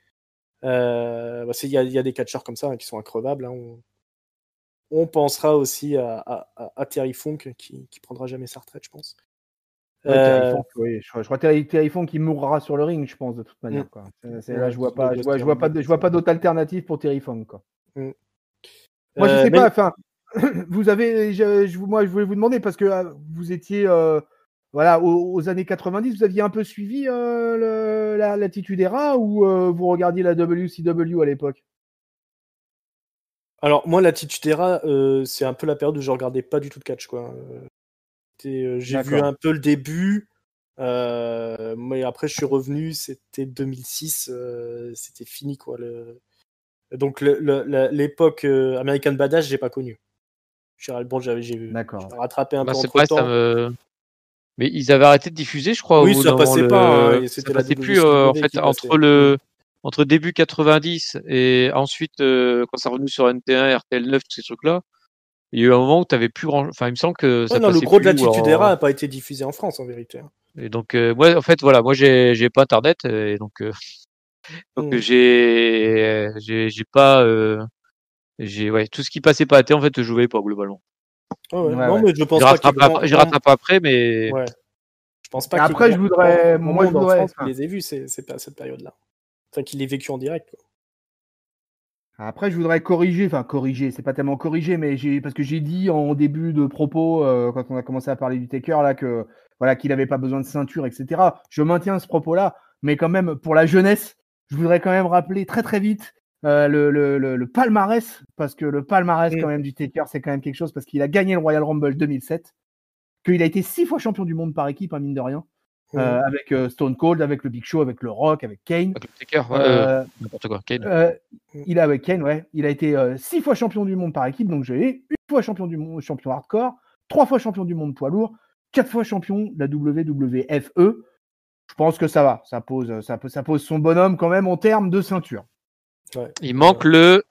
[SPEAKER 1] Il y a des catcheurs comme ça, hein, qui sont increvables. Hein. On pensera aussi à Terry Funk qui prendra jamais sa retraite, je pense.
[SPEAKER 3] Terry Funk, oui. Je crois Terry Funk qui mourra sur le ring, je pense, de toute manière. Quoi. Là, je vois pas d'autre alternative pour Terry Funk. Quoi. Moi, je sais pas. Enfin, vous avez, moi, je voulais vous demander parce que vous étiez, aux années 90, vous aviez un peu suivi l'attitude era ou vous regardiez la WCW à l'époque?
[SPEAKER 1] Alors moi, l'attitude era, c'est un peu la période où je regardais pas du tout de catch, quoi. J'ai vu un peu le début, mais après je suis revenu, c'était 2006, c'était fini, quoi. Donc l'époque American Badass, j'ai pas connu. J'ai rattrapé un peu entre-temps.
[SPEAKER 2] Mais ils avaient arrêté de diffuser, je crois.
[SPEAKER 1] Oui, ça passait pas. Hein,
[SPEAKER 2] ça passait plus en fait entre début 90 et ensuite quand ça revenu sur NT1, RTL 9, tous ces trucs-là. Il y a eu un moment où tu n'avais plus grand. Enfin, il me semble que ça passait
[SPEAKER 1] le gros
[SPEAKER 2] plus,
[SPEAKER 1] de l'attitude era n'a pas été diffusé en France, en vérité.
[SPEAKER 2] Et donc, moi, en fait, voilà, moi, j'ai pas Internet, et donc j'ai pas, tout ce qui passait pas à télé, en fait, je voyais pas globalement.
[SPEAKER 1] Mais je pense
[SPEAKER 2] j'ai rattrapé après, mais.
[SPEAKER 1] Ouais. Je pense pas.
[SPEAKER 3] Après, je voudrais.
[SPEAKER 1] Moi, je voudrais. Je les ai vus cette période-là. Enfin, qu'il les vécu en direct, quoi.
[SPEAKER 3] Après, je voudrais corriger, c'est pas tellement corriger, mais parce que j'ai dit en début de propos, quand on a commencé à parler du Taker, là, qu'il n'avait pas besoin de ceinture, etc. Je maintiens ce propos-là, mais quand même, pour la jeunesse, je voudrais quand même rappeler très très vite le palmarès, parce que le palmarès quand même du Taker, c'est quand même quelque chose, parce qu'il a gagné le Royal Rumble 2007, qu'il a été 6 fois champion du monde par équipe, hein, mine de rien. Avec Stone Cold, avec le Big Show, avec le Rock, avec Kane.
[SPEAKER 2] N'importe quoi, Kane.
[SPEAKER 3] Il a été 6 fois champion du monde par équipe, donc j'ai 1 fois champion du monde, champion hardcore, 3 fois champion du monde poids lourd, 4 fois champion de la WWFE. Je pense que ça va, ça pose son bonhomme quand même en termes de ceinture.
[SPEAKER 2] Ouais. Il manque le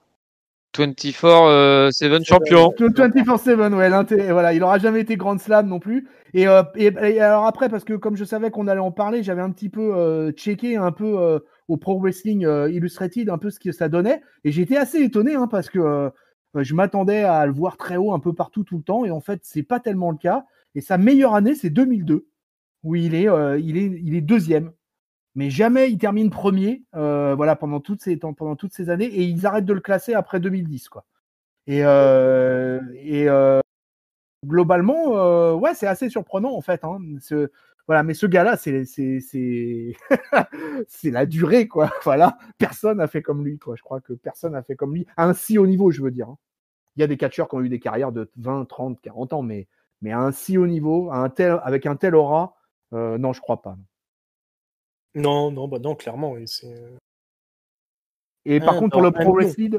[SPEAKER 2] 24/7 champion.
[SPEAKER 3] 24/7, ouais, voilà, il aura jamais été Grand Slam non plus. Et alors après, parce que comme je savais qu'on allait en parler, j'avais un petit peu checké un peu au Pro Wrestling Illustrated un peu ce que ça donnait, et j'étais assez étonné, hein, parce que je m'attendais à le voir très haut un peu partout tout le temps, et en fait c'est pas tellement le cas. Et sa meilleure année, c'est 2002, où il est deuxième. Mais jamais il termine premier pendant toutes ces années. Et ils arrêtent de le classer après 2010. Quoi. Et globalement, ouais, c'est assez surprenant en fait. Hein. Mais ce gars-là, c'est c'est la durée, quoi. Voilà, personne n'a fait comme lui, quoi. Je crois que personne n'a fait comme lui, à un si haut niveau, je veux dire. Hein. Il y a des catcheurs qui ont eu des carrières de 20, 30, 40 ans, mais à un si haut niveau, avec un tel aura, non, je crois pas.
[SPEAKER 1] Non, clairement.
[SPEAKER 3] Et par contre, pour le Pro Wrestling,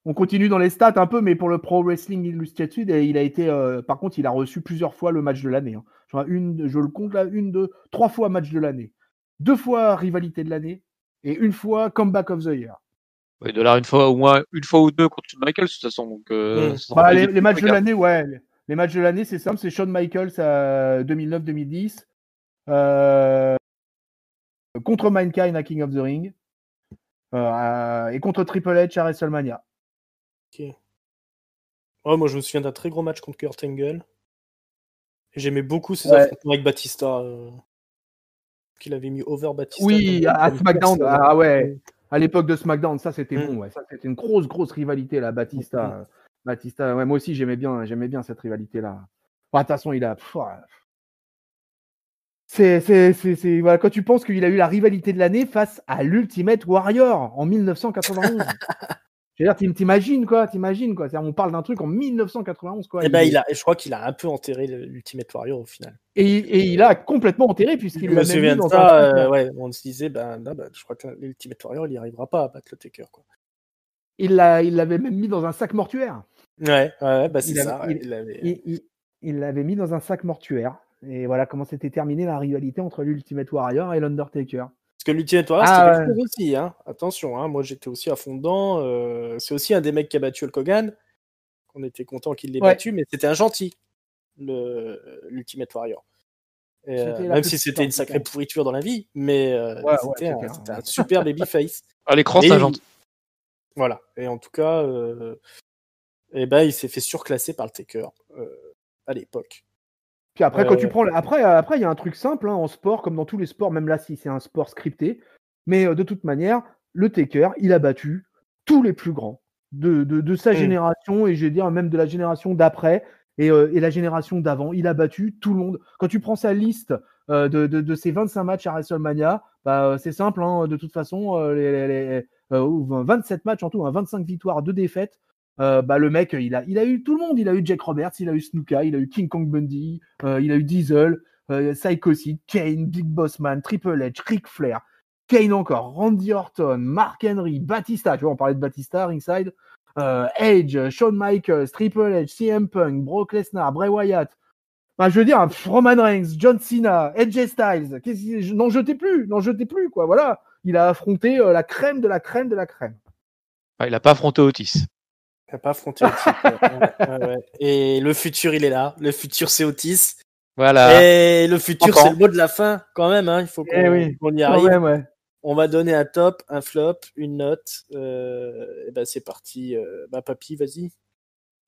[SPEAKER 3] on continue dans les stats un peu, mais pour le Pro Wrestling Illustrated, il a été, par contre, il a reçu plusieurs fois le match de l'année. Hein. Je le compte là, 3 fois match de l'année, 2 fois rivalité de l'année et 1 fois comeback of the year.
[SPEAKER 2] Il doit l'avoir au moins une fois ou deux contre Shawn Michaels de toute façon. Donc,
[SPEAKER 3] les matchs de l'année, ouais. Les matchs de l'année, c'est simple, c'est Shawn Michaels à 2009-2010 contre Mankind à King of the Ring et contre Triple H à WrestleMania.
[SPEAKER 1] Ok. Oh, moi, je me souviens d'un très gros match contre Kurt Angle. Et j'aimais beaucoup ses affrontements avec Batista. Qu'il avait mis over Batista.
[SPEAKER 3] Oui, à SmackDown. Ah ouais. À l'époque de SmackDown, ça c'était bon. Ouais. Ça c'était une grosse rivalité là, Batista. Batista. Ouais, moi aussi j'aimais bien cette rivalité là. De toute façon, il a. Voilà, quand tu penses qu'il a eu la rivalité de l'année face à l'Ultimate Warrior en 1991. Je veux dire, t'imagines quoi. On parle d'un truc en 1991 quoi.
[SPEAKER 1] Et je crois qu'il a un peu enterré l'Ultimate Warrior au final.
[SPEAKER 3] Et il a complètement enterré puisqu'il
[SPEAKER 1] l'a mis dans ça. On se disait, je crois que l'Ultimate Warrior il n'y arrivera pas à battre le Taker quoi.
[SPEAKER 3] Il l'avait même mis dans un sac mortuaire.
[SPEAKER 1] Ouais, c'est ça.
[SPEAKER 3] Il l'avait mis dans un sac mortuaire. Et voilà comment s'était terminée la rivalité entre l'Ultimate Warrior et l'Undertaker.
[SPEAKER 1] Parce que l'Ultimate Warrior, c'était quelque chose aussi. Hein. Attention, hein, moi j'étais aussi à fond dedans. C'est aussi un des mecs qui a battu Hulk Hogan. On était content qu'il l'ait battu, mais c'était un gentil, l'Ultimate Warrior. Même si c'était une sacrée pourriture dans la vie, mais c'était un super babyface.
[SPEAKER 2] À l'écran, c'est un gentil.
[SPEAKER 1] Voilà. Et en tout cas, il s'est fait surclasser par le Taker à l'époque.
[SPEAKER 3] Puis après, quand tu prends. Après, il y a un truc simple hein, en sport, comme dans tous les sports, même là, si c'est un sport scripté. Mais de toute manière, le Taker, il a battu tous les plus grands de sa génération, et je vais dire même de la génération d'après et la génération d'avant. Il a battu tout le monde. Quand tu prends sa liste de ses 25 matchs à WrestleMania, c'est simple, hein, de toute façon, 27 matchs en tout, 25 victoires, 2 défaites. Le mec, il a eu tout le monde. Il a eu Jake Roberts, il a eu Snuka, il a eu King Kong Bundy, il a eu Diesel, Psycho Sid, Kane, Big Boss Man, Triple H, Ric Flair, Kane encore, Randy Orton, Mark Henry, Batista. Tu vois, on parlait de Batista, ringside. Edge, Shawn Michaels, Triple H, CM Punk, Brock Lesnar, Bray Wyatt. Je veux dire, Roman Reigns, John Cena, AJ Styles. N'en jetez plus, quoi. Voilà. Il a affronté la crème de la crème de la crème.
[SPEAKER 2] Il n'a pas affronté Otis.
[SPEAKER 1] Il n'a pas affronté Otis. Ouais. Et le futur, il est là. Le futur, c'est Otis.
[SPEAKER 2] Voilà.
[SPEAKER 1] Et le futur, c'est le mot de la fin, quand même. Hein. Il faut qu'on y arrive.
[SPEAKER 3] Ouais.
[SPEAKER 1] On va donner un top, un flop, une note. C'est parti. Papy, vas-y.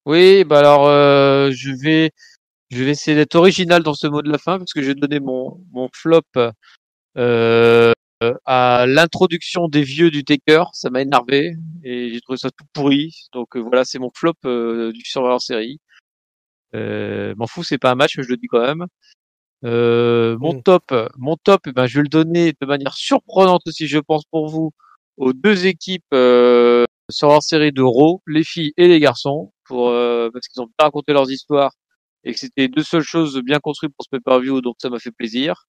[SPEAKER 2] Oui, alors je vais essayer d'être original dans ce mot de la fin parce que j'ai donné mon flop à l'introduction des vieux du Taker. Ça m'a énervé et j'ai trouvé ça tout pourri. Donc voilà, c'est mon flop du Survivor Series. M'en fous, c'est pas un match, mais je le dis quand même. Mon top, je vais le donner de manière surprenante aussi, je pense, pour vous, aux 2 équipes Survivor Series de Raw, les filles et les garçons, parce qu'ils ont bien raconté leurs histoires et que c'était les 2 seules choses bien construites pour ce pay-per-view, donc ça m'a fait plaisir.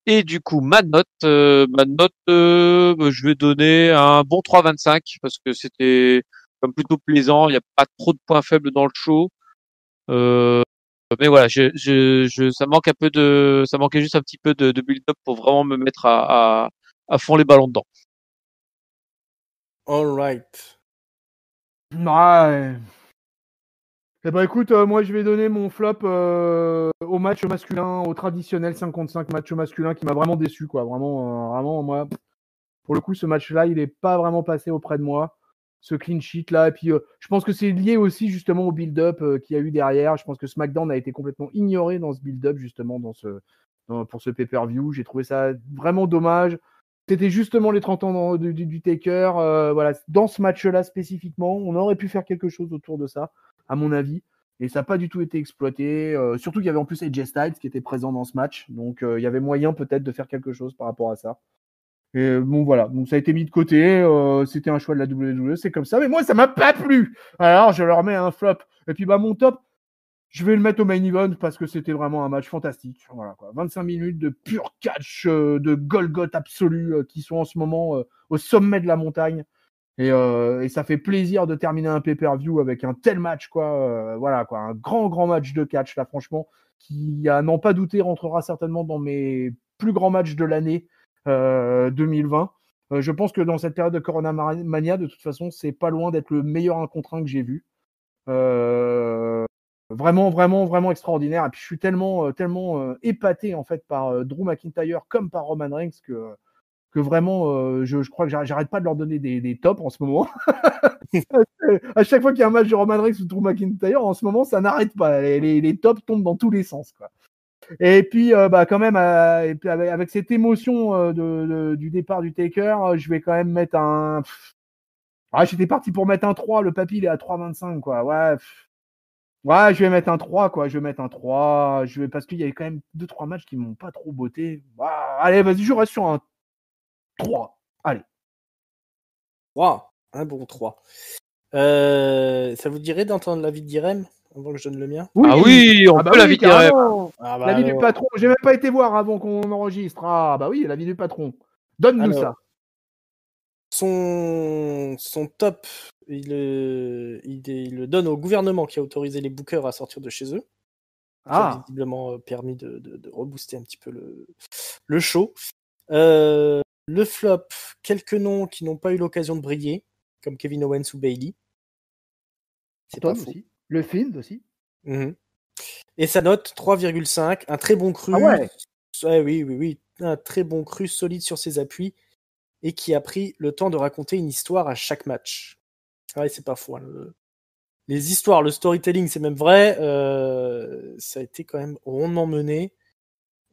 [SPEAKER 2] Et du coup, ma note, je vais donner un bon 3,25 parce que c'était comme plutôt plaisant. Il n'y a pas trop de points faibles dans le show. Mais voilà, ça manquait juste un petit peu de build-up pour vraiment me mettre à fond les ballons dedans.
[SPEAKER 1] All right.
[SPEAKER 3] Ouais. Écoute, moi je vais donner mon flop au match masculin, au traditionnel 5 contre 5 match masculin qui m'a vraiment déçu, quoi. Vraiment, moi, pour le coup, ce match-là, il n'est pas vraiment passé auprès de moi. Ce clean sheet là, et puis je pense que c'est lié aussi justement au build-up qu'il y a eu derrière. Je pense que SmackDown a été complètement ignoré dans ce build-up, justement dans pour ce pay-per-view. J'ai trouvé ça vraiment dommage. C'était justement les 30 ans du Taker. Voilà, dans ce match-là spécifiquement, on aurait pu faire quelque chose autour de ça, à mon avis. Et ça n'a pas du tout été exploité. Surtout qu'il y avait en plus AJ Styles qui était présent dans ce match. Donc il y avait moyen peut-être de faire quelque chose par rapport à ça. Et bon, voilà. Donc ça a été mis de côté. C'était un choix de la WWE. C'est comme ça. Mais moi, ça m'a pas plu. Alors, je leur mets un flop. Et puis, mon top, je vais le mettre au main event parce que c'était vraiment un match fantastique. Voilà, quoi. 25 minutes de pur catch, de Golgoth absolu qui sont en ce moment au sommet de la montagne. Et ça fait plaisir de terminer un pay-per-view avec un tel match, quoi. Voilà, quoi. Un grand match de catch, là, franchement, qui, à n'en pas douter, rentrera certainement dans mes plus grands matchs de l'année 2020. Je pense que dans cette période de Corona Mania, de toute façon, c'est pas loin d'être le meilleur 1 contre 1 que j'ai vu. Vraiment extraordinaire. Et puis je suis tellement épaté en fait par Drew McIntyre comme par Roman Reigns que vraiment je crois que j'arrête pas de leur donner des tops en ce moment. À chaque fois qu'il y a un match de Roman Reigns ou Drew McIntyre, en ce moment ça n'arrête pas. Les tops tombent dans tous les sens, quoi. Et puis quand même avec cette émotion du départ du Taker, je vais quand même mettre un. J'étais parti pour mettre un 3, le papy il est à 3,25, quoi. Ouais, je vais mettre un 3, quoi. Je vais mettre un 3. Parce qu'il y a quand même 2-3 matchs qui m'ont pas trop botté. Allez, vas-y, je reste sur un 3. Allez.
[SPEAKER 1] 3. Un bon 3. Ça vous dirait d'entendre l'avis d'Irem avant que je donne le mien?
[SPEAKER 2] Oui, on peut l'avis d'Irem.
[SPEAKER 3] L'avis du patron. J'ai même pas été voir avant qu'on enregistre. Oui, l'avis du patron. Donne-nous ça.
[SPEAKER 1] Son top, il le donne au gouvernement qui a autorisé les bookers à sortir de chez eux. Ça a visiblement permis de rebooster un petit peu le show. Le flop, quelques noms qui n'ont pas eu l'occasion de briller, comme Kevin Owens ou Bayley.
[SPEAKER 3] C'est pas faux. Aussi. Le Fiend aussi.
[SPEAKER 1] Mm-hmm. Et sa note, 3,5. Un très bon cru. Oui. Un très bon cru, solide sur ses appuis. Et qui a pris le temps de raconter une histoire à chaque match. Ouais, c'est pas faux. Hein. Les histoires, le storytelling, c'est même vrai. Ça a été quand même rondement mené.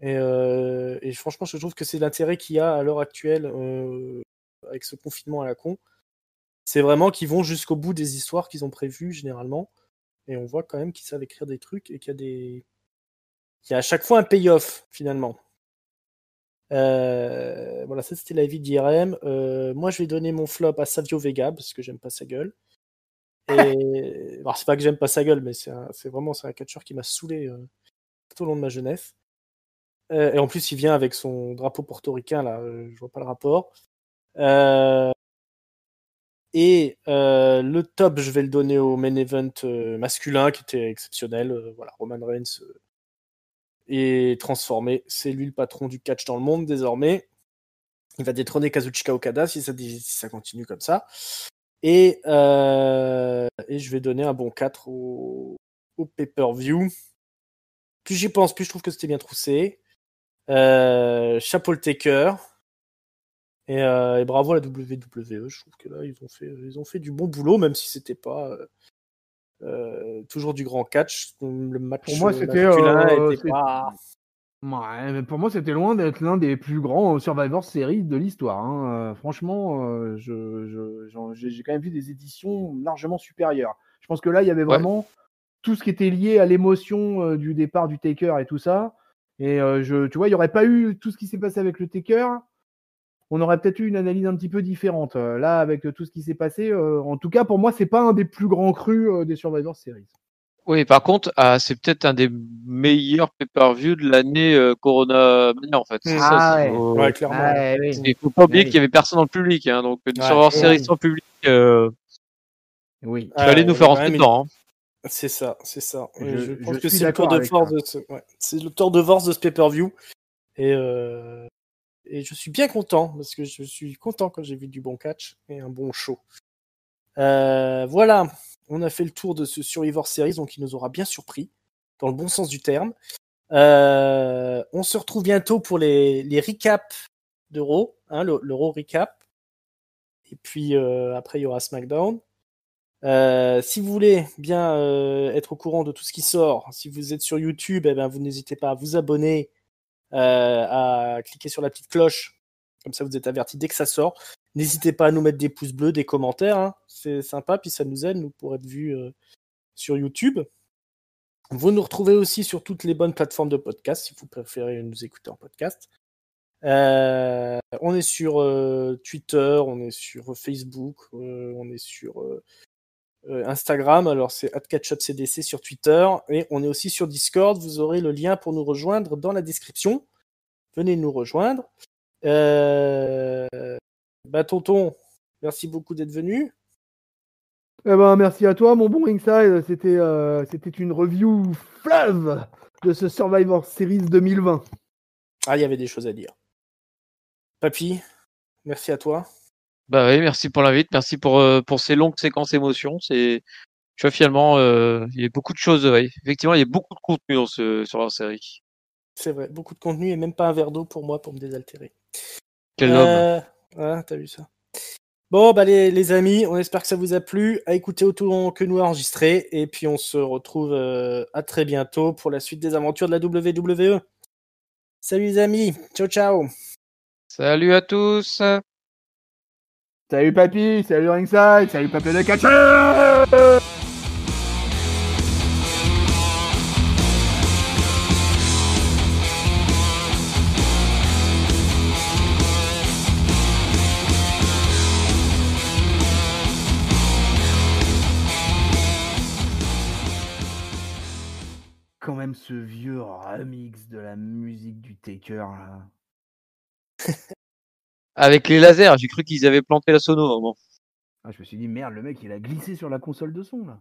[SPEAKER 1] Et franchement, je trouve que c'est l'intérêt qu'il y a à l'heure actuelle avec ce confinement à la con. C'est vraiment qu'ils vont jusqu'au bout des histoires qu'ils ont prévues généralement. Et on voit quand même qu'ils savent écrire des trucs et qu'il y a à chaque fois un payoff finalement. Voilà, ça c'était l'avis d'IRM. Moi je vais donner mon flop à Savio Vega parce que j'aime pas sa gueule. Et alors c'est pas que j'aime pas sa gueule, mais c'est un catcheur qui m'a saoulé tout au long de ma jeunesse. Et en plus il vient avec son drapeau portoricain là, je vois pas le rapport. Et le top, je vais le donner au main event masculin qui était exceptionnel. Voilà, Roman Reigns est transformé. C'est lui le patron du catch dans le monde désormais. Il va détrôner Kazuchika Okada si ça continue comme ça. Et je vais donner un bon 4 au pay-per-view. Plus j'y pense, plus je trouve que c'était bien troussé. Chapeau le Taker. Et bravo à la WWE. Je trouve que là, ils ont fait du bon boulot, même si c'était pas toujours du grand catch. Le match
[SPEAKER 3] pour moi, c'était
[SPEAKER 1] pas...
[SPEAKER 3] Ouais, mais pour moi, c'était loin d'être l'un des plus grands Survivor Series de l'histoire. Hein. Franchement, j'ai quand même vu des éditions largement supérieures. Je pense que là, il y avait vraiment tout ce qui était lié à l'émotion du départ du Taker et tout ça. Et tu vois, il n'y aurait pas eu tout ce qui s'est passé avec le Taker. On aurait peut-être eu une analyse un petit peu différente. Là, avec tout ce qui s'est passé, en tout cas, pour moi, c'est pas un des plus grands crus des Survivor Series.
[SPEAKER 2] Oui, par contre, c'est peut-être un des meilleurs pay-per-view de l'année Corona Mania, en fait.
[SPEAKER 1] Ouais, clairement.
[SPEAKER 2] Il faut pas oublier qu'il y avait personne dans le public, hein, donc une Survivor Series sans public, il fallait nous faire rentrer dedans. Hein.
[SPEAKER 1] C'est ça. Je pense que c'est le tour de force c'est le tour de force de ce pay-per-view. Et je suis bien content, parce que je suis content quand j'ai vu du bon catch et un bon show. Voilà, on a fait le tour de ce Survivor Series, donc il nous aura bien surpris, dans le bon sens du terme. On se retrouve bientôt pour les recaps de Raw, hein, le Raw recap. Et puis après, il y aura SmackDown. Si vous voulez bien être au courant de tout ce qui sort, si vous êtes sur YouTube, vous n'hésitez pas à vous abonner, à cliquer sur la petite cloche. Comme ça, vous êtes avertis dès que ça sort. N'hésitez pas à nous mettre des pouces bleus, des commentaires. Hein. C'est sympa, puis ça nous aide, nous, pour être vus sur YouTube. Vous nous retrouvez aussi sur toutes les bonnes plateformes de podcast, si vous préférez nous écouter en podcast. On est sur Twitter, on est sur Facebook, on est sur Instagram. Alors, c'est @catchupcdc sur Twitter. Et on est aussi sur Discord. Vous aurez le lien pour nous rejoindre dans la description. Venez nous rejoindre. Tonton, merci beaucoup d'être venu.
[SPEAKER 3] Merci à toi, mon bon Ringside. C'était une review fleuve de ce Survivor Series 2020.
[SPEAKER 1] Ah, il y avait des choses à dire. Papy, merci à toi.
[SPEAKER 2] Bah oui, merci pour l'invite, merci pour ces longues séquences émotions. Tu vois, finalement, il y a beaucoup de choses. Ouais. Effectivement, il y a beaucoup de contenu sur la série.
[SPEAKER 1] C'est vrai, beaucoup de contenu et même pas un verre d'eau pour moi pour me désaltérer.
[SPEAKER 2] Quel homme.
[SPEAKER 1] Ah, t'as vu ça. Bon, les amis, on espère que ça vous a plu. À écouter autant que nous enregistrer. Et puis on se retrouve à très bientôt pour la suite des aventures de la WWE. Salut les amis, ciao ciao.
[SPEAKER 2] Salut à tous.
[SPEAKER 3] Salut Papy, salut Ringside, salut Papy de catcheur. Quand même ce vieux remix de la musique du Taker là.
[SPEAKER 2] Avec les lasers, j'ai cru qu'ils avaient planté la sono. Bon.
[SPEAKER 3] Je me suis dit merde, le mec il a glissé sur la console de son là.